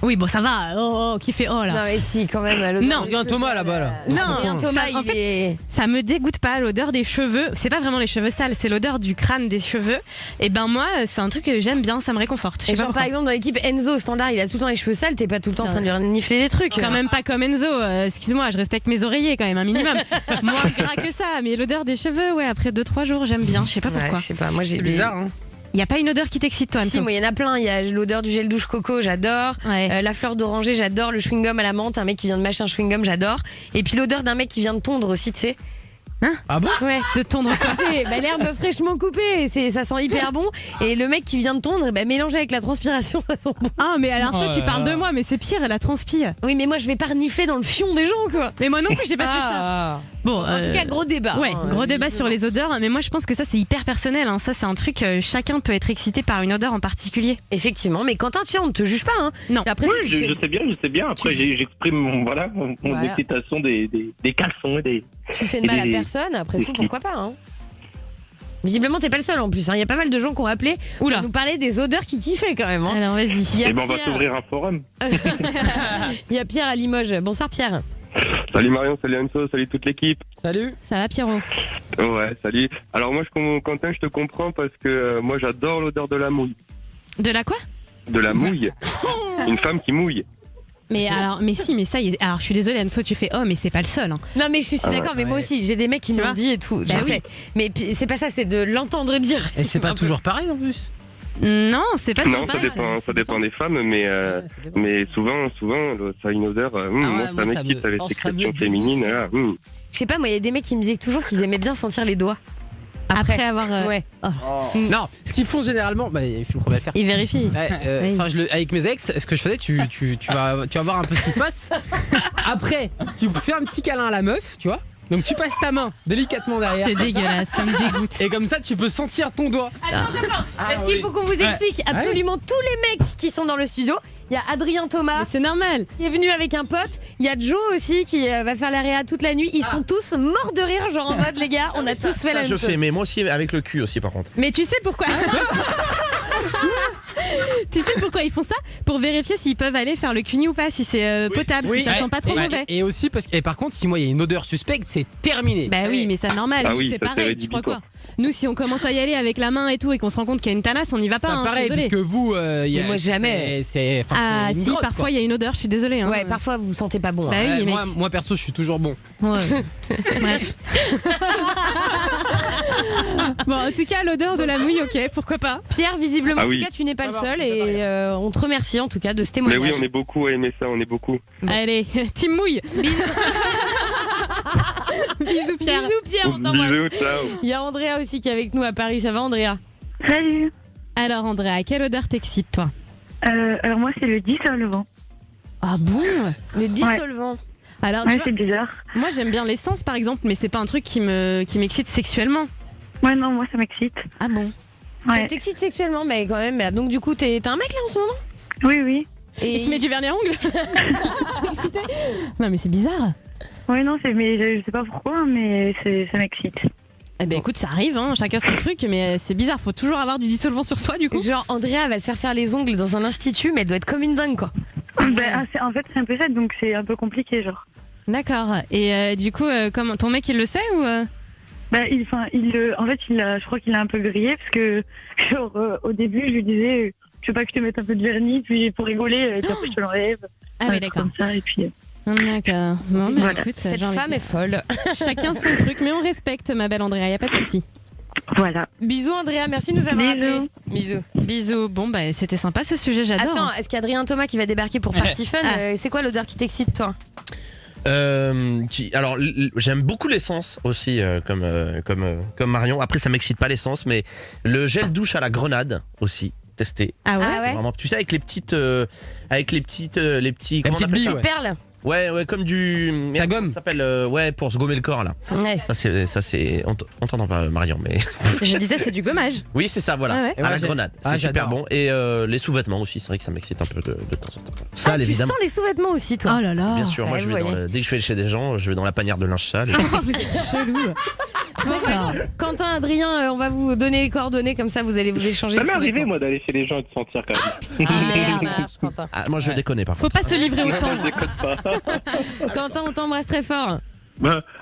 Oui, bon, ça va. Qui fait là? Non, mais si, quand même. Non, il y a un Thomas là-bas. Là. Non, Thomas, en fait, ça me dégoûte pas l'odeur des cheveux. C'est pas vraiment les cheveux sales, c'est l'odeur du crâne des cheveux. Et ben moi, c'est un truc que j'aime bien, ça me réconforte. Et genre, par exemple, dans l'équipe Enzo standard, il a tout le temps les cheveux sales, t'es pas tout le temps en train de lui renifler des trucs. Quand même pas comme Enzo. Excuse-moi, je respecte mes oreillers quand même, un minimum. Moins gras que ça, mais l'odeur des cheveux, ouais, après 2-3 jours, j'aime bien. Je sais pas pourquoi. Je sais pas, moi j'ai C'est bizarre, hein. Il n'y a pas une odeur qui t'excite, toi? Si, moi, il y en a plein. Il y a l'odeur du gel douche coco, j'adore. La fleur d'oranger, j'adore. Le chewing-gum à la menthe, un mec qui vient de mâcher un chewing-gum, j'adore. Et puis l'odeur d'un mec qui vient de tondre aussi, tu sais. Hein? Ah bon? Ouais. De tondre quoi? L'herbe fraîchement coupée, ça sent hyper bon. Et le mec qui vient de tondre, mélangé avec la transpiration, ça sent bon. Ah, mais alors toi, tu parles de moi, mais c'est pire, la transpi. Oui, mais moi, je vais pas renifler dans le fion des gens, quoi. Mais moi non plus, j'ai pas fait ça. Bon, en tout cas, gros débat. Ouais, gros débat sur les odeurs. Mais moi, je pense que ça, c'est hyper personnel. Hein. Ça, c'est un truc, chacun peut être excité par une odeur en particulier. Effectivement, mais Quentin, tu sais, on ne te juge pas. Hein. Non. Après, oui, je sais bien. Après, j'exprime mon excitation des caleçons et des. Tu fais de mal à personne, après tout, pourquoi pas, hein. Visiblement, t'es pas le seul en plus. Il y a pas mal de gens qui ont appelé pour nous parler des odeurs qui kiffaient quand même. Hein. Alors vas-y. On va s'ouvrir un forum. Il y a Pierre à Limoges. Bonsoir Pierre. Salut Marion, salut Enzo, salut toute l'équipe. Salut. Ça va Pierrot? Ouais, salut. Alors moi, Quentin, je te comprends parce que moi, j'adore l'odeur de la mouille. De la quoi? De la mouille. Une femme qui mouille. Mais ça, alors je suis désolée Anso, tu fais mais c'est pas le seul. Hein. Non mais je suis d'accord, mais moi aussi j'ai des mecs qui m'ont dit et tout. Je sais. Mais c'est pas ça, c'est de l'entendre dire. Et c'est pas toujours pareil en plus. Non, c'est pas toujours pareil. Ça dépend des femmes, mais souvent, ça a une odeur. Moi, ça m'excite avec les sécrétions féminines. Je sais pas, moi il y a des mecs qui me disaient toujours qu'ils aimaient bien sentir les doigts. Après avoir. Ouais. Non, ce qu'ils font généralement, je suis le premier à le faire. Ils vérifient. Avec mes ex, ce que je faisais, tu vas voir un peu ce qui se passe. Après, tu fais un petit câlin à la meuf, tu vois. Donc tu passes ta main délicatement derrière. C'est dégueulasse, ça me dégoûte. Et comme ça, tu peux sentir ton doigt. Attends. Parce qu'il faut qu'on vous explique absolument tous les mecs qui sont dans le studio. Il y a Adrien Thomas, c'est normal, qui est venu avec un pote. Il y a Joe aussi qui va faire la réa toute la nuit. Ils sont tous morts de rire, genre en mode les gars, on a tous fait la même chose. Je fais, mais moi aussi avec le cul aussi par contre. Mais tu sais pourquoi? Tu sais pourquoi ils font ça? Pour vérifier s'ils peuvent aller faire le cuni ou pas, si c'est potable, si ça sent pas trop mauvais. Et aussi parce que, et par contre, si moi il y a une odeur suspecte, c'est terminé. Bah oui, mais c'est normal. Ah Nous, oui, c'est ça, pareil. c'est Tu crois rédhibitoire. quoi? Nous, si on commence à y aller avec la main et tout et qu'on se rend compte qu'il y a une tanasse, on n'y va pas. C'est pareil, puisque vous, moi, jamais. C'est Ah si, grotte, parfois quoi. il y a une odeur. Je suis désolée. Ouais, parfois vous sentez pas bon. Bah oui, mec. Moi perso, je suis toujours bon. Ouais. Bref. Bon, en tout cas, l'odeur de la mouille, ok, pourquoi pas. Pierre, visiblement, Ah en oui. tout cas, tu n'es pas le seul et on te remercie en tout cas de ce Mais témoignage. oui, on est beaucoup à aimer ça, on est beaucoup. Allez, team mouille. Bisous. Bisous Pierre. Bisous Pierre, on t'embrasse. Bisous, ciao. Il y a Andrea aussi qui est avec nous à Paris. Ça va, Andrea? Salut. Alors Andrea, quelle odeur t'excite toi? Alors moi, c'est le dissolvant. Ah bon? Le dissolvant. Alors, Ouais, tu vois, c'est bizarre. moi j'aime bien l'essence par exemple, mais c'est pas un truc qui m'excite sexuellement. Ouais, non, moi, ça m'excite. Ah bon? Ça Ouais. t'excite sexuellement, mais quand même. Donc du coup, t'es un mec là en ce moment? Oui, oui. Et il se met du vernis à ongles? Excité? Non mais c'est bizarre. Ouais, non, mais je sais pas pourquoi, mais ça m'excite. Eh ben écoute, ça arrive, hein, chacun son truc, mais c'est bizarre, faut toujours avoir du dissolvant sur soi du coup. Genre, Andrea va se faire les ongles dans un institut, mais elle doit être comme une dingue quoi. En fait, c'est un peu ça, donc c'est un peu compliqué, genre. D'accord. Et du coup, comment ton mec il le sait ou Bah, je crois qu'il a un peu grillé parce que genre, au début je lui disais tu veux pas que je te mette un peu de vernis puis pour rigoler et puis après je te l'enlève. Ah oui, d'accord. Comme ça et puis. D'accord. Non, mais Voilà. écoute, Cette j'ai envie de femme dire. est folle. Chacun son truc, mais on respecte ma belle Andrea, y a pas de souci. Voilà. Bisous Andrea, merci de nous avoir appelés. Bisous. Bisous. Bon bah c'était sympa ce sujet, j'adore. Attends, est-ce qu'Adrien Thomas qui va débarquer pour Party Fun, c'est quoi l'odeur qui t'excite toi? Alors j'aime beaucoup l'essence aussi comme Marion. Après ça m'excite pas l'essence, mais le gel douche à la grenade aussi testé. Ah ouais, C'est vraiment, tu sais avec les petits comment on appelle billes, ça ouais. Perles. Ouais, comme du La gomme. Ça s'appelle ouais pour se gommer le corps là. Ouais. Ça c'est on t'entend pas Marion mais Je disais c'est du gommage. oui c'est ça voilà Ah ouais. à la grenade c'est super bon et les sous-vêtements aussi c'est vrai que ça m'excite un peu de temps en temps. Ça Tu évidemment. sens les sous-vêtements aussi toi? Oh là là. Bien sûr, moi Ouais, je vais vous voyez. dès que je vais chez des gens, je vais dans la panière de linge sale. Oh, vous êtes chelou. D'accord. Quentin, Adrien, on va vous donner les coordonnées comme ça vous allez vous échanger. Ça les m'est arrivé, sous-vêtements. moi, d'aller chez les gens et de sentir quand même. Ah merde, Quentin. Ah, moi je déconne par Faut contre. pas se livrer autant. Quentin, on t'embrasse très fort.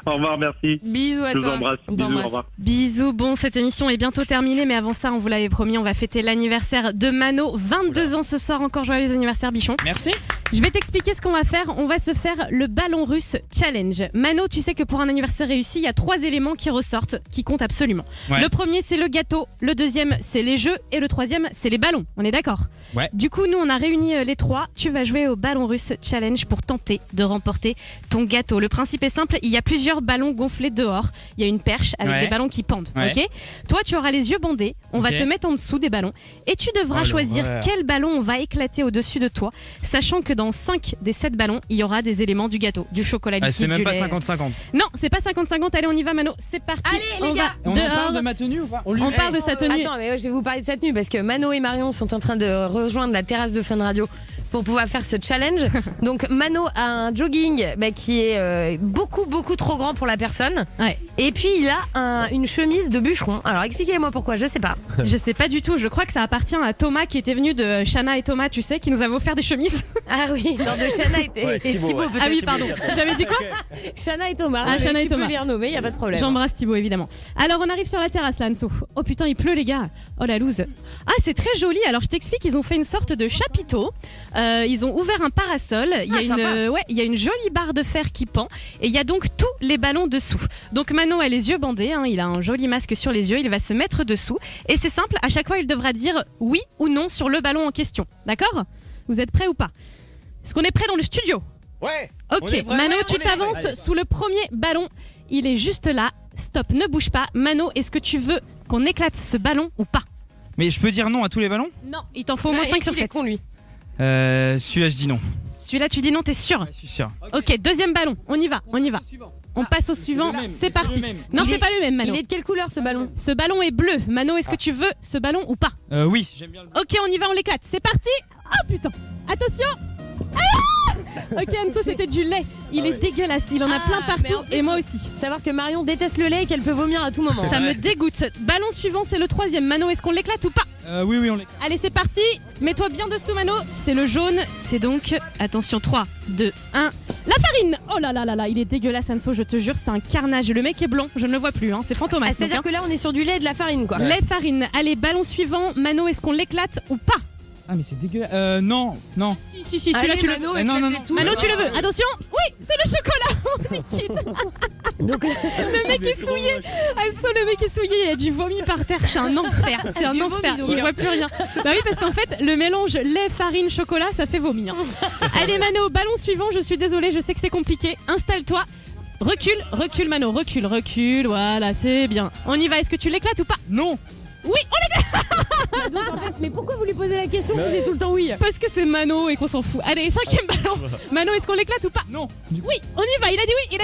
Au revoir, merci. Bisous à Je vous toi. embrasse. On Bisous, t'embrasse. au revoir. Bisous, bon cette émission est bientôt terminée mais avant ça on vous l'avait promis on va fêter l'anniversaire de Mano, 22 ans ce soir, encore joyeux anniversaire Bichon. Merci. Je vais t'expliquer ce qu'on va faire, on va se faire le ballon russe challenge. Mano, tu sais que pour un anniversaire réussi il y a 3 éléments qui ressortent, qui comptent absolument. Ouais. Le premier c'est le gâteau, le deuxième c'est les jeux et le troisième c'est les ballons, on est d'accord? Ouais. Du coup nous on a réuni les 3, tu vas jouer au ballon russe challenge pour tenter de remporter ton gâteau. Le principe est simple, il y a plusieurs ballons gonflés dehors, il y a une perche avec Ouais. des ballons qui pendent, Ouais. ok? Toi tu auras les yeux bandés, on va Ok. te mettre en dessous des ballons et tu devras Oh, choisir l'horreur. quel ballon on va éclater au-dessus de toi, sachant que dans 5 des 7 ballons, il y aura des éléments du gâteau, du chocolat liquide, C'est même du pas lait. 50-50. Non, c'est pas 50-50, allez on y va Mano, c'est parti. Allez, les on gars. va On en dehors. parle de ma tenue ou pas? On parle de sa tenue. Attends, mais je vais vous parler de sa tenue parce que Mano et Marion sont en train de rejoindre la terrasse de Fun Radio pour pouvoir faire ce challenge. Donc Mano a un jogging qui est beaucoup trop grand pour la personne. Ouais. Et puis il a une chemise de bûcheron. Alors expliquez-moi pourquoi, je sais pas. Je sais pas du tout, je crois que ça appartient à Thomas qui était venu de Shana et Thomas, tu sais, qui nous avait offert des chemises. Ah oui, non, de Shana et, Ouais, et Thibaut, Thibaut ouais. peut-être. Ah oui, pardon, j'avais dit quoi? Shana et Thomas. Ah, mais Shana et tu Thomas. peux les renommer, y a pas de problème. J'embrasse Thibaut évidemment. Alors on arrive sur la terrasse là, Anso. Oh putain, il pleut les gars. Oh la loose. Ah c'est très joli. Alors je t'explique, ils ont fait une sorte de chapiteau. Ils ont ouvert un parasol. Il y a sympa. il y a une jolie barre de fer qui pend et il y a donc tous les ballons dessous. Donc Mano a les yeux bandés, hein, il a un joli masque sur les yeux, il va se mettre dessous et c'est simple. À chaque fois, il devra dire oui ou non sur le ballon en question. D'accord? Vous êtes prêts ou pas? Est-ce qu'on est prêt dans le studio? Ouais. Ok, Mano, tu t'avances sous le premier ballon. Il est juste là. Stop, ne bouge pas. Mano, est-ce que tu veux qu'on éclate ce ballon ou pas? Mais je peux dire non à tous les ballons? Non, il t'en faut au moins 5 sur 7. con lui. Celui-là je dis non. Celui-là, tu dis non, t'es sûr? Je suis sûr. Ok, deuxième ballon. On y va. On passe au suivant. C'est parti. Non, c'est pas le même, Mano. Il est de quelle couleur ce ballon? Ce ballon est bleu. Mano, est-ce que tu veux ce ballon ou pas? Oui. J'aime bien le Ok, on y va, on l'éclate. C'est parti. Oh putain. Attention. Ah ok, Anso, c'était du lait. Il est dégueulasse. Il en a plein mais partout. en plus, Et moi aussi. Savoir que Marion déteste le lait et qu'elle peut vomir à tout moment. Ça me dégoûte. Ballon suivant, c'est le troisième. Mano, est-ce qu'on l'éclate ou pas? Oui, on l'éclate. Allez, c'est parti. Mets-toi bien dessous, Mano. C'est le jaune. C'est donc, attention, 3, 2, 1. La farine. Oh là là là là, il est dégueulasse, Anso, je te jure, c'est un carnage. Le mec est blanc, je ne le vois plus, hein. C'est fantomas. C'est-à-dire que là, on est sur du lait et de la farine, quoi. Lait, farine. Allez, ballon suivant. Mano, est-ce qu'on l'éclate ou pas? Ah, mais c'est dégueulasse. Non. Si, celui-là, tu le veux. Non. Mano, tu le veux. Attention. Oui, c'est le chocolat au liquide. Donc, le mec est souillé. Anso, le mec est souillé. Il y a du vomi par terre. C'est un enfer. C'est un enfer. Il voit plus rien. Bah oui, parce qu'en fait, le mélange lait, farine, chocolat, ça fait vomir. Allez, Mano, ballon suivant. Je suis désolée, je sais que c'est compliqué. Installe-toi. Recule, Mano. Recule. Voilà, c'est bien. On y va. Est-ce que tu l'éclates ou pas? Non. Oui, on l'éclate. Donc, en fait, mais pourquoi vous lui posez la question si c'est tout le temps oui? Parce que c'est Mano et qu'on s'en fout. Allez, 5e ballon. Mano, est-ce qu'on l'éclate ou pas? Non. Oui, on y va. Il a dit oui. Il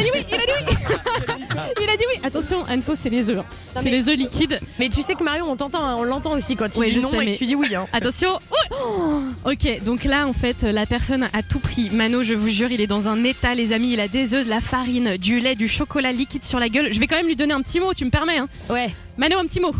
a dit oui. Attention, Anso, c'est les œufs. C'est les œufs liquides. Mais tu sais que Marion, on t'entend, hein, on l'entend aussi quand il dit je non sais, et que tu dis oui. Hein. Attention. Ok, donc là, en fait, la personne a tout pris. Mano, je vous jure, il est dans un état, les amis. Il a des œufs, de la farine, du lait, du chocolat liquide sur la gueule. Je vais quand même lui donner un petit mot, tu me permets, hein? Ouais. Mano, un petit mot.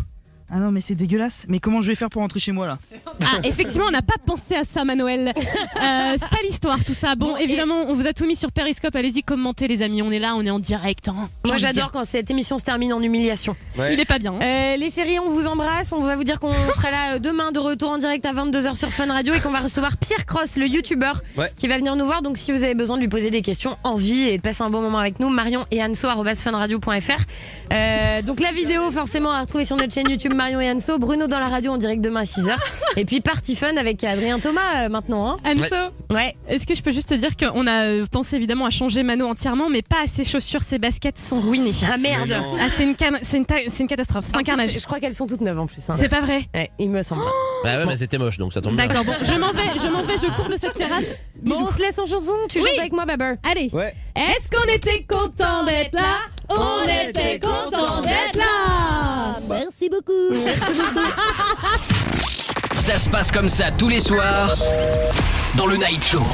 Ah non, mais c'est dégueulasse. Mais comment je vais faire pour rentrer chez moi là? Ah, effectivement, on n'a pas pensé à ça, Manoël. Sale histoire, tout ça. Bon, évidemment, on vous a tout mis sur Periscope. Allez-y, commentez, les amis. On est là, on est en direct. Hein. Moi, j'adore quand cette émission se termine en humiliation. Ouais. Il est pas bien. Hein. Les chéris, on vous embrasse. On va vous dire qu'on sera là demain de retour en direct à 22h sur Fun Radio et qu'on va recevoir Pierre Cross, le youtubeur, qui va venir nous voir. Donc, si vous avez besoin de lui poser des questions en vie et de passer un bon moment avec nous, Marion et Anso@funradio.fr. Donc, la vidéo, forcément, à retrouver sur notre chaîne YouTube Marion et Anso. Bruno dans la radio en direct demain à 6h. Et puis Party Fun avec Adrien Thomas maintenant. Hein. Anso, ouais. Est-ce que je peux juste te dire qu'on a pensé évidemment à changer Mano entièrement, mais pas à ses chaussures, ses baskets sont ruinées. Ah merde. Ah, c'est une catastrophe, c'est un carnage. Je crois qu'elles sont toutes neuves en plus. Hein. C'est pas vrai? Ouais, il me semble. Bah ouais, mais c'était moche donc ça tombe bien. D'accord, bon, je m'en vais, je cours de cette terrasse. Bon, on se laisse en chanson, tu joues avec moi, Baber. Allez. Ouais. Est-ce qu'on était content d'être là? On était content d'être là. Merci beaucoup. Ça se passe comme ça tous les soirs dans le Night Show.